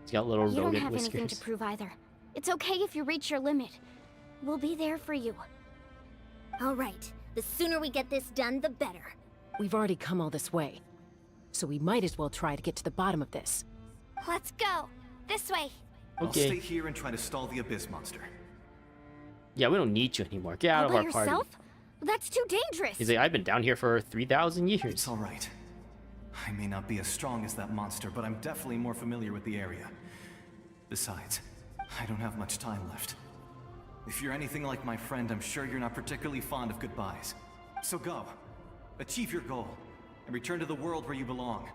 He's got little You don't rodent have whiskers. anything to prove either. It's okay if you reach your limit. We'll be there for you. All right. The sooner we get this done, the better. We've already come all this way, so we might as well try to get to the bottom of this. Let's go. This way. I'll stay here and try to stall the Abyss monster. Yeah, we don't need you anymore. Get out All of by our yourself? party. That's too dangerous. He's like, I've been down here for 3,000 years. It's all right. I may not be as strong as that monster, but I'm definitely more familiar with the area. Besides, I don't have much time left. If you're anything like my friend, I'm sure you're not particularly fond of goodbyes. So go. Achieve your goal, and return to the world where you belong.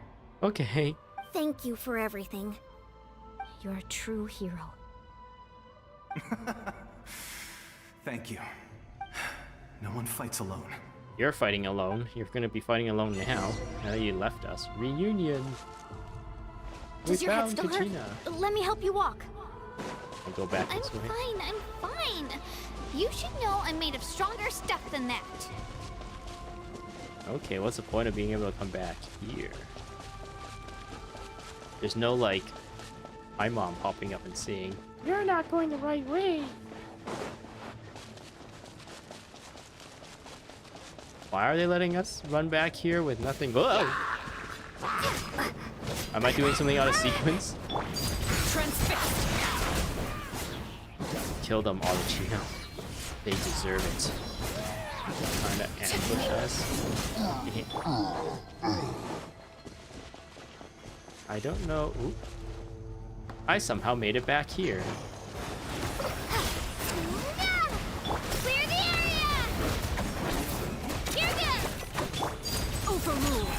Okay. Thank you for everything. You're a true hero. Thank you. No one fights alone. You're fighting alone. You're gonna be fighting alone now. Now that you left us. Reunion. Does your head found still hurt? Kachina. Let me help you walk. I'll go back I'm this way. fine. I'm fine. You should know I'm made of stronger stuff than that. Okay, what's the point of being able to come back here? There's no, like, my mom popping up and saying, "You're not going the right way." Why are they letting us run back here with nothing? Whoa! Am I doing something out of sequence? Kill them, Archino. They deserve it. Trying to ambush us. I don't know. Ooh. I somehow made it back here. Clear the area! Here goes! Overruled.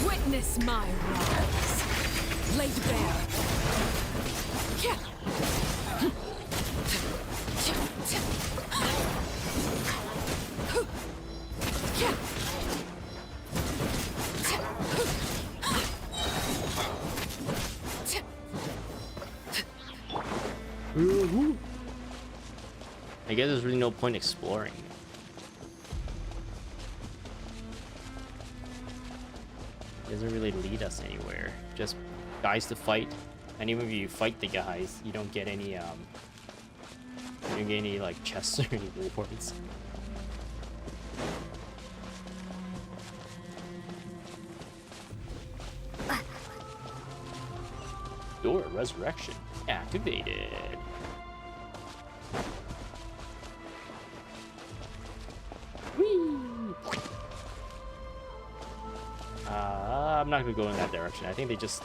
Witness Witness my wrongs. Laid bare. I guess there's really no point exploring. It doesn't really lead us anywhere. Just guys to fight. And even if you fight the guys, you don't get any like chests or any rewards. Door resurrection activated. Whee! I'm not gonna go in that direction. I think they just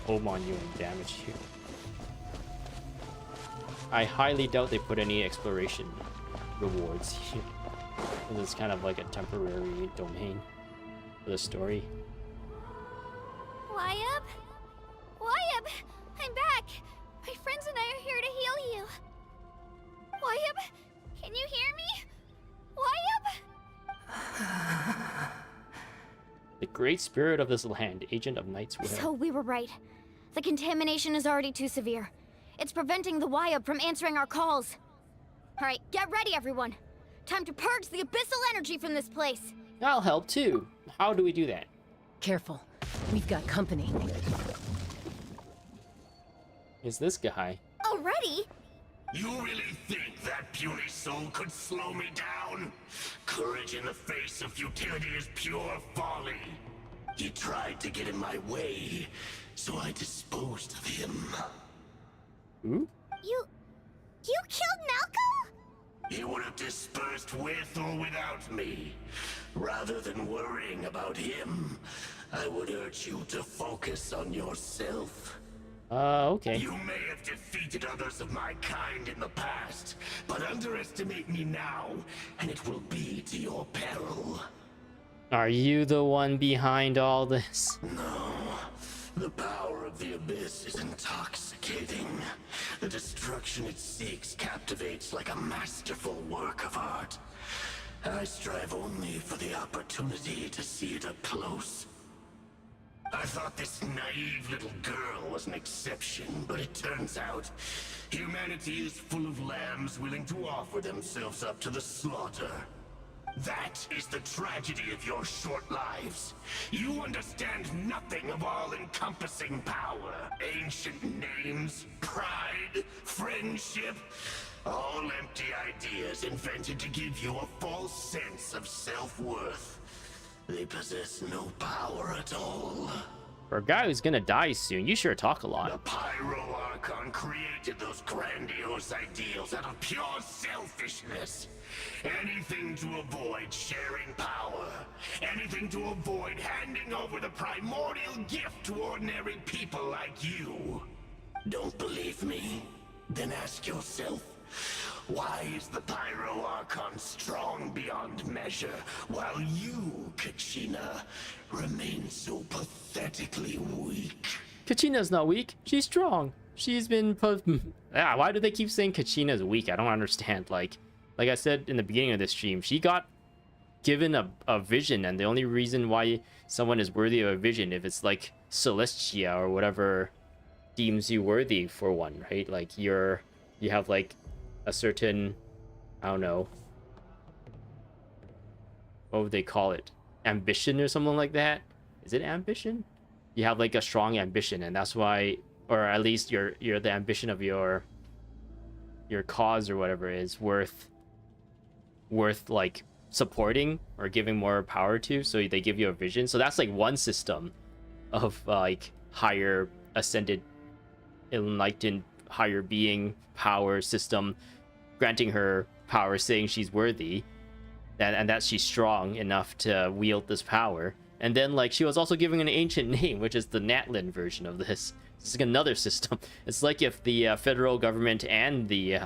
home on you and damage you. I highly doubt they put any exploration rewards here. It's kind of like a temporary domain for the story. Wyab? Wyab! I'm back! My friends and I are here to heal you. Wyab? Can you hear me? Wyab? The great spirit of this land, agent of Night's Will. So we were right. The contamination is already too severe. It's preventing the Wyab from answering our calls. Alright, get ready everyone. Time to purge the abyssal energy from this place. I'll help too. How do we do that? Careful. We've got company. Is this guy? Already? You really think that puny soul could slow me down? Courage in the face of futility is pure folly. He tried to get in my way, so I disposed of him. Ooh? You killed Malcolm? He would have dispersed with or without me. Rather than worrying about him, I would urge you to focus on yourself. Okay. You may have defeated others of my kind in the past, but underestimate me now, and it will be to your peril. Are you the one behind all this? No. The power of the Abyss is intoxicating. The destruction it seeks captivates like a masterful work of art. I strive only for the opportunity to see it up close. I thought this naive little girl was an exception, but it turns out humanity is full of lambs willing to offer themselves up to the slaughter. That is the tragedy of your short lives. You understand nothing of all-encompassing power. Ancient names, pride, friendship, all empty ideas invented to give you a false sense of self-worth. They possess no power at all. For a guy who's gonna die soon, you sure talk a lot. The Pyro Archon created those grandiose ideals out of pure selfishness. Anything to avoid sharing power. Anything to avoid handing over the primordial gift to ordinary people like you. Don't believe me? Then ask yourself, why is the Pyro Archon strong beyond measure, while you, Kachina, remain so pathetically weak? Kachina's not weak. She's strong. She's been why do they keep saying Kachina's weak? I don't understand. Like I said in the beginning of this stream, she got given a vision, and the only reason why someone is worthy of a vision if it's like Celestia or whatever deems you worthy for one, right? Like you have like a certain, I don't know, what would they call it? Ambition or something like that? Is it ambition? You have like a strong ambition, and that's why, or at least you're the ambition of your cause or whatever is worth like supporting or giving more power to, so they give you a vision. So that's like one system of like higher ascended, enlightened, higher being power system, granting her power, saying she's worthy, and that she's strong enough to wield this power. And then like she was also given an ancient name, which is the Natlan version of this. This is another system. It's like if the federal government and the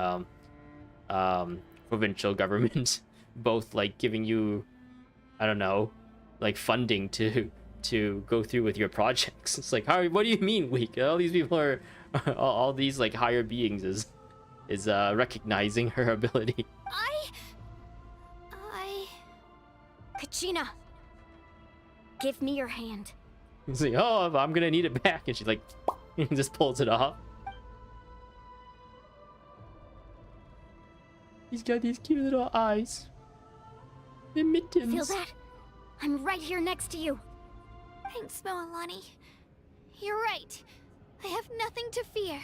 provincial government both like giving you, I don't know, like funding to to go through with your projects. It's like, how? What do you mean weak? All these people are, all these like higher beings is recognizing her ability. Kachina, give me your hand. It's like, oh, I'm gonna need it back, and she like just pulls it off. He's got these cute little eyes. The mittens. Feel that? I'm right here next to you. Thanks, Moalani. You're right. I have nothing to fear.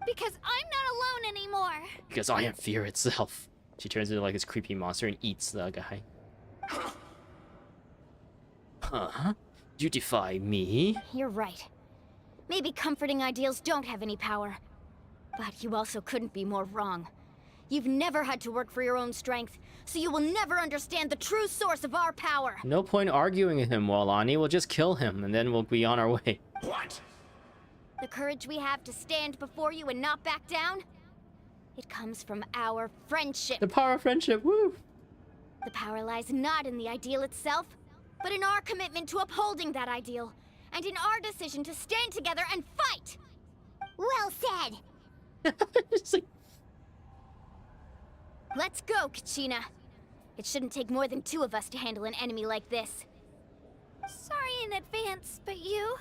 Because I'm not alone anymore. Because I am fear itself. She turns into like this creepy monster and eats the guy. Huh? You defy me? You're right. Maybe comforting ideals don't have any power. But you also couldn't be more wrong. You've never had to work for your own strength, so you will never understand the true source of our power. No point arguing with him, Walani. We'll just kill him, and then we'll be on our way. What? The courage we have to stand before you and not back down? It comes from our friendship. The power of friendship, woo! The power lies not in the ideal itself, but in our commitment to upholding that ideal, and in our decision to stand together and fight! Well said! It's like... Let's go, Kachina. It shouldn't take more than 2 of us to handle an enemy like this. Sorry in advance, but you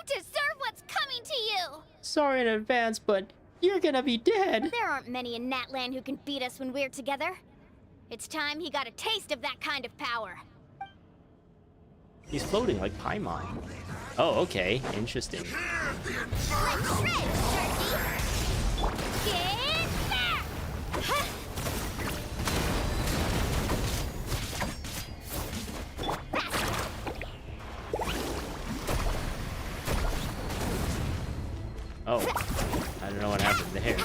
deserve what's coming to you! Sorry in advance, but you're gonna be dead. There aren't many in Natlan who can beat us when we're together. It's time he got a taste of that kind of power. He's floating like Paimon. Oh, okay. Interesting. Let's shred, Turkey! Get back! Oh, I don't know what happened there.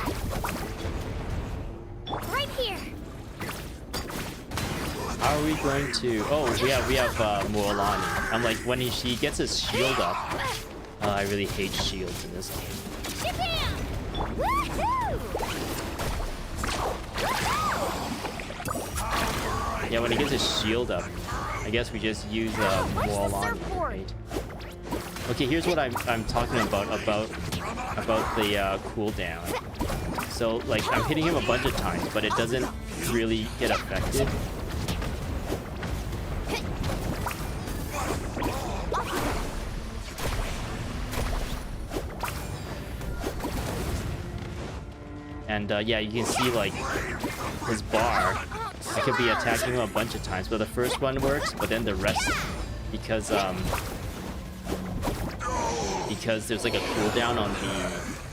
Right here! How are we going to... Oh, we have Moalani. I'm like, when she gets his shield up... I really hate shields in this game. Shabam! Woohoo! Yeah, when he gets his shield up, I guess we just use Moalani. Right? Okay, here's what I'm talking about the cooldown. So, like, I'm hitting him a bunch of times, but it doesn't really get affected. And yeah, you can see like his bar. I could be attacking him a bunch of times, but the first one works, but then the rest, because there's like a cooldown on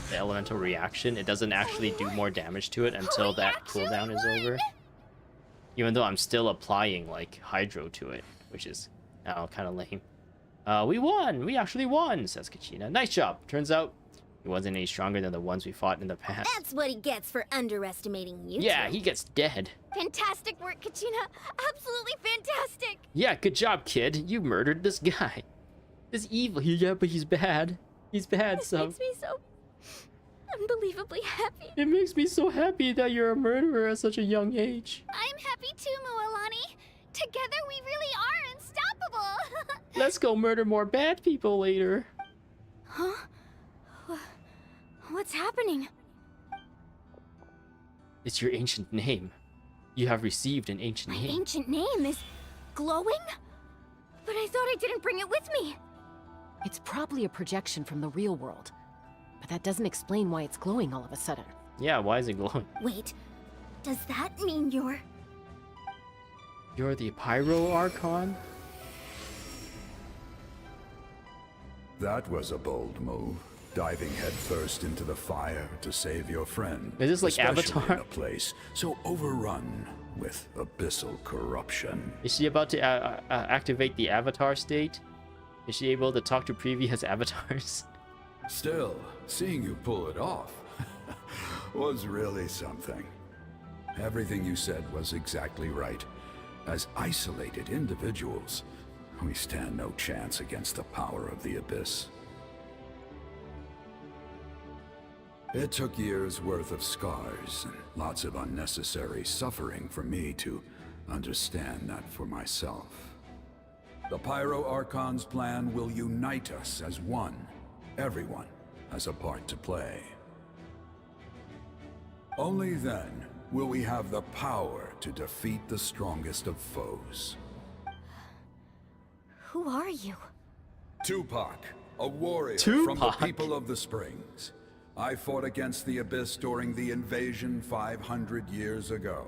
the elemental reaction, it doesn't actually do more damage to it until that cooldown is over. Even though I'm still applying like hydro to it, which is kind of lame. We won! We actually won, says Kachina. Nice job. Turns out he wasn't any stronger than the ones we fought in the past. That's what he gets for underestimating you. Yeah, he gets dead. Fantastic work, Kachina. Absolutely fantastic. Yeah, good job, kid. You murdered this guy. This evil. Yeah, but he's bad. He's bad, so. It makes me so unbelievably happy. It makes me so happy that you're a murderer at such a young age. I'm happy too, Moalani. Together we really are unstoppable. Let's go murder more bad people later. Huh? What's happening? It's your ancient name. You have received an ancient My name. ancient name is glowing? But I thought I didn't bring it with me. It's probably a projection from the real world. But that doesn't explain why it's glowing all of a sudden. Yeah, why is it glowing? Wait, does that mean you're the Pyro Archon? That was a bold move. Diving headfirst into the fire to save your friend. Is this like especially Avatar? in a place so overrun with abyssal corruption. Is she about to activate the Avatar state? Is she able to talk to previous avatars? Still, seeing you pull it off was really something. Everything you said was exactly right. As isolated individuals, we stand no chance against the power of the Abyss. It took years' worth of scars and lots of unnecessary suffering for me to understand that for myself. The Pyro Archon's plan will unite us as one. Everyone has a part to play. Only then will we have the power to defeat the strongest of foes. Who are you? Tupac, a warrior from the Tupac? people of the Springs. I fought against the Abyss during the invasion 500 years ago.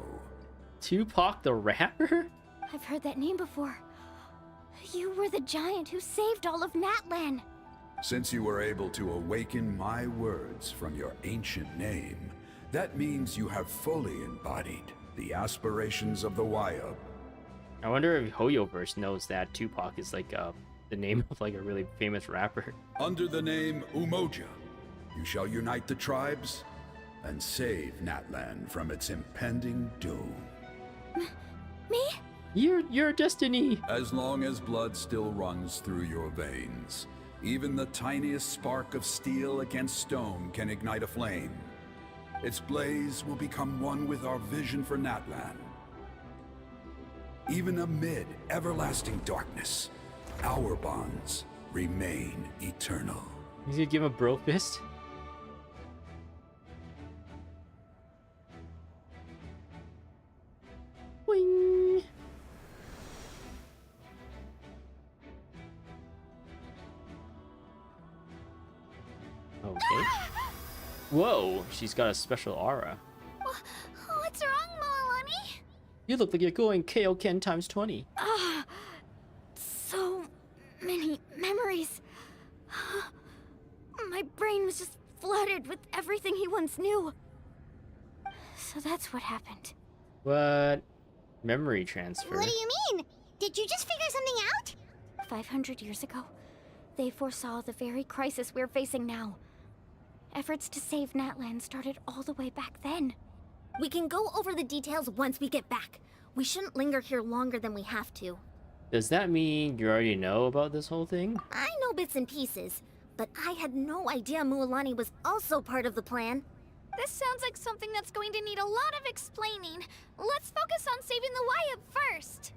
Tupac the rapper? I've heard that name before. You were the giant who saved all of Natlan. Since you were able to awaken my words from your ancient name, that means you have fully embodied the aspirations of the Wyub. I wonder if Hoyoverse knows that Tupac is like the name of like a really famous rapper. Under the name Umoja, you shall unite the tribes and save Natlan from its impending doom. Me? Your destiny. As long as blood still runs through your veins, even the tiniest spark of steel against stone can ignite a flame. Its blaze will become one with our vision for Natlan. Even amid everlasting darkness, our bonds remain eternal. He's gonna give him a bro fist? Boing. Okay. Whoa, she's got a special aura. What's wrong, Moalani? You look like you're going Kaioken times 20. So many memories. My brain was just flooded with everything he once knew. So that's what happened. What? Memory transfer? What do you mean? Did you just figure something out? 500 years ago, they foresaw the very crisis we're facing now. Efforts to save Natlan started all the way back then. We can go over the details once we get back. We shouldn't linger here longer than we have to. Does that mean you already know about this whole thing? I know bits and pieces, but I had no idea Mualani was also part of the plan. This sounds like something that's going to need a lot of explaining. Let's focus on saving the Wyub first.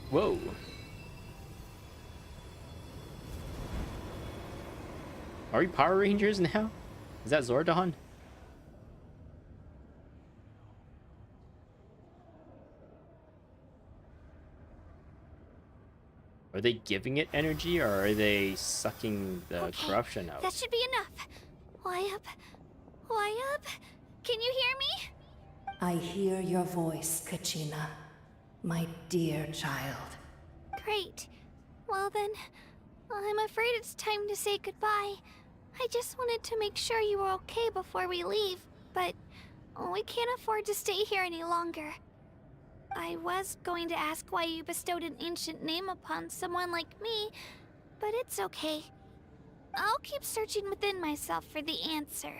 Whoa. Are we Power Rangers now? Is that Zordon? Are they giving it energy, or are they sucking the corruption out? That should be enough. Wyub? Wyub? Can you hear me? I hear your voice, Kachina, my dear child. Great. Well then, I'm afraid it's time to say goodbye. I just wanted to make sure you were okay before we leave, but we can't afford to stay here any longer. I was going to ask why you bestowed an ancient name upon someone like me, but it's okay. I'll keep searching within myself for the answer.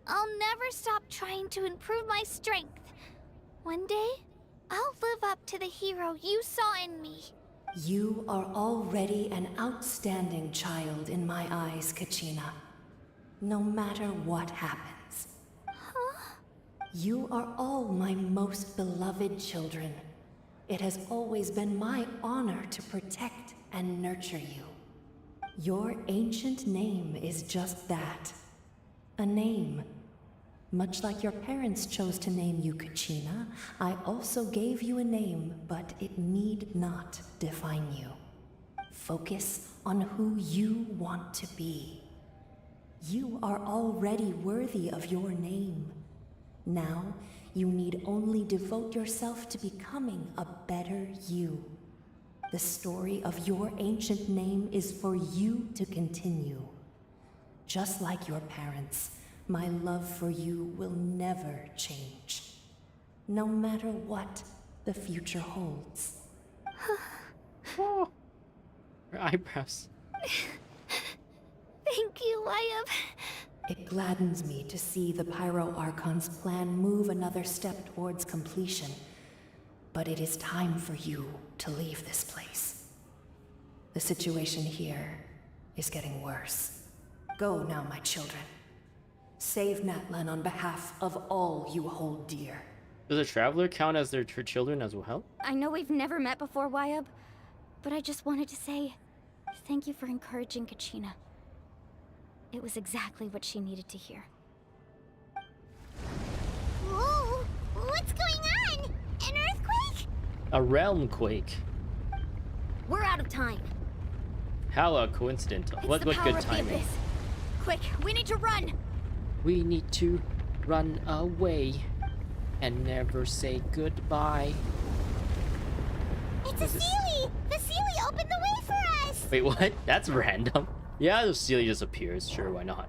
I'll never stop trying to improve my strength. One day, I'll live up to the hero you saw in me. You are already an outstanding child in my eyes, Kachina. No matter what happens. Huh? You are all my most beloved children. It has always been my honor to protect and nurture you. Your ancient name is just that. A name. Much like your parents chose to name you Kachina, I also gave you a name, but it need not define you. Focus on who you want to be. You are already worthy of your name. Now, you need only devote yourself to becoming a better you. The story of your ancient name is for you to continue. Just like your parents, my love for you will never change. No matter what the future holds. Oh, her eyebrows. Thank you, Wyub. It gladdens me to see the Pyro Archon's plan move another step towards completion. But it is time for you to leave this place. The situation here is getting worse. Go now, my children. Save Natlan on behalf of all you hold dear. Does a traveler count as her children as well? I know we've never met before, Wyab, but I just wanted to say thank you for encouraging Kachina. It was exactly what she needed to hear. Whoa! What's going on? An earthquake? A realm quake. We're out of time. How coincidental. It's What the good power of the timing. abyss. Quick, we need to run! We need to run away and never say goodbye. It's a Sealy! The Sealy opened the way for us! Wait, what? That's random. Yeah, the Sealy just appears. Sure, why not?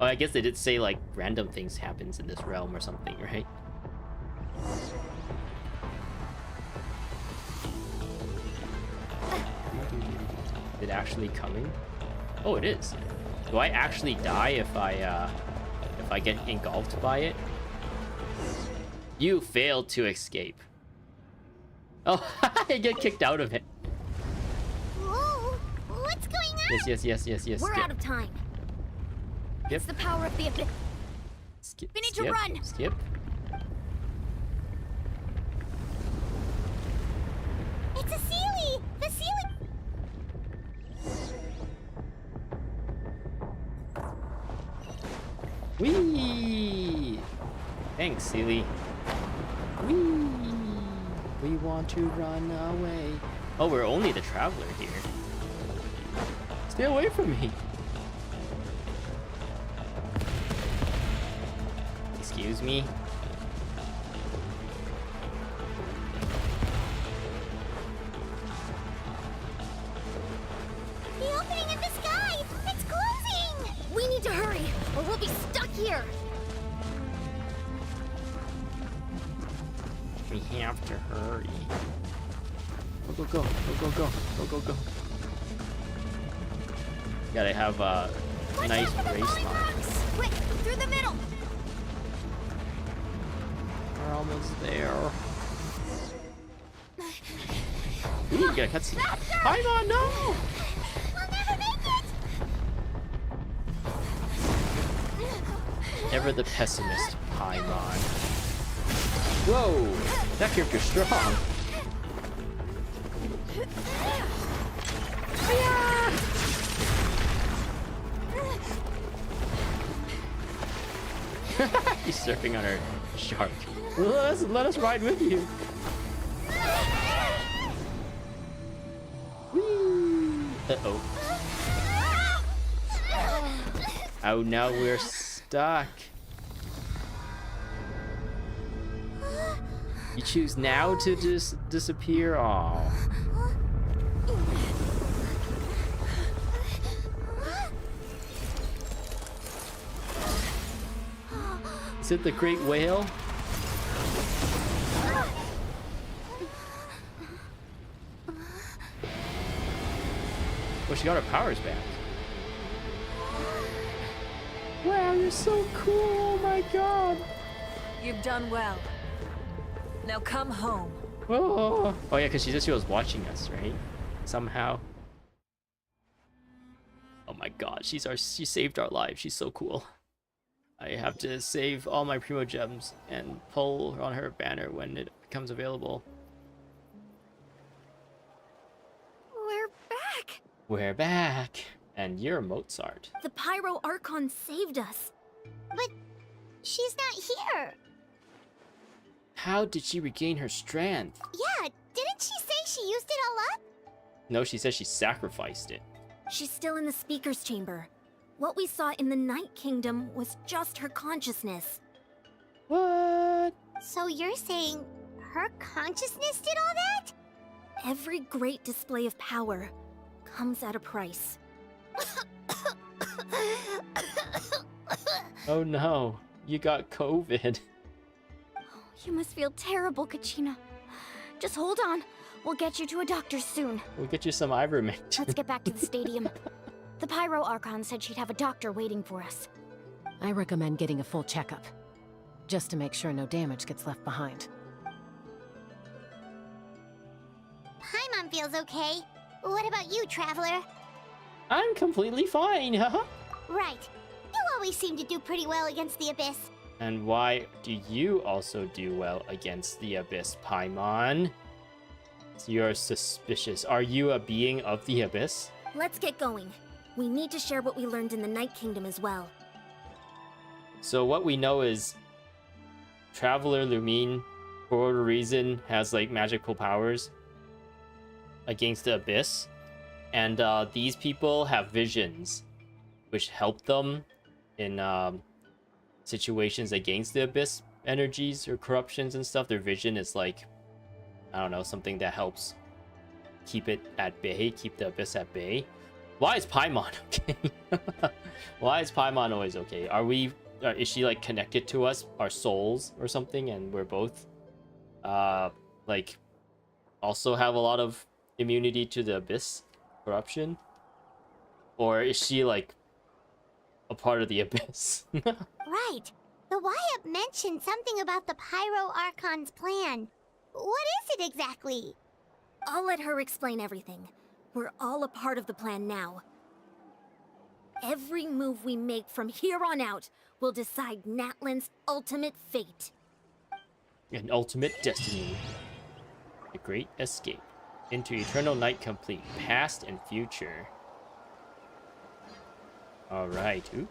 Oh, I guess they did say like random things happens in this realm or something, right? Is it actually coming? Oh, it is. Do I actually die if I get engulfed by it? You failed to escape. Oh, I get kicked out of it. Whoa! What's going on? Yes. We're skip. out of time. Skip. It's the power of the abyss. Skip. We need skip, to run. Skip. It's a Sealy! The Sealy! Whee! Thanks, Sealy. Whee! We want to run away. Oh, we're only the traveler here. Stay away from me. Excuse me. The opening in the sky! It's closing! We need to hurry, or we'll be stuck here. We have to hurry. Go. Gotta have a nice race line. Quick, through the middle. We're almost there. Ooh, we got a cutscene. Paimon, no! We'll never make it! Ever the pessimist, Paimon. Whoa! That character's strong. He's surfing on our shark. Let us ride with you. Whee! Uh-oh. Oh, now we're stuck. You choose now to just disappear? Aw. Is it the great whale? Well, she got her powers back. Wow, you're so cool. Oh my god. You've done well. Now come home. Oh yeah, because she said she was watching us, right? Somehow. Oh my god, she saved our lives. She's so cool. I have to save all my Primo Gems and pull on her banner when it becomes available. We're back. We're back. And you're Mozart. The Pyro Archon saved us. But she's not here. How did she regain her strength? Yeah, didn't she say she used it all up? No, she says she sacrificed it. She's still in the speaker's chamber. What we saw in the Night Kingdom was just her consciousness. What? So you're saying her consciousness did all that? Every great display of power comes at a price. Oh no, you got COVID. You must feel terrible, Kachina. Just hold on. We'll get you to a doctor soon. We'll get you some ivermectin. Let's get back to the stadium. The Pyro Archon said she'd have a doctor waiting for us. I recommend getting a full checkup, just to make sure no damage gets left behind. Paimon feels okay. What about you, Traveler? I'm completely fine, huh? Right. You always always seem to do pretty well against the Abyss. And why do you also do well against the Abyss, Paimon? You're suspicious. Are you a being of the Abyss? Let's get going. We need to share what we learned in the Night Kingdom as well. So what we know is Traveler Lumine, for whatever reason, has like magical powers against the Abyss. And these people have visions, which help them in situations against the Abyss energies or corruptions and stuff. Their vision is like, I don't know, something that helps keep it at bay, keep the Abyss at bay. Why is Paimon okay? Why is Paimon always okay? Are we, is she like connected to us, our souls or something, and we're both like also have a lot of immunity to the Abyss corruption? Or is she like a part of the Abyss? Right. The Wyatt mentioned something about the Pyro Archon's plan. What is it exactly? I'll let her explain everything. We're all a part of the plan now. Every move we make from here on out will decide Natlan's ultimate fate. An ultimate destiny. The Great Escape. Into Eternal Night complete. Past and future. Alright. Ooh.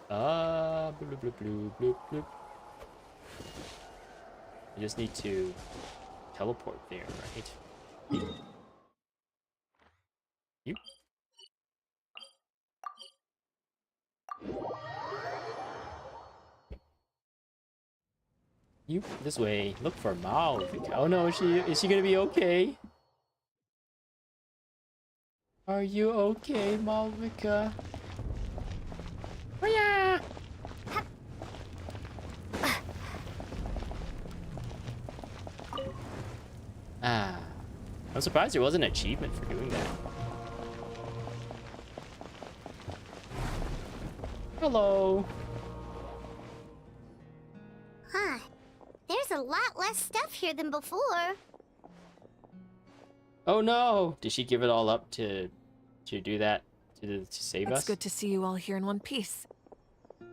Bloop, bloop, bloop, bloop, bloop. I just need to teleport there, right? You. You this way. Look for Mao. Oh no, is she gonna be okay? Are you okay, Malvika? Oh yeah. I'm surprised there wasn't an achievement for doing that. Hello. Huh. There's a lot less stuff here than before. Oh no! Did she give it all up to do that to save us? It's good to see you all here in one piece.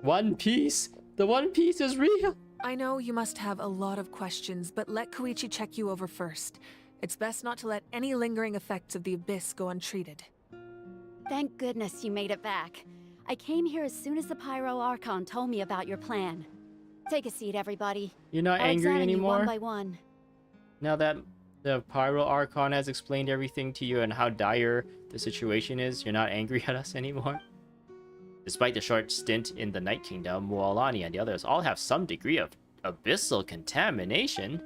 One Piece? The One Piece is real! I know you must have a lot of questions, but let Koichi check you over first. It's best not to let any lingering effects of the Abyss go untreated. Thank goodness you made it back. I came here as soon as the Pyro Archon told me about your plan. Take a seat, everybody. You're not I'll angry examine you anymore? one by one. Now that the Pyro Archon has explained everything to you and how dire the situation is, you're not angry at us anymore? Despite the short stint in the Night Kingdom, Mualani and the others all have some degree of abyssal contamination.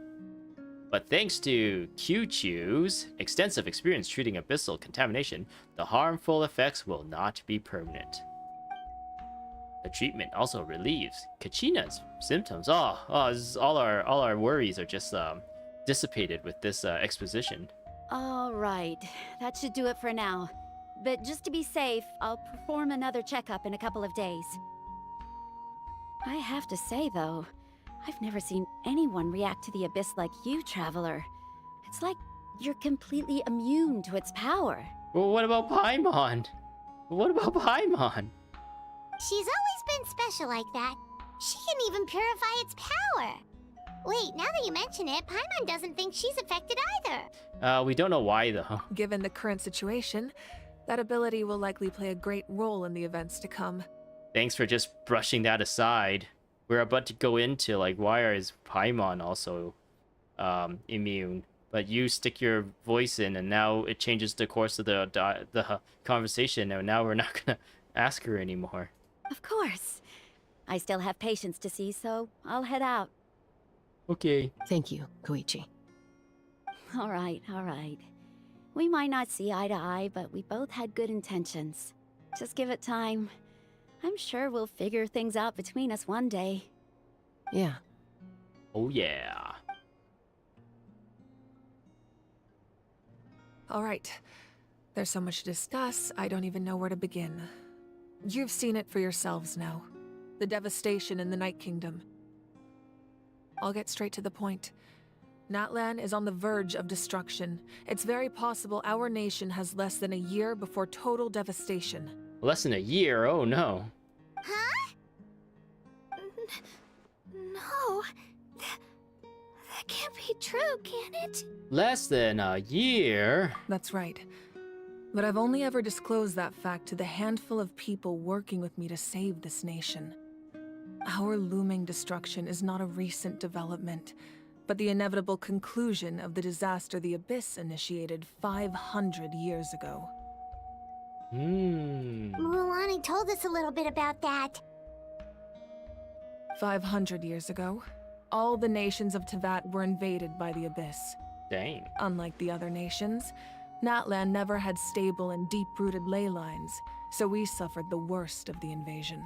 But thanks to Q-Chew's extensive experience treating abyssal contamination, the harmful effects will not be permanent. The treatment also relieves Kachina's symptoms. This is all our worries are just dissipated with this exposition. All right, that should do it for now. But just to be safe, I'll perform another checkup in a couple of days. I have to say, though, I've never seen anyone react to the Abyss like you, Traveler. It's like you're completely immune to its power. Well, what about Paimon? What about Paimon? She's always been special like that. She can even purify its power. Wait, now that you mention it, Paimon doesn't think she's affected either. We don't know why, though. Given the current situation, that ability will likely play a great role in the events to come. Thanks for just brushing that aside. We're about to go into, like, why is Paimon also immune? But you stick your voice in, and now it changes the course of the conversation, and now we're not gonna ask her anymore. Of course. I still have patients to see, so I'll head out. Okay. Thank you, Koichi. All right, all right. We might not see eye to eye, but we both had good intentions. Just give it time. I'm sure we'll figure things out between us one day. Yeah. Oh yeah. All right. There's so much to discuss, I don't even know where to begin. You've seen it for yourselves now. The devastation in the Night Kingdom. I'll get straight to the point. Natlan is on the verge of destruction. It's very possible our nation has less than a year before total devastation. Less than a year, oh no. Huh? No. That can't be true, can it? Less than a year? That's right. But I've only ever disclosed that fact to the handful of people working with me to save this nation. Our looming destruction is not a recent development, but the inevitable conclusion of the disaster the Abyss initiated 500 years ago. Mulan told us a little bit about that. 500 years ago, all the nations of Teyvat were invaded by the Abyss. Dang. Unlike the other nations, Natlan never had stable and deep-rooted ley lines, so we suffered the worst of the invasion.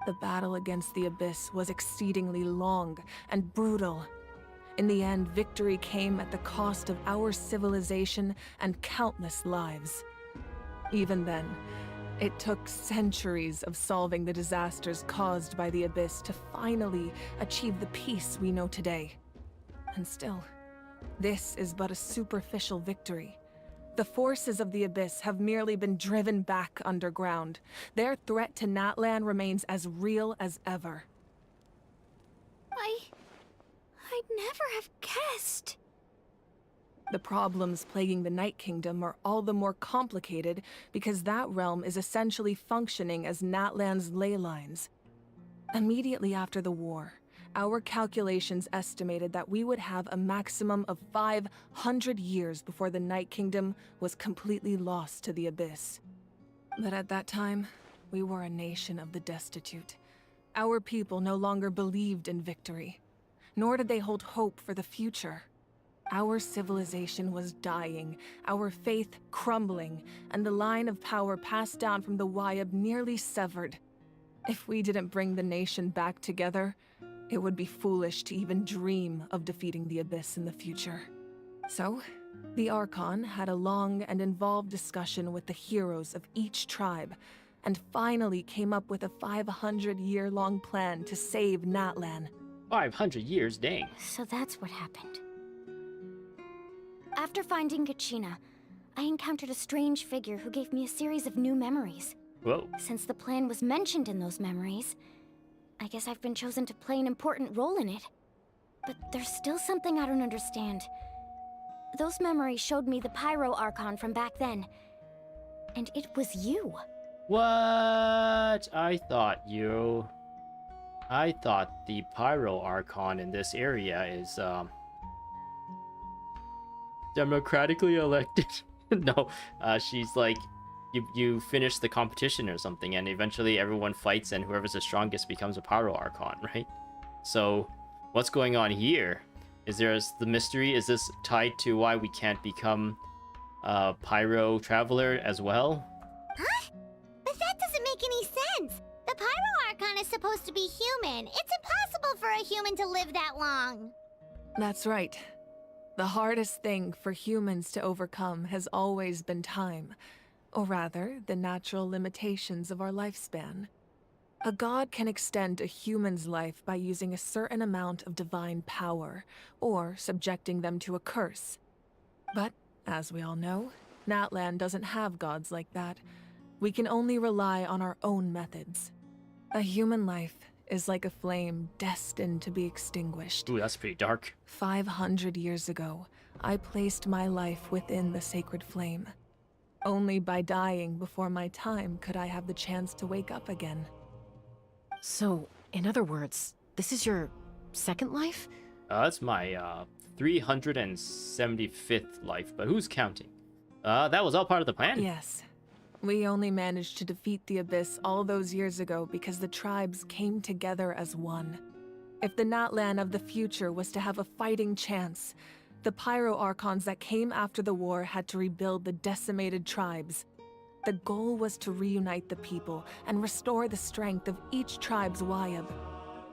The battle against the Abyss was exceedingly long and brutal. In the end, victory came at the cost of our civilization and countless lives. Even then, it took centuries of solving the disasters caused by the Abyss to finally achieve the peace we know today. And still, this is but a superficial victory. The forces of the Abyss have merely been driven back underground. Their threat to Natlan remains as real as ever. I'd never have guessed. The problems plaguing the Night Kingdom are all the more complicated because that realm is essentially functioning as Natlan's ley lines. Immediately after the war, our calculations estimated that we would have a maximum of 500 years before the Night Kingdom was completely lost to the Abyss. But at that time, we were a nation of the destitute. Our people no longer believed in victory, nor did they hold hope for the future. Our civilization was dying, our faith crumbling, and the line of power passed down from the Wayab nearly severed. If we didn't bring the nation back together, it would be foolish to even dream of defeating the Abyss in the future. So, the Archon had a long and involved discussion with the heroes of each tribe, and finally came up with a 500-year-long plan to save Natlan. 500 years, dang. So that's what happened. After finding Kachina, I encountered a strange figure who gave me a series of new memories. Whoa. Since the plan was mentioned in those memories, I guess I've been chosen to play an important role in it. But there's still something I don't understand. Those memories showed me the Pyro Archon from back then. And it was you. What? I thought the Pyro Archon in this area is, democratically elected. No, she's like, you finish the competition or something, and eventually everyone fights, and whoever's the strongest becomes a Pyro Archon, right? So, what's going on here? Is there the mystery? Is this tied to why we can't become a Pyro Traveler as well? Huh? But that doesn't make any sense. The Pyro Archon is supposed to be human. It's impossible for a human to live that long. That's right. The hardest thing for humans to overcome has always been time, or rather, the natural limitations of our lifespan. A god can extend a human's life by using a certain amount of divine power, or subjecting them to a curse. But, as we all know, Natlan doesn't have gods like that. We can only rely on our own methods. A human life is like a flame destined to be extinguished. Ooh, that's pretty dark. 500 years ago, I placed my life within the sacred flame. Only by dying before my time could I have the chance to wake up again. So, in other words, this is your second life? That's my 375th life, but who's counting? That was all part of the plan? Yes. We only managed to defeat the Abyss all those years ago because the tribes came together as one. If the Natlan of the future was to have a fighting chance, the Pyro Archons that came after the war had to rebuild the decimated tribes. The goal was to reunite the people and restore the strength of each tribe's Wayab.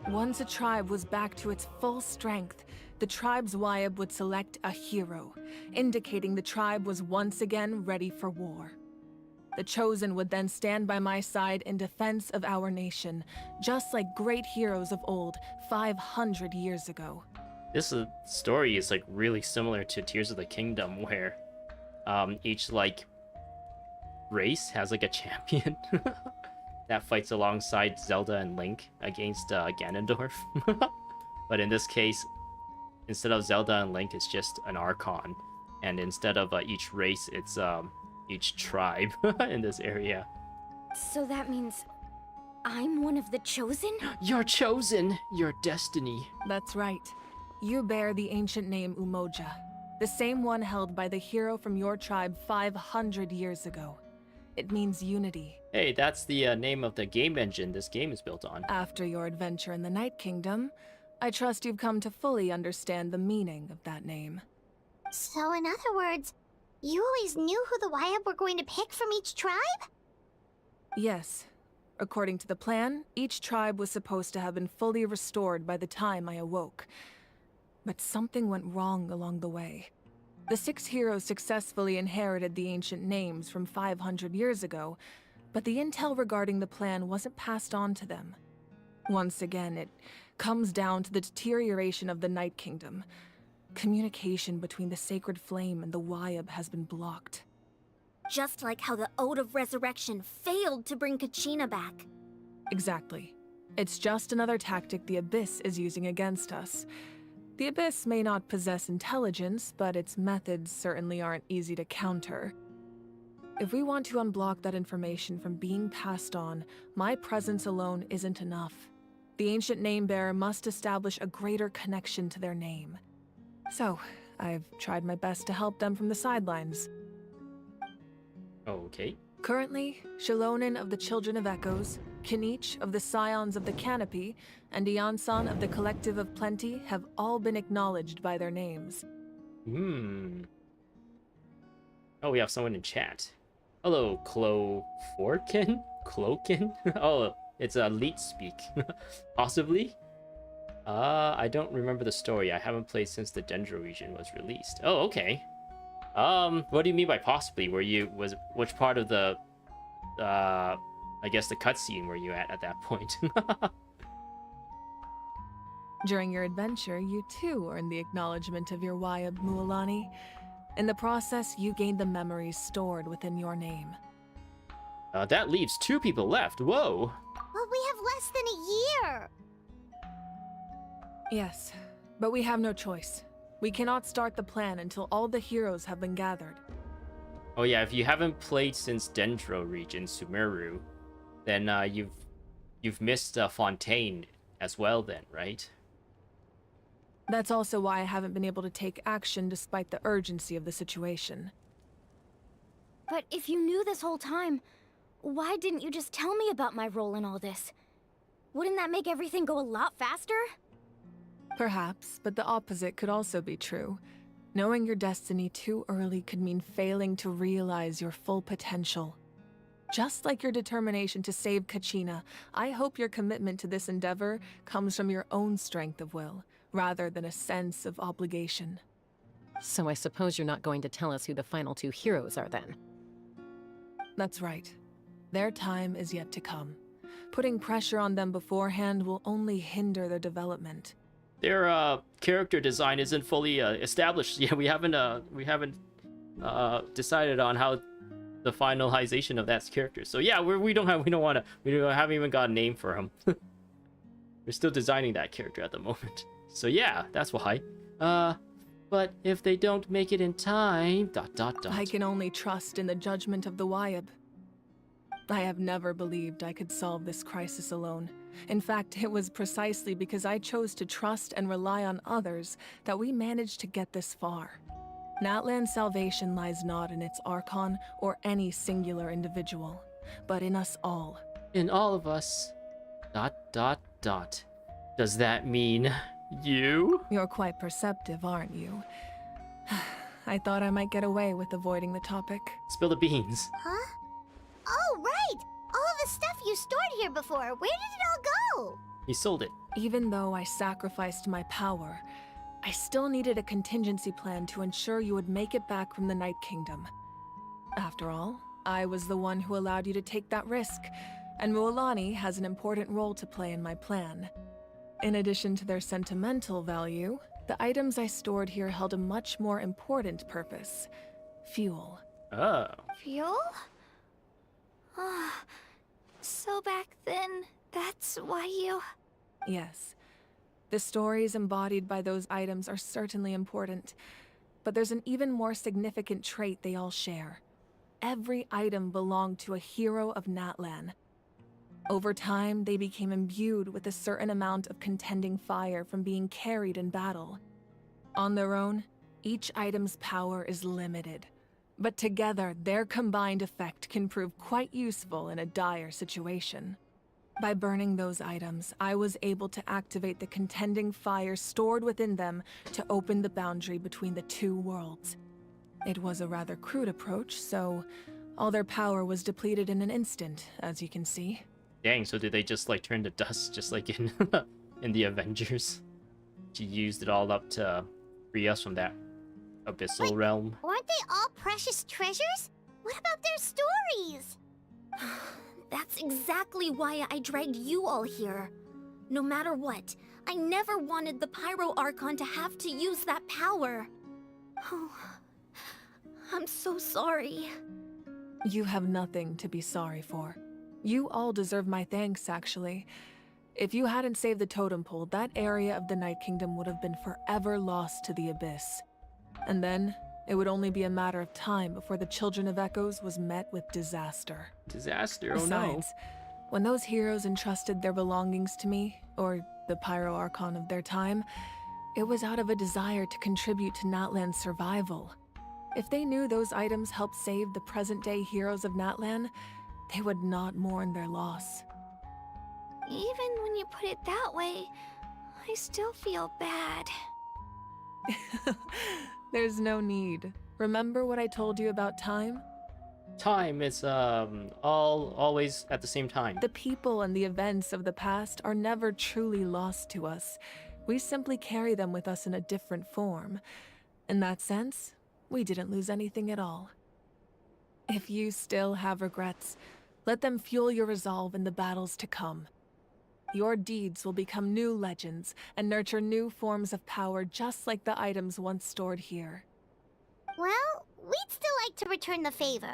Once a tribe was back to its full strength, the tribe's Wayab would select a hero, indicating the tribe was once again ready for war. The Chosen would then stand by my side in defense of our nation, just like great heroes of old 500 years ago. This story is like really similar to Tears of the Kingdom, where each like race has like a champion that fights alongside Zelda and Link against Ganondorf. But in this case, instead of Zelda and Link, it's just an Archon. And instead of each race, it's each tribe in this area. So that means I'm one of the chosen? You're chosen! Your destiny. That's right. You bear the ancient name Umoja, the same one held by the hero from your tribe 500 years ago. It means unity. Hey, that's the name of the game engine this game is built on. After your adventure in the Night Kingdom, I trust you've come to fully understand the meaning of that name. So in other words, you always knew who the Wyabb were going to pick from each tribe? Yes. According to the plan, each tribe was supposed to have been fully restored by the time I awoke. But something went wrong along the way. The 6 heroes successfully inherited the ancient names from 500 years ago, but the intel regarding the plan wasn't passed on to them. Once again, it comes down to the deterioration of the Night Kingdom. Communication between the Sacred Flame and the Wyabb has been blocked. Just like how the Ode of Resurrection failed to bring Kachina back. Exactly. It's just another tactic the Abyss is using against us. The Abyss may not possess intelligence, but its methods certainly aren't easy to counter. If we want to unblock that information from being passed on, my presence alone isn't enough. The ancient name-bearer must establish a greater connection to their name. So, I've tried my best to help them from the sidelines. Okay. Currently, Shilonen of the Children of Echoes, Kinich of the Scions of the Canopy, and Iansan of the Collective of Plenty have all been acknowledged by their names. Oh, we have someone in chat. Hello, Cloforkin? Cloakin? Oh, it's Elite Speak. Possibly? I don't remember the story. I haven't played since the Dendro region was released. Oh, okay. What do you mean by possibly? Which part of the, I guess the cutscene were you at that point? During your adventure, you too earned the acknowledgement of your Wyabb, Mualani. In the process, you gained the memories stored within your name. That leaves 2 people left. Whoa. Well, we have less than a year. Yes, but we have no choice. We cannot start the plan until all the heroes have been gathered. Oh yeah, if you haven't played since Dendro region, Sumeru, then you've missed Fontaine as well then, right? That's also why I haven't been able to take action despite the urgency of the situation. But if you knew this whole time, why didn't you just tell me about my role in all this? Wouldn't that make everything go a lot faster? Perhaps, but the opposite could also be true. Knowing your destiny too early could mean failing to realize your full potential. Just like your determination to save Kachina, I hope your commitment to this endeavor comes from your own strength of will, rather than a sense of obligation. So I suppose you're not going to tell us who the final 2 heroes are then? That's right. Their time is yet to come. Putting pressure on them beforehand will only hinder their development. Their character design isn't fully established yet. We haven't decided on how the finalization of that character. So yeah, we haven't even got a name for him. We're still designing that character at the moment. So yeah, that's why. But if they don't make it in time, ... I can only trust in the judgment of the Wyabb. I have never believed I could solve this crisis alone. In fact, it was precisely because I chose to trust and rely on others that we managed to get this far. Natlan's salvation lies not in its Archon or any singular individual, but in us all. In all of us... ... Does that mean you? You're quite perceptive, aren't you? I thought I might get away with avoiding the topic. Spill the beans. Huh? Oh, right! All of the stuff you stored here before, where did it all go? He sold it. Even though I sacrificed my power, I still needed a contingency plan to ensure you would make it back from the Night Kingdom. After all, I was the one who allowed you to take that risk, and Mualani has an important role to play in my plan. In addition to their sentimental value, the items I stored here held a much more important purpose: fuel. Oh. Fuel? So back then, that's why you... Yes. The stories embodied by those items are certainly important, but there's an even more significant trait they all share. Every item belonged to a hero of Natlan. Over time, they became imbued with a certain amount of contending fire from being carried in battle. On their own, each item's power is limited, but together, their combined effect can prove quite useful in a dire situation. By burning those items, I was able to activate the contending fire stored within them to open the boundary between the two worlds. It was a rather crude approach, so all their power was depleted in an instant, as you can see. Dang, so did they just like turn to dust just like in in the Avengers? She used it all up to free us from that abyssal realm. Weren't they all precious treasures? What about their stories? That's exactly why I dragged you all here. No matter what, I never wanted the Pyro Archon to have to use that power. Oh, I'm so sorry. You have nothing to be sorry for. You all deserve my thanks, actually. If you hadn't saved the totem pole, that area of the Night Kingdom would have been forever lost to the Abyss. And then, it would only be a matter of time before the Children of Echoes was met with disaster. Disaster? Oh Besides, when those heroes entrusted their belongings to me, or the Pyro Archon of their time, it was out of a desire to contribute to Natlan's survival. If they knew those items helped save the present-day heroes of Natlan, they would not mourn their loss. Even when you put it that way, I still feel bad. There's no need. Remember what I told you about time? Time is always at the same time. The people and the events of the past are never truly lost to us. We simply carry them with us in a different form. In that sense, we didn't lose anything at all. If you still have regrets, let them fuel your resolve in the battles to come. Your deeds will become new legends and nurture new forms of power just like the items once stored here. Well, we'd still like to return the favor.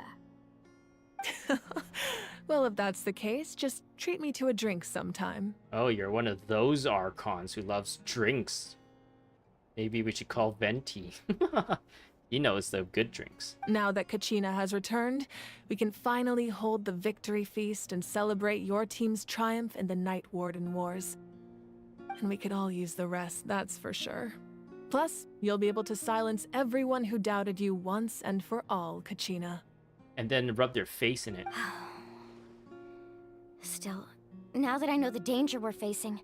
Well, if that's the case, just treat me to a drink sometime. Oh, you're one of those Archons who loves drinks. Maybe we should call Venti. He knows the good drinks. Now that Kachina has returned, we can finally hold the victory feast and celebrate your team's triumph in the Night Warden Wars. And we could all use the rest, that's for sure. Plus, you'll be able to silence everyone who doubted you once and for all, Kachina. And then rub their face in it. Still, now that I know the danger we're facing,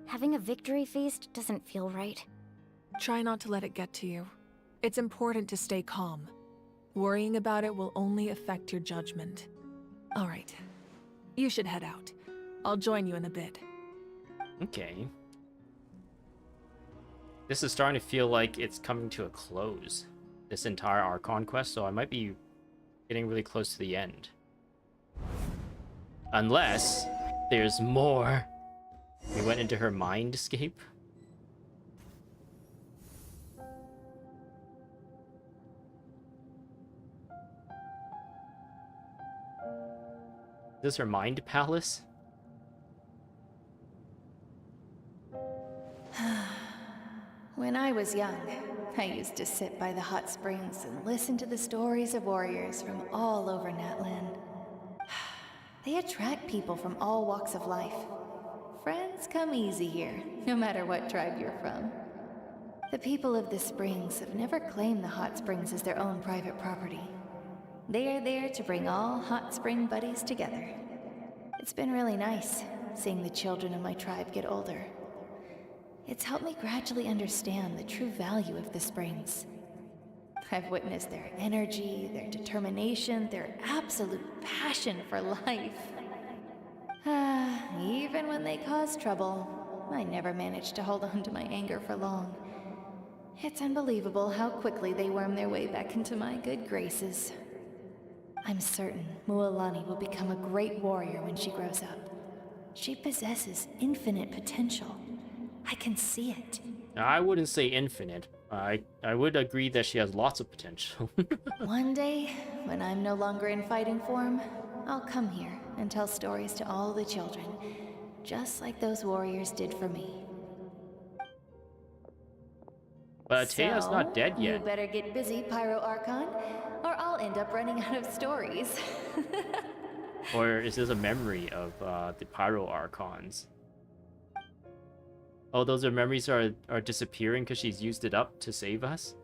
having a victory feast doesn't feel right. Try not to let it get to you. It's important to stay calm. Worrying about it will only affect your judgment. All right. You should head out. I'll join you in a bit. Okay. This is starting to feel like it's coming to a close. This entire Archon Quest, so I might be getting really close to the end. Unless there's more. We went into her mindscape. Is this her mind palace? When I was young, I used to sit by the hot springs and listen to the stories of warriors from all over Natlan. They attract people from all walks of life. Friends come easy here, no matter what tribe you're from. The people of the springs have never claimed the hot springs as their own private property. They are there to bring all hot spring buddies together. It's been really nice, seeing the children of my tribe get older. It's helped me gradually understand the true value of the springs. I've witnessed their energy, their determination, their absolute passion for life. Even when they cause trouble, I never managed to hold on to my anger for long. It's unbelievable how quickly they worm their way back into my good graces. I'm certain Mualani will become a great warrior when she grows up. She possesses infinite potential. I can see it. I wouldn't say infinite. I would agree that she has lots of potential. One day, when I'm no longer in fighting form, I'll come here and tell stories to all the children, just like those warriors did for me. But Tea's not dead You yet. better get busy, Pyro Archon, or I'll end up running out of stories. Or is this a memory of the Pyro Archons? Oh, those are memories are disappearing because she's used it up to save us?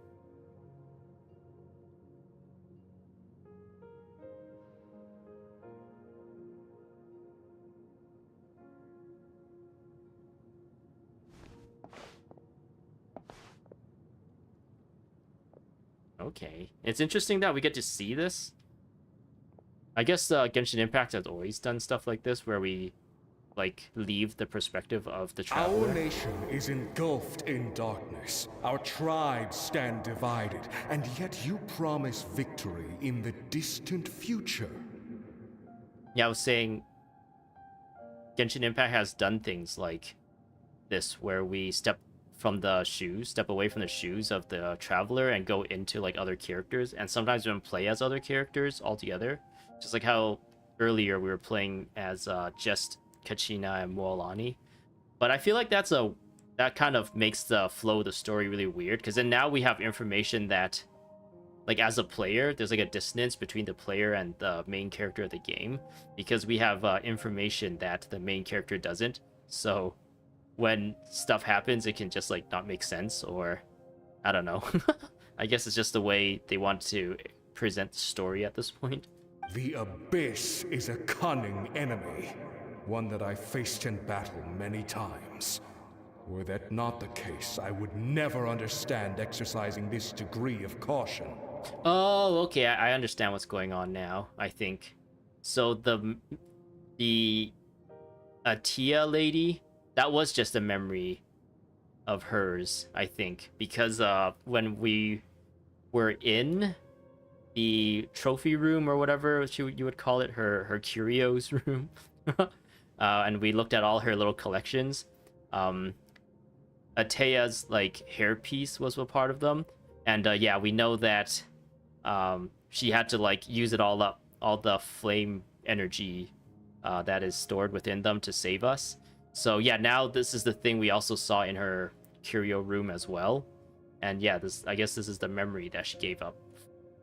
Okay. It's interesting that we get to see this. I guess Genshin Impact has always done stuff like this, where we, like, leave the perspective of the traveler. Our nation is engulfed in darkness. Our tribes stand divided, and yet you promise victory in the distant future. Yeah, I was saying Genshin Impact has done things like this, where we step away from the shoes of the traveler and go into like other characters, and sometimes we don't play as other characters altogether. Just like how earlier we were playing as just Kachina and Moalani. But I feel like that kind of makes the flow of the story really weird, because then now we have information that, like, as a player, there's like a dissonance between the player and the main character of the game, because we have information that the main character doesn't. So when stuff happens, it can just like not make sense, or I don't know. I guess it's just the way they want to present the story at this point. The Abyss is a cunning enemy, one that I faced in battle many times. Were that not the case, I would never understand exercising this degree of caution. Oh, okay, I understand what's going on now, I think. So the Atia lady, that was just a memory of hers, I think, because when we were in the trophy room, or whatever you would call it, her curios room, and we looked at all her little collections, Atea's like hairpiece was a part of them, and yeah, we know that she had to like use it all up, all the flame energy that is stored within them to save us. So yeah, now this is the thing we also saw in her curio room as well. And yeah, I guess this is the memory that she gave up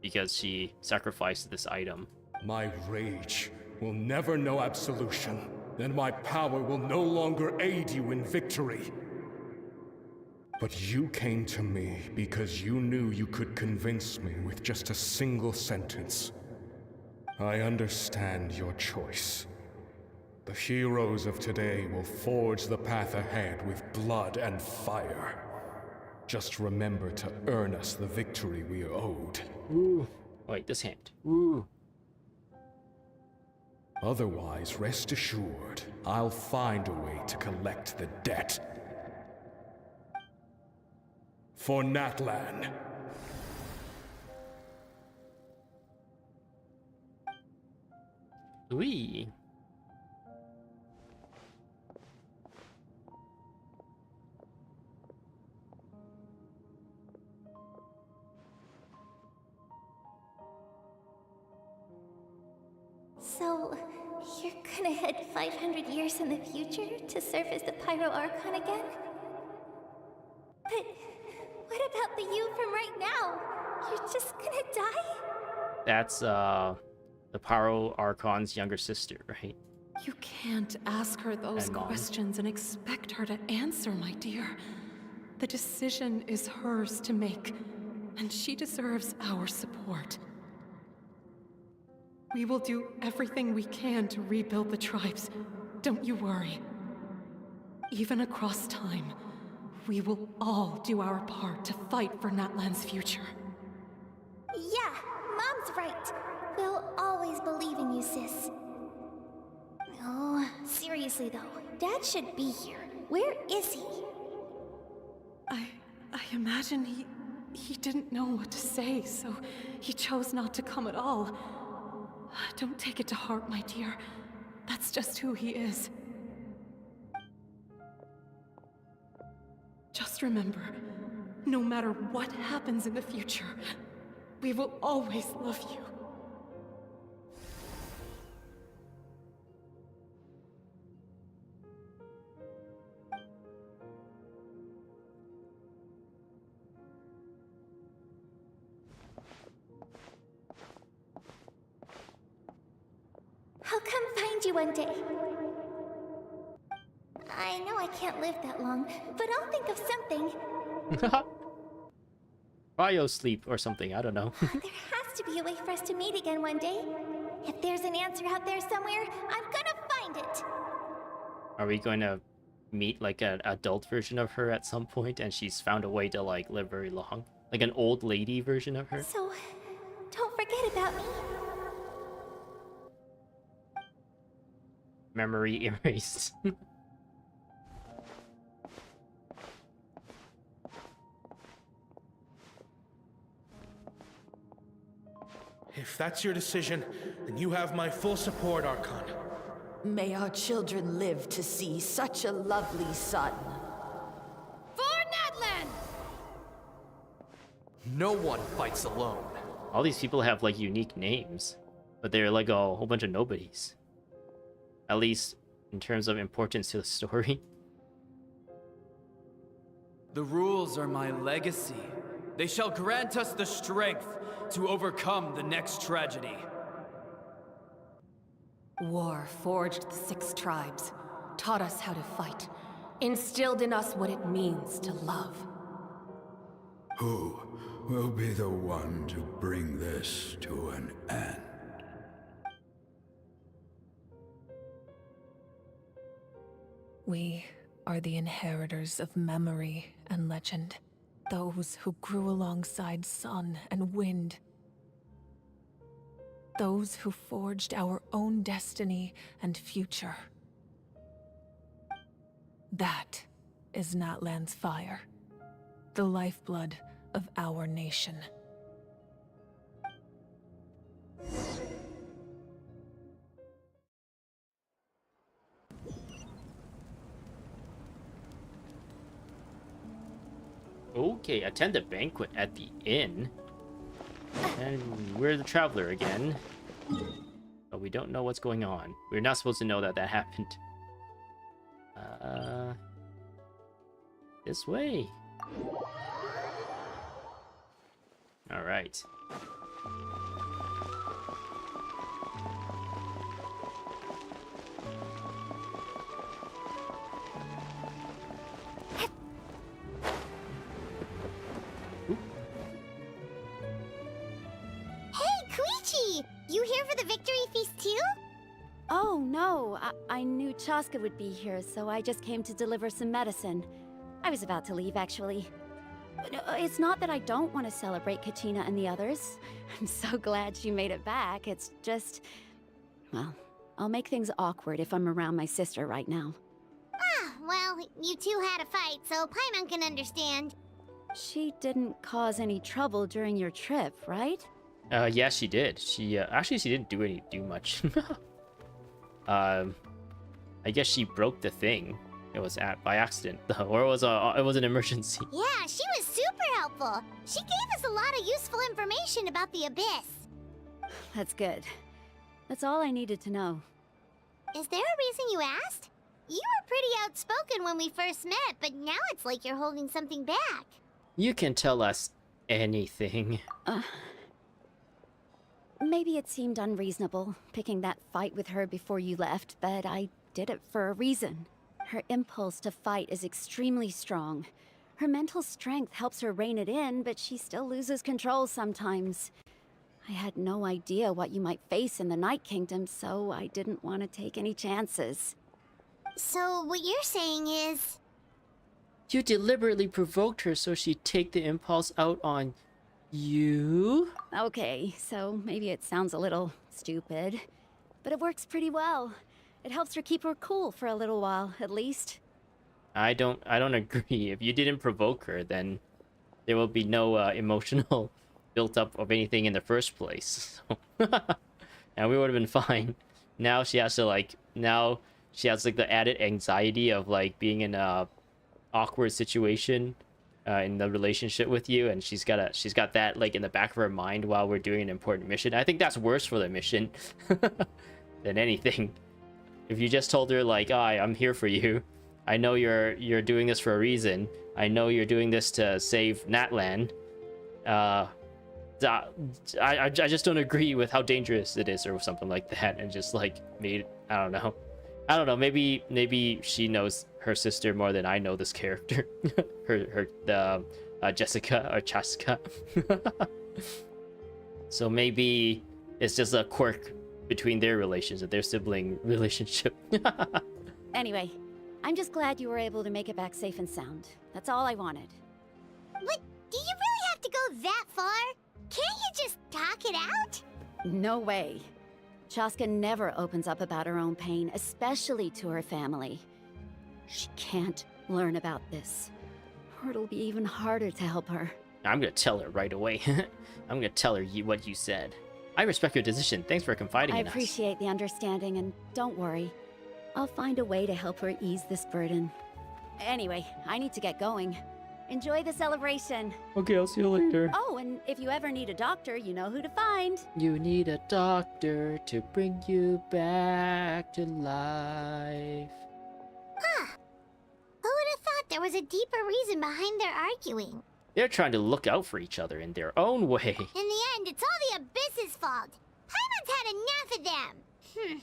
because she sacrificed this item. My rage will never know absolution, and my power will no longer aid you in victory. But you came to me because you knew you could convince me with just a single sentence. I understand your choice. The heroes of today will forge the path ahead with blood and fire. Just remember to earn us the victory we are owed. Ooh. Wait, this hand. Ooh. Otherwise, rest assured, I'll find a way to collect the debt. For Natlan. Wee. So, you're gonna head 500 years in the future to serve as the Pyro Archon again? But what about the you from right now? You're just gonna die? That's the Pyro Archon's younger sister, right? You can't ask her those And Mom. questions and expect her to answer, my dear. The decision is hers to make, and she deserves our support. We will do everything we can to rebuild the tribes. Don't you worry. Even across time, we will all do our part to fight for Natlan's future. Yeah, Mom's right. We'll always believe in you, sis. Oh, seriously though, Dad should be here. Where is he? I imagine he didn't know what to say, so he chose not to come at all. Don't take it to heart, my dear. That's just who he is. Just remember, no matter what happens in the future, we will always love you. you one day. I know I can't live that long, but I'll think of something. Cryo sleep or something, I don't know. There has to be a way for us to meet again one day. If there's an answer out there somewhere, I'm gonna find it. Are we going to meet like an adult version of her at some point and she's found a way to like live very long? Like an old lady version of her? So, don't forget about me. Memory erased. If that's your decision, then you have my full support, Archon. May our children live to see such a lovely son. For Natlan! No one fights alone. All these people have like unique names, but they're like a whole bunch of nobodies. At least in terms of importance to the story. The rules are my legacy. They shall grant us the strength to overcome the next tragedy. War forged the 6 tribes, taught us how to fight, instilled in us what it means to love. Who will be the one to bring this to an end? We are the inheritors of memory and legend. Those who grew alongside sun and wind. Those who forged our own destiny and future. That is Natlan's fire, the lifeblood of our nation. Okay, attend a banquet at the inn. And we're the traveler again. But we don't know what's going on. We're not supposed to know that that happened. This way. Alright. You here for the victory feast too? Oh, no. I knew Chaska would be here, so I just came to deliver some medicine. I was about to leave, actually. But it's not that I don't want to celebrate Kachina and the others. I'm so glad she made it back. It's just... well, I'll make things awkward if I'm around my sister right now. Ah, well, you two had a fight, so Paimon can understand. She didn't cause any trouble during your trip, right? Yeah, she did. She actually she didn't do much. I guess she broke the thing. It was by accident, though, or it was an emergency. Yeah, she was super helpful. She gave us a lot of useful information about the Abyss. That's good. That's all I needed to know. Is there a reason you asked? You were pretty outspoken when we first met, but now it's like you're holding something back. You can tell us anything. Maybe it seemed unreasonable, picking that fight with her before you left, but I did it for a reason. Her impulse to fight is extremely strong. Her mental strength helps her rein it in, but she still loses control sometimes. I had no idea what you might face in the Night Kingdom, so I didn't want to take any chances. So what you're saying is... You deliberately provoked her so she'd take the impulse out on you? Okay, so maybe it sounds a little stupid, but it works pretty well. It helps her keep her cool for a little while, at least. I don't agree. If you didn't provoke her, then there will be no emotional built up of anything in the first place. And we would have been fine. Now she has to like the added anxiety of like being in a awkward situation in the relationship with you, and she's got that like in the back of her mind while we're doing an important mission. I think that's worse for the mission than anything. If you just told her like, "Oh, I'm here for you. I know you're doing this for a reason. I know you're doing this to save Natlan. I just don't agree with how dangerous it is," or something like that, and just like made I don't know. Maybe she knows her sister more than I know this character. the Jessica or Chaska. So maybe it's just a quirk between their relations, their sibling relationship. Anyway, I'm just glad you were able to make it back safe and sound. That's all I wanted. But do you really have to go that far? Can't you just talk it out? No way. Chaska never opens up about her own pain, especially to her family. She can't learn about this, or it'll be even harder to help her. I'm gonna tell her right away. I'm gonna tell her what you said. I respect your decision. Thanks for confiding in I us. appreciate the understanding, and don't worry. I'll find a way to help her ease this burden. Anyway, I need to get going. Enjoy the celebration. Okay, I'll see you later. Oh, and if you ever need a doctor, you know who to find. You need a doctor to bring you back to life. Huh. Who would have thought there was a deeper reason behind their arguing? They're trying to look out for each other in their own way. In the end, it's all the Abyss's fault. Paimon's had enough of them.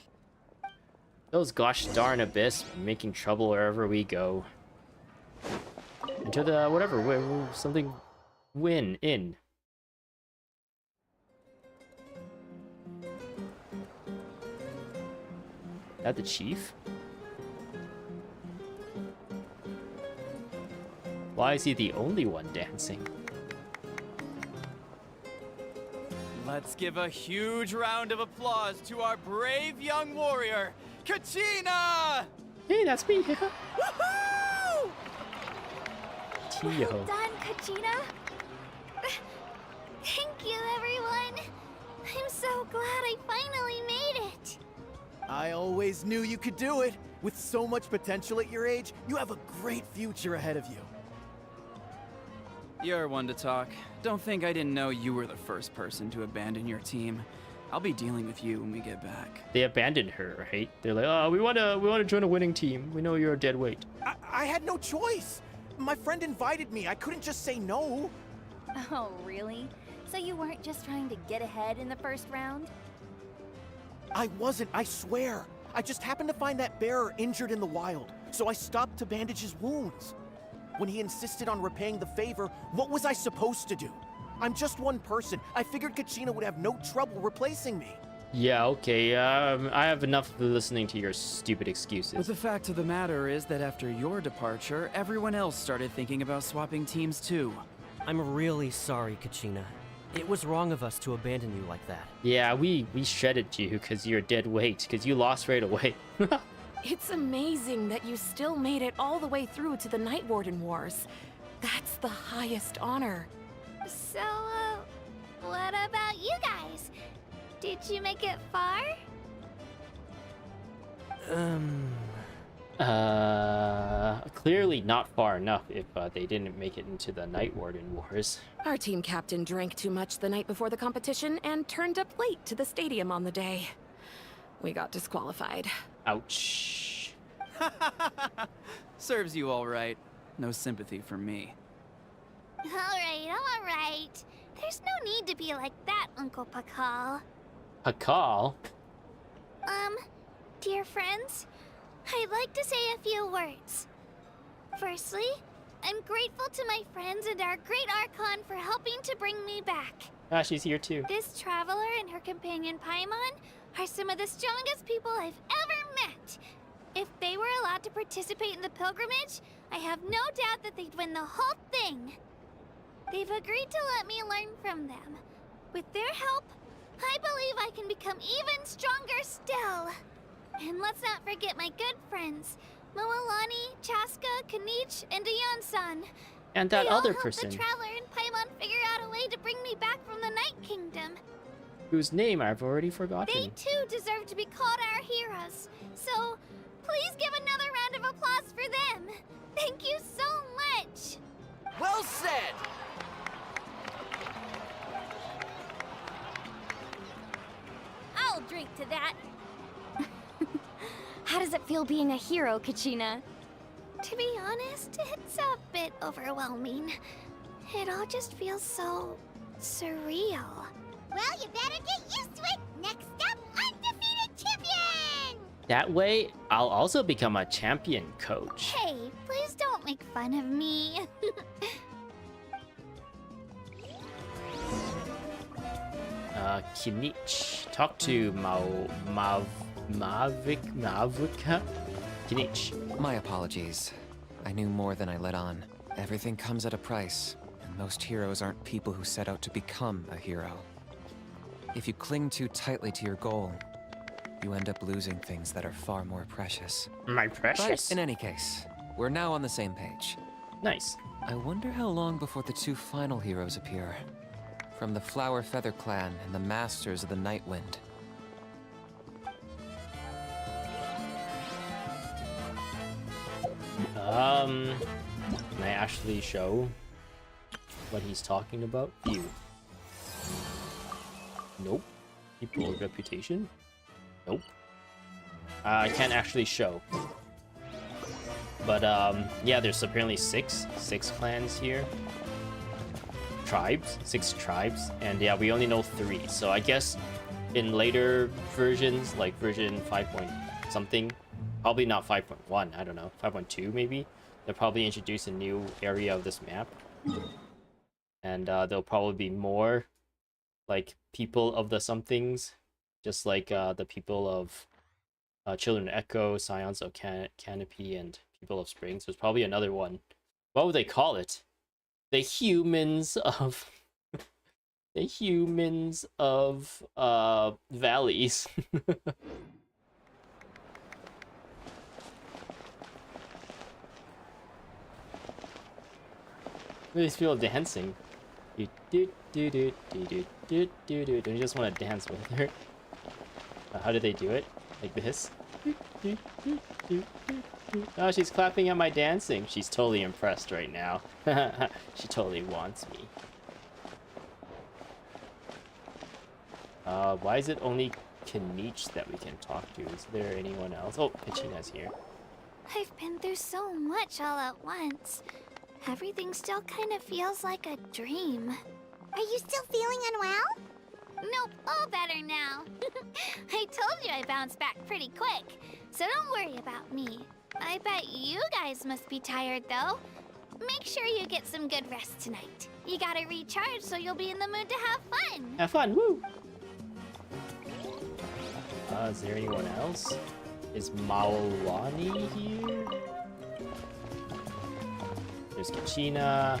Those gosh darn Abyss making trouble wherever we go. Into the whatever, something win in. That the chief? Why is he the only one dancing? Let's give a huge round of applause to our brave young warrior, Kachina! Hey, that's me. Woohoo! Tio. Well done, Kachina. Thank you, everyone. I'm so glad I finally made it. I always knew you could do it. With so much potential at your age, you have a great future ahead of you. You're one to talk. Don't think I didn't know you were the first person to abandon your team. I'll be dealing with you when we get back. They abandoned her, right? They're like, oh, we wanna join a winning team. We know you're a dead weight. I had no choice. My friend invited me. I couldn't just say no. Oh, really? So you weren't just trying to get ahead in the first round? I wasn't, I swear. I just happened to find that bearer injured in the wild, so I stopped to bandage his wounds. When he insisted on repaying the favor, what was I supposed to do? I'm just one person. I figured Kachina would have no trouble replacing me. Yeah, okay. I have enough of listening to your stupid excuses. But the fact of the matter is that after your departure, everyone else started thinking about swapping teams too. I'm really sorry, Kachina. It was wrong of us to abandon you like that. Yeah, we shredded you because you're dead weight, because you lost right away. It's amazing that you still made it all the way through to the Night Warden Wars. That's the highest honor. So, what about you guys? Did you make it far? Clearly not far enough if they didn't make it into the Night Warden Wars. Our team captain drank too much the night before the competition and turned up late to the stadium on the day. We got disqualified. Ouch. Serves you all right. No sympathy from me. Alright. There's no need to be like that, Uncle Pakal. Pakal? Dear friends, I'd like to say a few words. Firstly, I'm grateful to my friends and our great Archon for helping to bring me back. Ah, she's here too. This traveler and her companion Paimon are some of the strongest people I've ever met. If they were allowed to participate in the pilgrimage, I have no doubt that they'd win the whole thing. They've agreed to let me learn from them. With their help, I believe I can become even stronger still. And let's not forget my good friends, Moalani, Chaska, Kanich, and Ayan-san. And that they all other helped person. the Traveler and Paimon figure out a way to bring me back from the Night Kingdom. Whose name I've already forgotten. They too deserve to be called our heroes. So, please give another round of applause for them. Thank you so much. Well said! I'll drink to that. How does it feel being a hero, Kachina? To be honest, it's a bit overwhelming. It all just feels so surreal. Well, you better get used to it. Next up, undefeated champion! That way, I'll also become a champion coach. Hey, please don't make fun of me. Kinich. Talk to Mavika? Kinich. My apologies. I knew more than I let on. Everything comes at a price, and most heroes aren't people who set out to become a hero. If you cling too tightly to your goal, you end up losing things that are far more precious. My precious? But in any case, we're now on the same page. Nice. I wonder how long before the two final heroes appear. From the Flower Feather Clan and the Masters of the Night Wind. Can I actually show what he's talking about? View. Nope. People reputation? Nope. I can't actually show. But, yeah, there's apparently six clans here. Tribes, 6 tribes, and yeah, we only know 3. So I guess in later versions, like version 5 point something, probably not 5.1, I don't know, 5.2 maybe, they'll probably introduce a new area of this map. And there'll probably be more, like, people of the somethings, just like the people of Children of Echo, Scions of Canopy, and People of Spring. So there's probably another one. What would they call it? The humans of the humans of valleys. These people dancing. Do do do do do do do do. Don't you just want to dance with her? How do they do it? Like this? Oh, she's clapping at my dancing. She's totally impressed right now. She totally wants me. Why is it only Kinich that we can talk to? Is there anyone else? Oh, Kachina's here. I've been through so much all at once. Everything still kind of feels like a dream. Are you still feeling unwell? Nope, all better now. I told you I bounced back pretty quick, so don't worry about me. I bet you guys must be tired, though. Make sure you get some good rest tonight. You gotta recharge so you'll be in the mood to have fun. Have fun, woo! Is there anyone else? Is Maolani here? There's Kachina.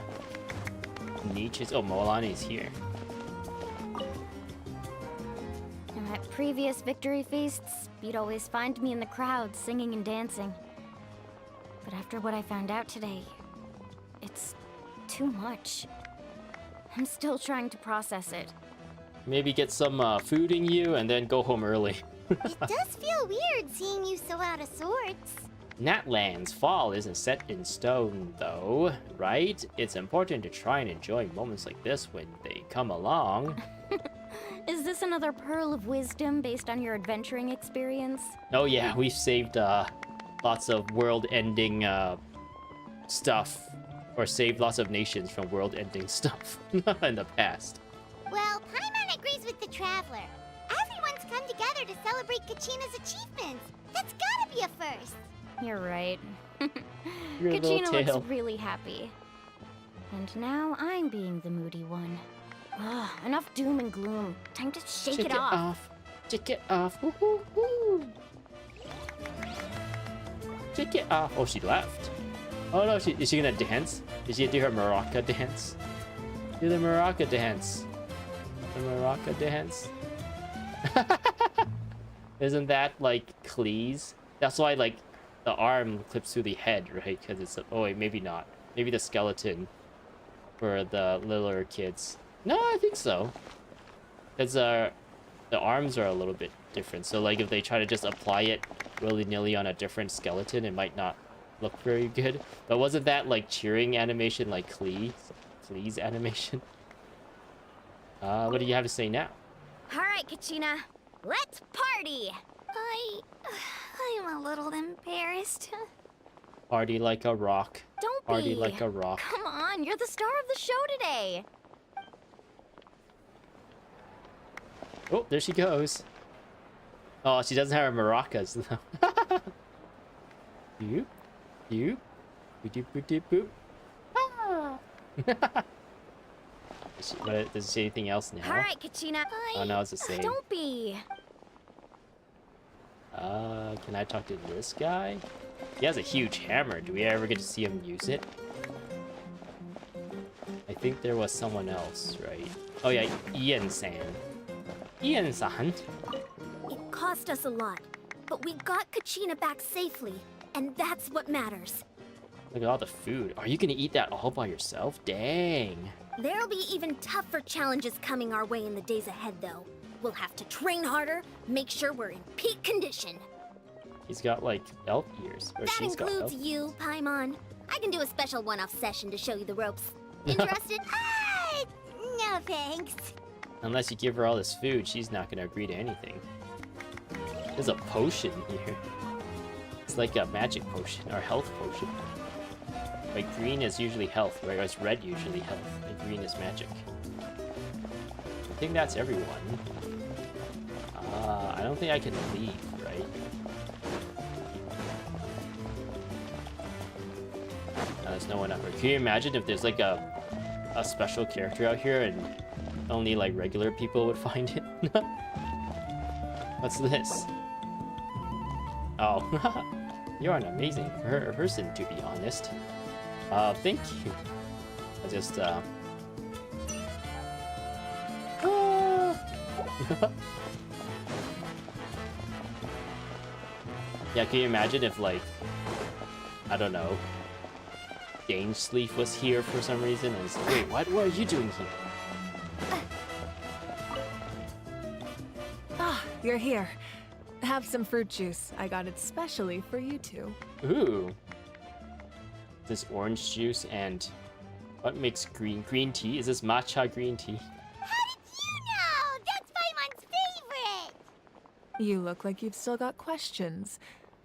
Nietzsche's. Oh, Maolani's here. At previous victory feasts, you'd always find me in the crowd singing and dancing. But after what I found out today, it's too much. I'm still trying to process it. Maybe get some food in you and then go home early. It does feel weird seeing you so out of sorts. Natlan's fall isn't set in stone, though, right? It's important to try and enjoy moments like this when they come along. Is this another pearl of wisdom based on your adventuring experience? Oh yeah, we've saved lots of world-ending stuff, or saved lots of nations from world-ending stuff in the past. Well, Paimon agrees with the Traveler. Everyone's come together to celebrate Kachina's achievements. That's gotta be a first. You're right. Your little Kachina tail. looks really happy. And now I'm being the moody one. Ugh, enough doom and gloom. Time to shake it off. Shake it off. Woo-hoo-hoo. Shake it off. Oh, she left. Oh no, is she gonna dance? Is she gonna do her maraca dance? Do the maraca dance. The maraca dance. Isn't that like Cleese? That's why like the arm clips through the head, right? Because it's oh wait, maybe not. Maybe the skeleton for the littler kids. No, I think so. Because the arms are a little bit different. So like if they try to just apply it willy-nilly on a different skeleton, it might not look very good. But wasn't that like cheering animation like Cleese animation? What do you have to say now? All right, Kachina, let's party. I'm a little embarrassed. Party like a rock. Don't Party be. like a rock. Come on, you're the star of the show today. Oh, there she goes. Oh, she doesn't have her maracas though. Boop, boop, boop, boop, boop, boop. Ah. Does it say anything else now? All right, Kachina. Oh no, it's the same. Don't be. Can I talk to this guy? He has a huge hammer. Do we ever get to see him use it? I think there was someone else, right? Oh yeah, Ian-san. Ian-san. It cost us a lot, but we got Kachina back safely, and that's what matters. Look at all the food. Are you gonna eat that all by yourself? Dang. There'll be even tougher challenges coming our way in the days ahead, though. We'll have to train harder, make sure we're in peak condition. He's got like elf ears. Or That she's got includes elf. you, Paimon. I can do a special one-off session to show you the ropes. Interested? No thanks. Unless you give her all this food, she's not gonna agree to anything. There's a potion here. It's like a magic potion or health potion. Like green is usually health, whereas red usually health, and green is magic. I think that's everyone. I don't think I can leave, right? No, there's no one up here. Can you imagine if there's like a special character out here and only like regular people would find it? What's this? Oh, you're an amazing person, to be honest. Thank you. I just, yeah, can you imagine if, like, I don't know, Danesleaf was here for some reason? And it's like, wait, what are you doing here? Ah, you're here. Have some fruit juice. I got it specially for you two. Ooh. This orange juice and what makes green tea? Is this matcha green tea? How did you know? That's Paimon's favorite! You look like you've still got questions.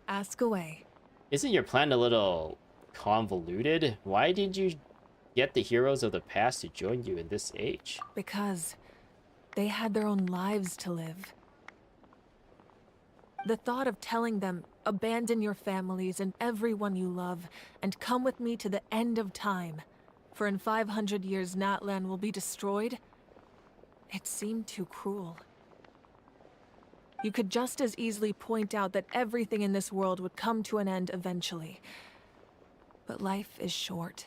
Ask away. Isn't your plan a little convoluted? Why did you get the heroes of the past to join you in this age? Because they had their own lives to live. The thought of telling them, abandon your families and everyone you love, and come with me to the end of time, for in 500 years Natlan will be destroyed, it seemed too cruel. You could just as easily point out that everything in this world would come to an end eventually. But life is short,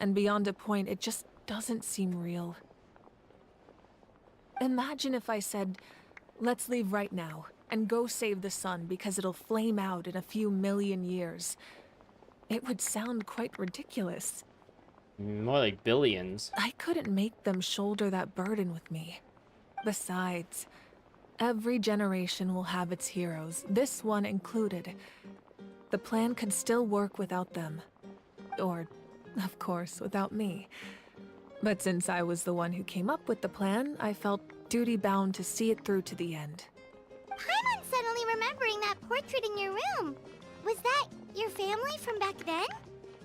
and beyond a point, it just doesn't seem real. Imagine if I said, let's leave right now, and go save the sun because it'll flame out in a few million years. It would sound quite ridiculous. More like billions. I couldn't make them shoulder that burden with me. Besides, every generation will have its heroes, this one included. The plan could still work without them. Or, of course, without me. But since I was the one who came up with the plan, I felt duty-bound to see it through to the end. Paimon's suddenly remembering that portrait in your room. Was that your family from back then?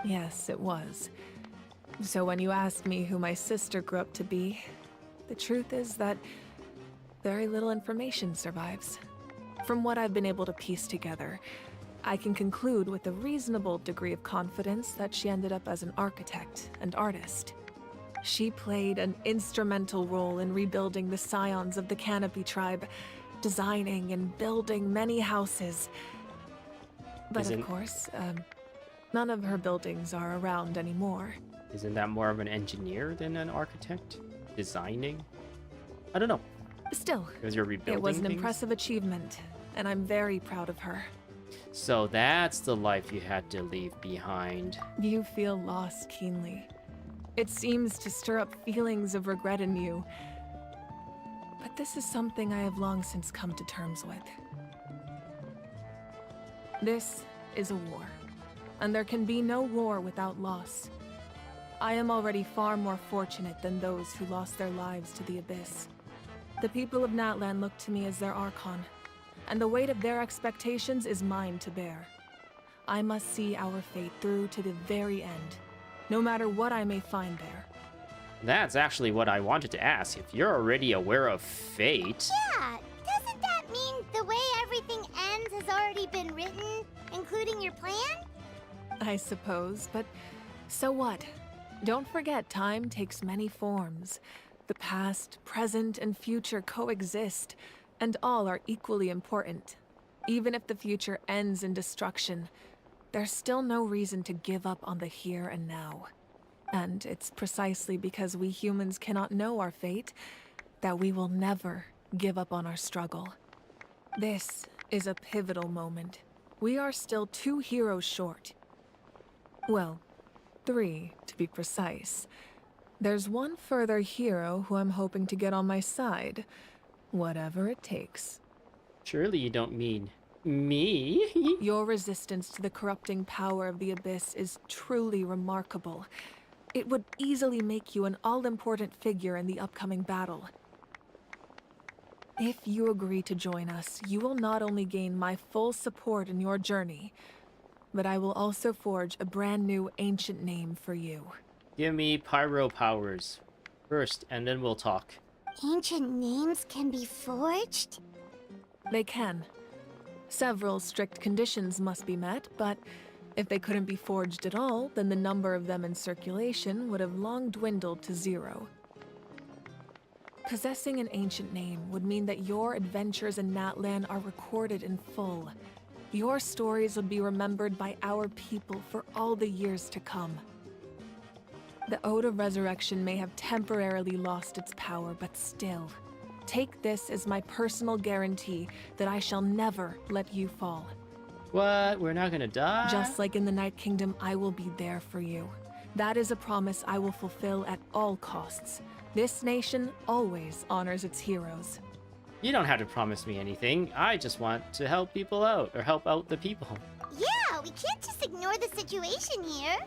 Yes, it was. So when you asked me who my sister grew up to be, the truth is that very little information survives. From what I've been able to piece together, I can conclude with a reasonable degree of confidence that she ended up as an architect and artist. She played an instrumental role in rebuilding the scions of the Canopy tribe, designing and building many houses. But of course, none of her buildings are around anymore. Isn't that more of an engineer than an architect? Designing? I don't know. Still, Because you're rebuilding it was an things? impressive achievement, and I'm very proud of her. So that's the life you had to leave behind. You feel loss keenly. It seems to stir up feelings of regret in you. But this is something I have long since come to terms with. This is a war, and there can be no war without loss. I am already far more fortunate than those who lost their lives to the Abyss. The people of Natlan look to me as their Archon, and the weight of their expectations is mine to bear. I must see our fate through to the very end, no matter what I may find there. That's actually what I wanted to ask. If you're already aware of fate... Yeah, doesn't that mean the way already been written, including your plan? I suppose, but so what? Don't forget, time takes many forms. The past, present, and future coexist, and all are equally important. Even if the future ends in destruction, there's still no reason to give up on the here and now. And it's precisely because we humans cannot know our fate that we will never give up on our struggle. This is a pivotal moment. We are still 2 heroes short. Well, 3 to be precise. There's one further hero who I'm hoping to get on my side, whatever it takes. Surely you don't mean me? Your resistance to the corrupting power of the Abyss is truly remarkable. It would easily make you an all-important figure in the upcoming battle. If you agree to join us, you will not only gain my full support in your journey, but I will also forge a brand new ancient name for you. Give me pyro powers first, and then we'll talk. Ancient names can be forged? They can. Several strict conditions must be met, but if they couldn't be forged at all, then the number of them in circulation would have long dwindled to 0. Possessing an ancient name would mean that your adventures in Natlan are recorded in full. Your stories would be remembered by our people for all the years to come. The Ode of Resurrection may have temporarily lost its power, but still, take this as my personal guarantee that I shall never let you fall. What? We're not gonna die? Just like in the Night Kingdom, I will be there for you. That is a promise I will fulfill at all costs. This nation always honors its heroes. You don't have to promise me anything. I just want to help people out, or help out the people. Yeah, we can't just ignore the situation here.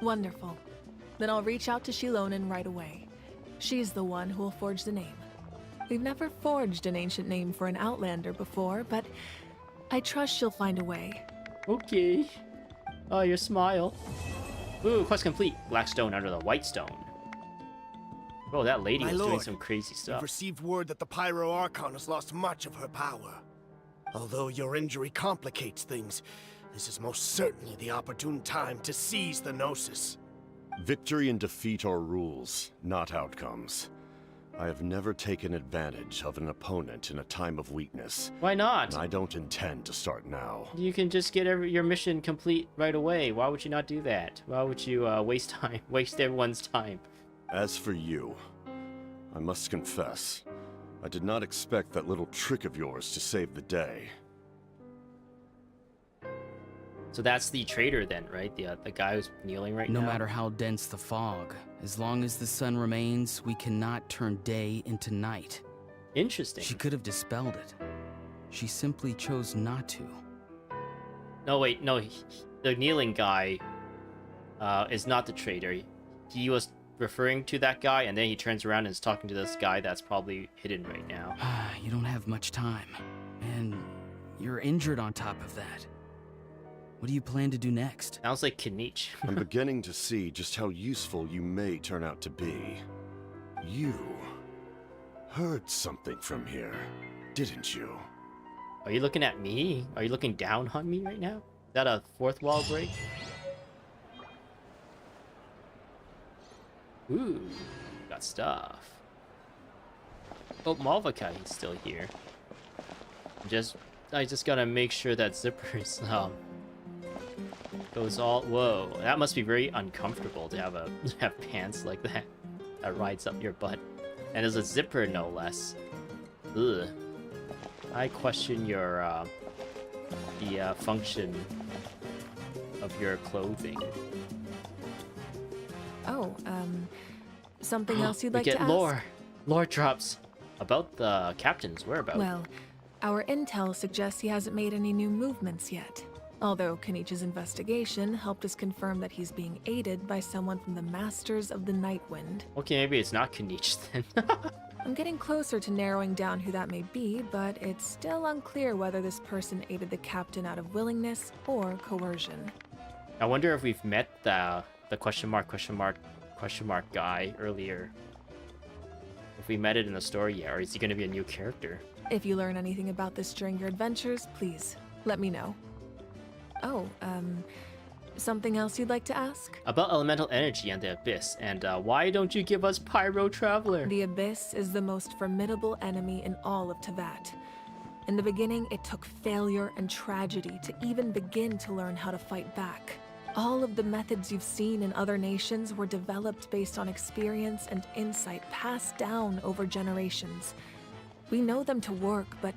Wonderful. Then I'll reach out to Shilonen right away. She's the one who will forge the name. We've never forged an ancient name for an Outlander before, but I trust she'll find a way. Okay. Oh, your smile. Ooh, quest complete. Black stone under the white stone. Oh, that lady was doing some crazy We've stuff. received word that the Pyro Archon has lost much of her power. Although your injury complicates things, this is most certainly the opportune time to seize the Gnosis. Victory and defeat are rules, not outcomes. I have never taken advantage of an opponent in a time of weakness. Why not? And I don't intend to start now. You can just get your mission complete right away. Why would you not do that? Why would you waste time, waste everyone's time? As for you, I must confess, I did not expect that little trick of yours to save the day. So that's the traitor then, right? The guy who's kneeling right now? No matter how dense the fog, as long as the sun remains, we cannot turn day into night. Interesting. She could have dispelled it. She simply chose not to. No, wait, no. The kneeling guy is not the traitor. He was referring to that guy, and then he turns around and is talking to this guy that's probably hidden right now. You don't have much time, and you're injured on top of that. What do you plan to do next? Sounds like Kinich. I'm beginning to see just how useful you may turn out to be. You heard something from here, didn't you? Are you looking at me? Are you looking down on me right now? Is that a fourth wall break? Ooh, got stuff. Oh, Malvakai's still here. I just gotta make sure that zippers goes all. Whoa, that must be very uncomfortable to have pants like that rides up your butt, and there's a zipper no less. Ugh. I question your the function of your clothing. Oh, something else you'd like we to get ask? lore drops about the captain's whereabouts. Well, our intel suggests he hasn't made any new movements yet. Although Kanich's investigation helped us confirm that he's being aided by someone from the Masters of the Nightwind. Okay, maybe it's not Kanich then. I'm getting closer to narrowing down who that may be, but it's still unclear whether this person aided the captain out of willingness or coercion. I wonder if we've met the question mark guy earlier. If we met it in the story yet, or is he going to be a new character? If you learn anything about this during your adventures, please let me know. Oh, something else you'd like to ask? About elemental energy and the Abyss, and why don't you give us Pyro Traveler? The Abyss is the most formidable enemy in all of Teyvat. In the beginning, it took failure and tragedy to even begin to learn how to fight back. All of the methods you've seen in other nations were developed based on experience and insight passed down over generations. We know them to work, but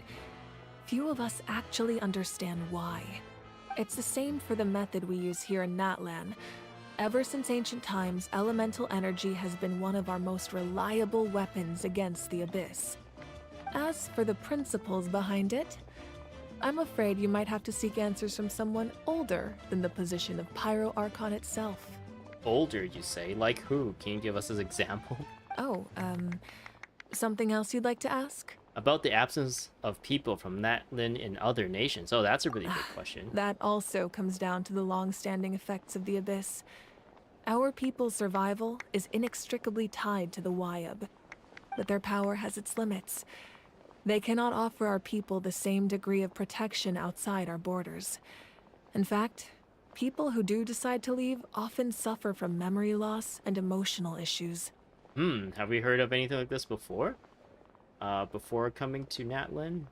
few of us actually understand why. It's the same for the method we use here in Natlan. Ever since ancient times, elemental energy has been one of our most reliable weapons against the Abyss. As for the principles behind it, I'm afraid you might have to seek answers from someone older than the position of Pyro Archon itself. Older, you say? Like who? Can you give us an example? Oh, something else you'd like to ask? About the absence of people from Natlan in other nations. Oh, that's a really big question. That also comes down to the long-standing effects of the Abyss. Our people's survival is inextricably tied to the Wyab, but their power has its limits. They cannot offer our people the same degree of protection outside our borders. In fact, people who do decide to leave often suffer from memory loss and emotional issues. Have we heard of anything like this before? Before coming to Natlan?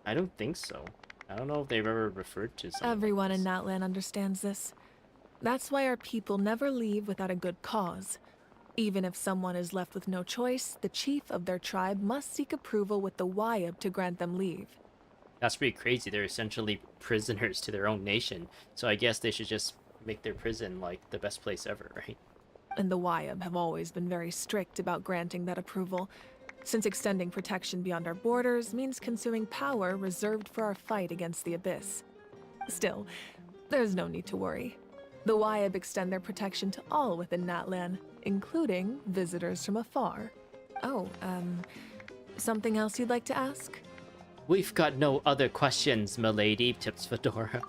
I don't think so. I don't know if they've ever referred to something. Everyone in Natlan understands this. That's why our people never leave without a good cause. Even if someone is left with no choice, the chief of their tribe must seek approval with the Wyab to grant them leave. That's pretty crazy. They're essentially prisoners to their own nation. So I guess they should just make their prison like the best place ever, right? And the Wyab have always been very strict about granting that approval, since extending protection beyond our borders means consuming power reserved for our fight against the Abyss. Still, there's no need to worry. The Wyab extend their protection to all within Natlan, including visitors from afar. Oh, something else you'd like to ask? We've got no other questions, milady, tips Fedora.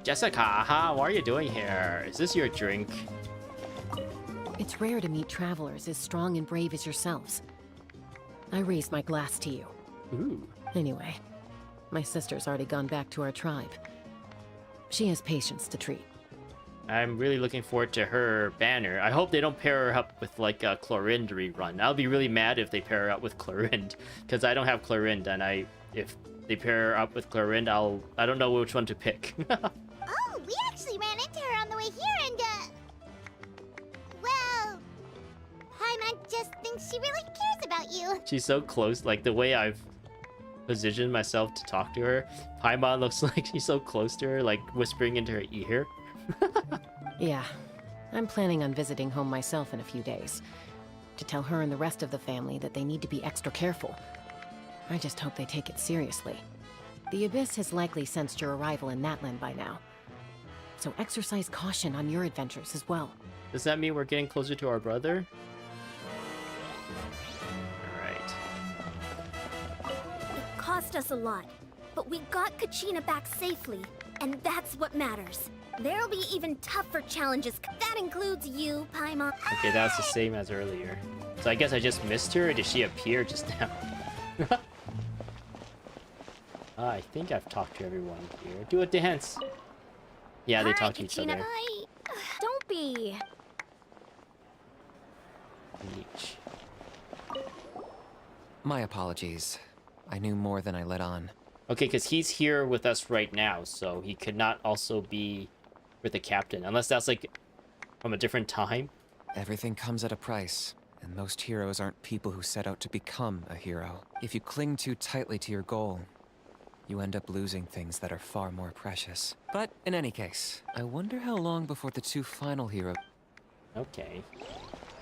Jessica, how are you doing here? Is this your drink? It's rare to meet travelers as strong and brave as yourselves. I raise my glass to you. Ooh. Anyway, my sister's already gone back to our tribe. She has patients to treat. I'm really looking forward to her banner. I hope they don't pair her up with like a Chlorinde rerun. I'll be really mad if they pair her up with Chlorinde, because I don't have Chlorinde, and if they pair her up with Chlorinde, I don't know which one to pick. Oh, we actually ran into her on the way here and, well, Paimon just thinks she really cares about you. She's so close, like the way I've positioned myself to talk to her. Paimon looks like she's so close to her, like whispering into her ear. Yeah, I'm planning on visiting home myself in a few days, to tell her and the rest of the family that they need to be extra careful. I just hope they take it seriously. The Abyss has likely sensed your arrival in Natlan by now, so exercise caution on your adventures as well. Does that mean we're getting closer to our brother? Alright. It cost us a lot, but we got Kachina back safely, and that's what matters. There'll be even tougher challenges. That includes you, Paimon. Okay, that's the same as earlier. So I guess I just missed her, or did she appear just now? I think I've talked to everyone here. Do a dance! Yeah, they talk to each other. Don't be. Each. My apologies. I knew more than I let on. Okay, because he's here with us right now, so he could not also be with the captain, unless that's like from a different time. Everything comes at a price, and most heroes aren't people who set out to become a hero. If you cling too tightly to your goal, you end up losing things that are far more precious. But in any case, I wonder how long before the two final heroes... Okay.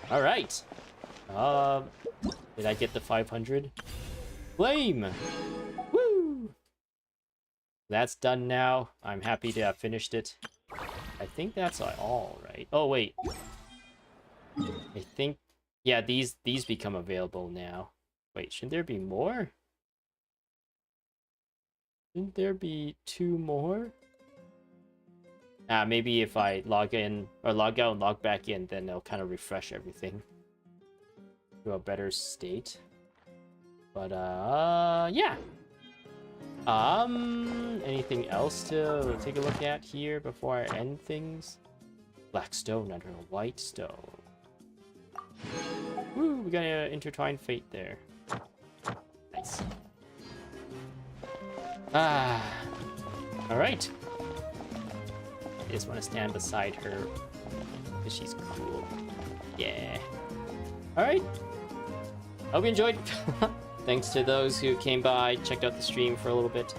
Alright. Did I get the 500? Flame! Woo! That's done now. I'm happy to have finished it. I think that's all, right? Oh, wait. I think... Yeah, these become available now. Wait, shouldn't there be more? Shouldn't there be 2 more? Maybe if I log in or log out and log back in, then it'll kind of refresh everything to a better state. But yeah. Anything else to take a look at here before I end things? Black stone under a white stone. Woo, we got an intertwined fate there. Nice. Alright. I just want to stand beside her because she's cool. Yeah. Alright. Hope you enjoyed. Thanks to those who came by, checked out the stream for a little bit.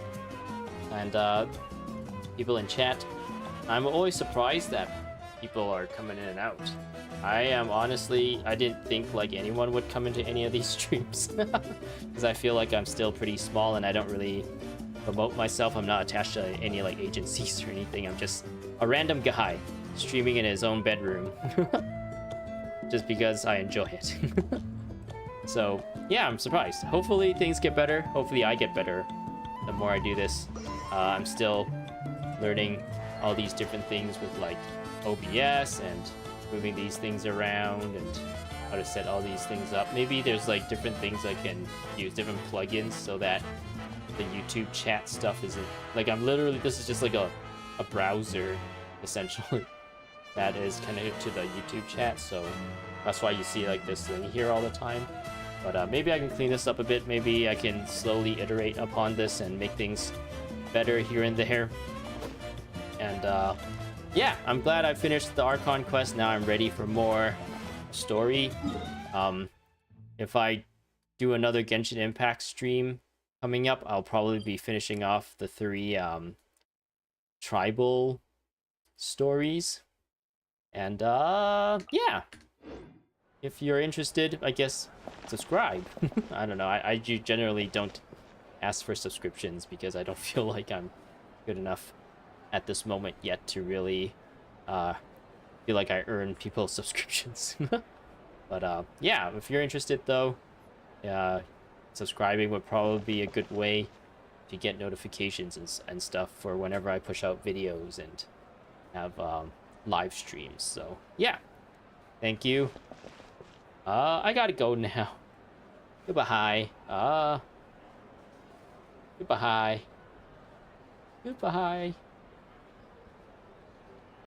And people in chat. I'm always surprised that people are coming in and out. I am honestly, I didn't think like anyone would come into any of these streams. Because I feel like I'm still pretty small and I don't really promote myself. I'm not attached to any like agencies or anything. I'm just a random guy streaming in his own bedroom. Just because I enjoy it. So yeah, I'm surprised. Hopefully things get better. Hopefully I get better the more I do this. I'm still learning all these different things with like OBS and moving these things around and how to set all these things up. Maybe there's like different things I can use, different plugins, so that the YouTube chat stuff isn't like this is just like a browser essentially that is connected to the YouTube chat, so that's why you see like this thing here all the time. But maybe I can clean this up a bit. Maybe I can slowly iterate upon this and make things better here and there. And yeah, I'm glad I finished the Archon Quest. Now I'm ready for more story. If I do another Genshin Impact stream coming up, I'll probably be finishing off the 3 tribal stories. And yeah, if you're interested, I guess subscribe. I don't know, I generally don't ask for subscriptions because I don't feel like I'm good enough at this moment yet to really feel like I earn people's subscriptions. But yeah, if you're interested though, subscribing would probably be a good way to get notifications and stuff for whenever I push out videos and have live streams. So yeah, thank you. I gotta go now. Goodbye. Goodbye. Goodbye.